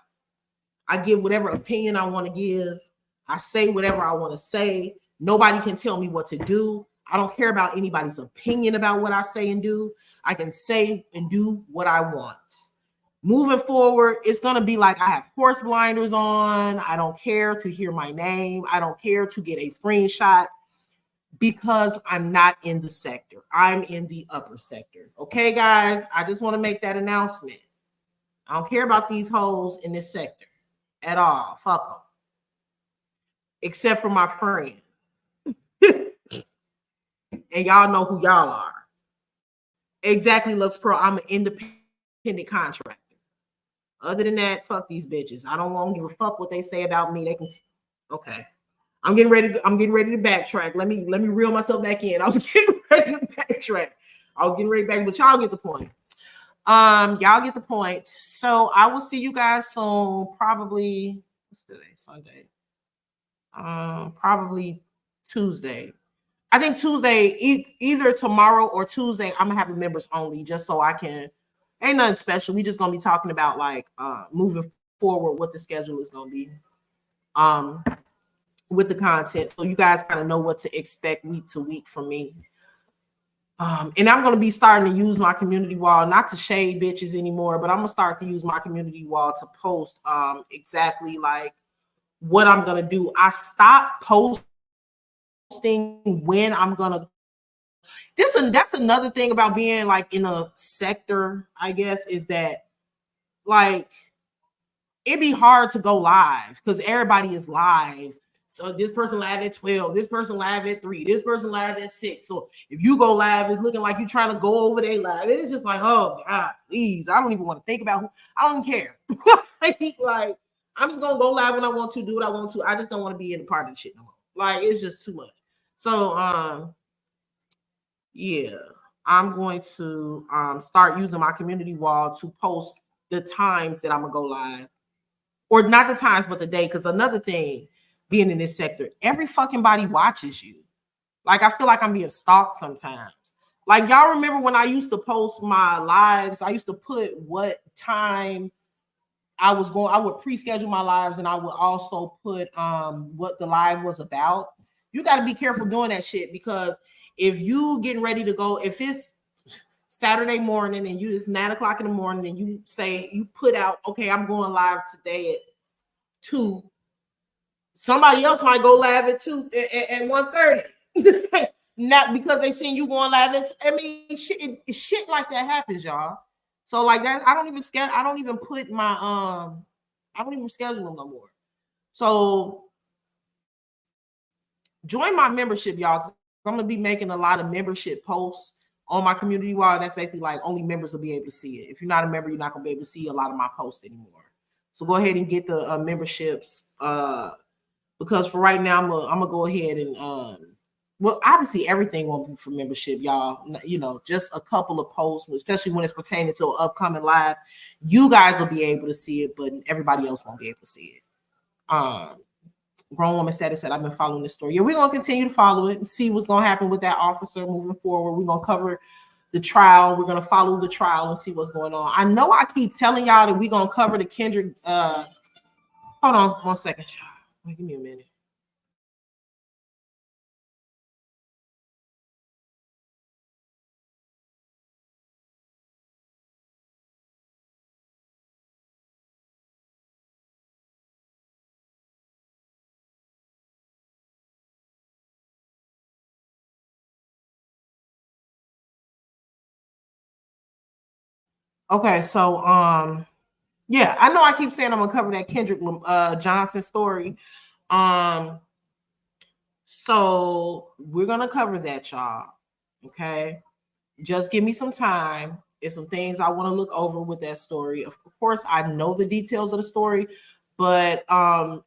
I give whatever opinion I want to give. I say whatever I want to say. Nobody can tell me what to do. I don't care about anybody's opinion about what I say and do. I can say and do what I want. Moving forward, it's going to be like I have horse blinders on. I don't care to hear my name. I don't care to get a screenshot, because I'm not in the sector. I'm in the upper sector. Okay, guys? I just want to make that announcement. I don't care about these hoes in this sector at all. Fuck them. Except for my friends. And y'all know who y'all are. Exactly, Lux Pro. I'm an independent contractor. Other than that, fuck these bitches. I don't want to give a fuck what they say about me. They can. Okay, I'm getting ready to backtrack. Let me reel myself back in. I was getting ready to backtrack. But y'all get the point. Y'all get the point. So I will see you guys soon. Probably what's today? Sunday. Probably Tuesday. I think Tuesday, either tomorrow or Tuesday, I'm gonna have a members only, just so I can. Ain't nothing special. We just gonna be talking about like moving forward, what the schedule is gonna be, with the content, so you guys kind of know what to expect week to week from me. And I'm gonna be starting to use my community wall, not to shade bitches anymore, but I'm gonna start to use my community wall to post exactly like what I'm gonna do. I stopped posting when I'm gonna that's another thing about being like in a sector, I guess, is that like it'd be hard to go live because everybody is live So this person live at 12, this person live at 3, this person live at 6. So if you go live, it's looking like you're trying to go over their live. It's just like, oh God, please. I don't even want to think about who. I don't care. Like, I'm just gonna go live when I want to, do what I want to. I just don't want to be in a part of the shit no more. Like, it's just too much. So yeah, I'm going to start using my community wall to post the times that I'm gonna go live. Or not the times, but the day. Because another thing, being in this sector, every fucking body watches you. Like, I feel like I'm being stalked sometimes. Like, y'all remember when I used to post my lives, I used to put what time I was going, I would pre-schedule my lives, and I would also put what the live was about. You got to be careful doing that shit, because if you getting ready to go, if it's Saturday morning and it's 9 o'clock in the morning and you say, you put out, okay, I'm going live today at 2, somebody else might go live at 2 at 1:30. Not because they seen you going live at, I mean, shit like that happens, y'all. So like that, I don't even put my I don't even schedule them no more. So join my membership, y'all, 'cause I'm gonna be making a lot of membership posts on my community wall. And that's basically like only members will be able to see it. If you're not a member, you're not gonna be able to see a lot of my posts anymore. So go ahead and get the memberships, because for right now, I'm gonna go ahead and well, obviously everything won't be for membership, y'all. You know, just a couple of posts, especially when it's pertaining to an upcoming live. You guys will be able to see it, but everybody else won't be able to see it. Grown woman status said, I've been following this story. Yeah, we're gonna continue to follow it and see what's gonna happen with that officer moving forward. We're gonna cover the trial. We're gonna follow the trial and see what's going on. I know I keep telling y'all that we're gonna cover the Kendrick. Hold on 1 second, y'all. Give me a minute. Okay, so yeah, I know I keep saying I'm gonna cover that Kendrick Johnson story. So we're gonna cover that, y'all. Okay, just give me some time. There's some things I want to look over with that story. Of course, I know the details of the story, but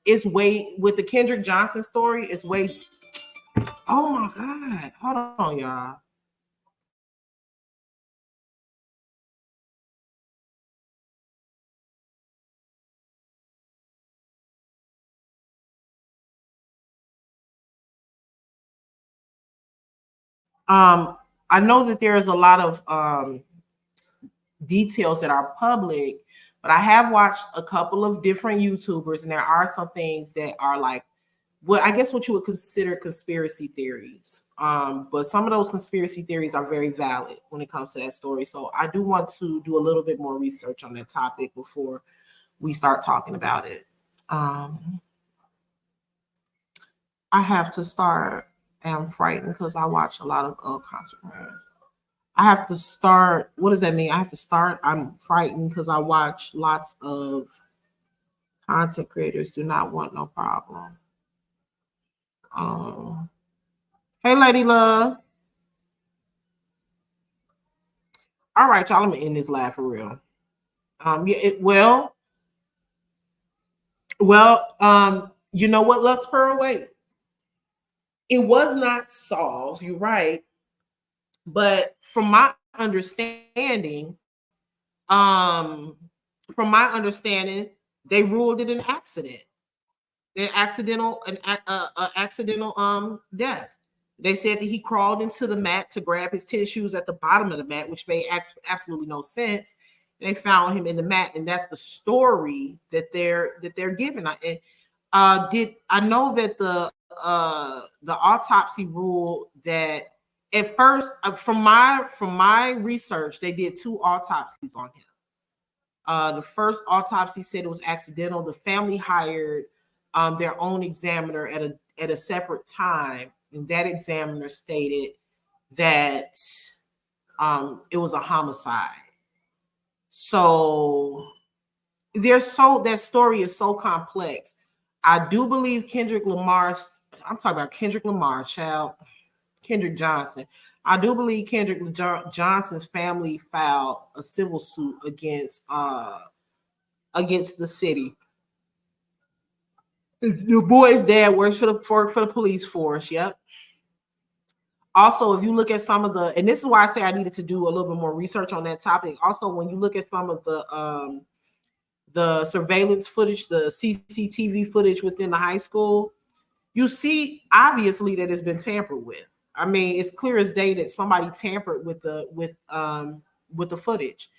it's way with the Kendrick Johnson story. It's way. Oh my God! Hold on, y'all. I know that there's a lot of details that are public, but I have watched a couple of different YouTubers, and there are some things that are like, well, I guess what you would consider conspiracy theories. But some of those conspiracy theories are very valid when it comes to that story. So I do want to do a little bit more research on that topic before we start talking about it. I have to start. I'm frightened because I watch a lot of content. I have to start. What does that mean? I have to start. I'm frightened because I watch lots of content creators do not want no problem. Hey, Lady Love. All right, y'all. Let me end this live for real. Yeah. You know what, Lux Pearl? Wait. It was not solved. You're right. But from my understanding, they ruled it an accident. An accidental death. They said that he crawled into the mat to grab his tennis shoes at the bottom of the mat, which made absolutely no sense. And they found him in the mat, and that's the story that they're giving. I know that the autopsy ruled that at first, from my research, they did 2 autopsies on him. The first autopsy said it was accidental. The family hired their own examiner at a separate time, and that examiner stated that it was a homicide. So that story is so complex. I do believe Kendrick Lamar's, I'm talking about Kendrick Lamar, child, Kendrick Johnson. I do believe Kendrick Johnson's family filed a civil suit against the city. The boy's dad works for the police force. Yep. Also, if you look at some of the, and this is why I say I needed to do a little bit more research on that topic. Also, when you look at some of the surveillance footage, the CCTV footage within the high school, you see obviously that it's been tampered with. I mean, it's clear as day that somebody tampered with the footage.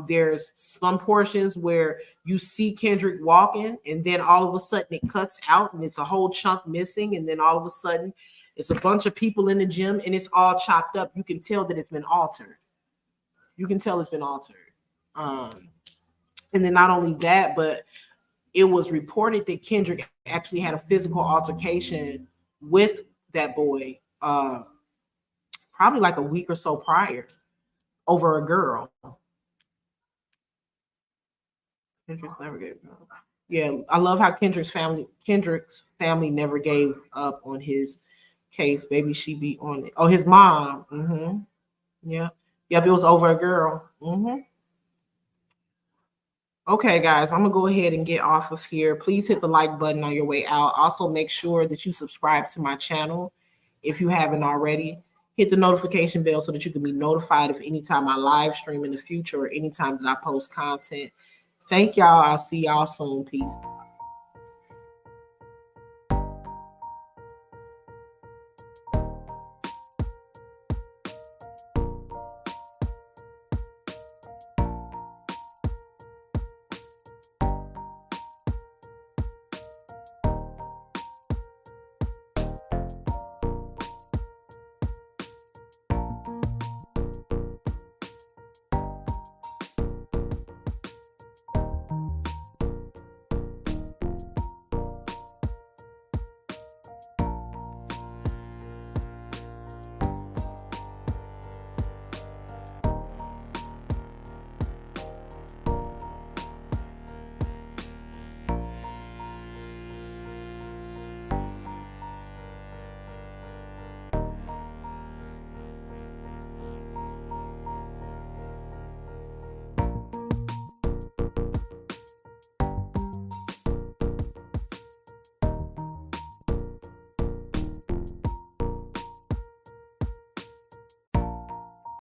There's some portions where you see Kendrick walking, and then all of a sudden it cuts out, and it's a whole chunk missing, and then all of a sudden it's a bunch of people in the gym, and it's all chopped up. You can tell that it's been altered. You can tell it's been altered. And then not only that, but it was reported that Kendrick actually had a physical altercation with that boy, probably like a week or so prior, over a girl. Kendrick's never gave up. Yeah, I love how Kendrick's family never gave up on his case. Baby, she be on it. Oh, his mom. Mm-hmm. Yeah. Yep, it was over a girl. Mm-hmm. Okay, guys, I'm gonna go ahead and get off of here. Please hit the like button on your way out. Also, make sure that you subscribe to my channel if you haven't already. Hit the notification bell so that you can be notified of anytime I live stream in the future or anytime that I post content. Thank y'all. I'll see y'all soon. Peace.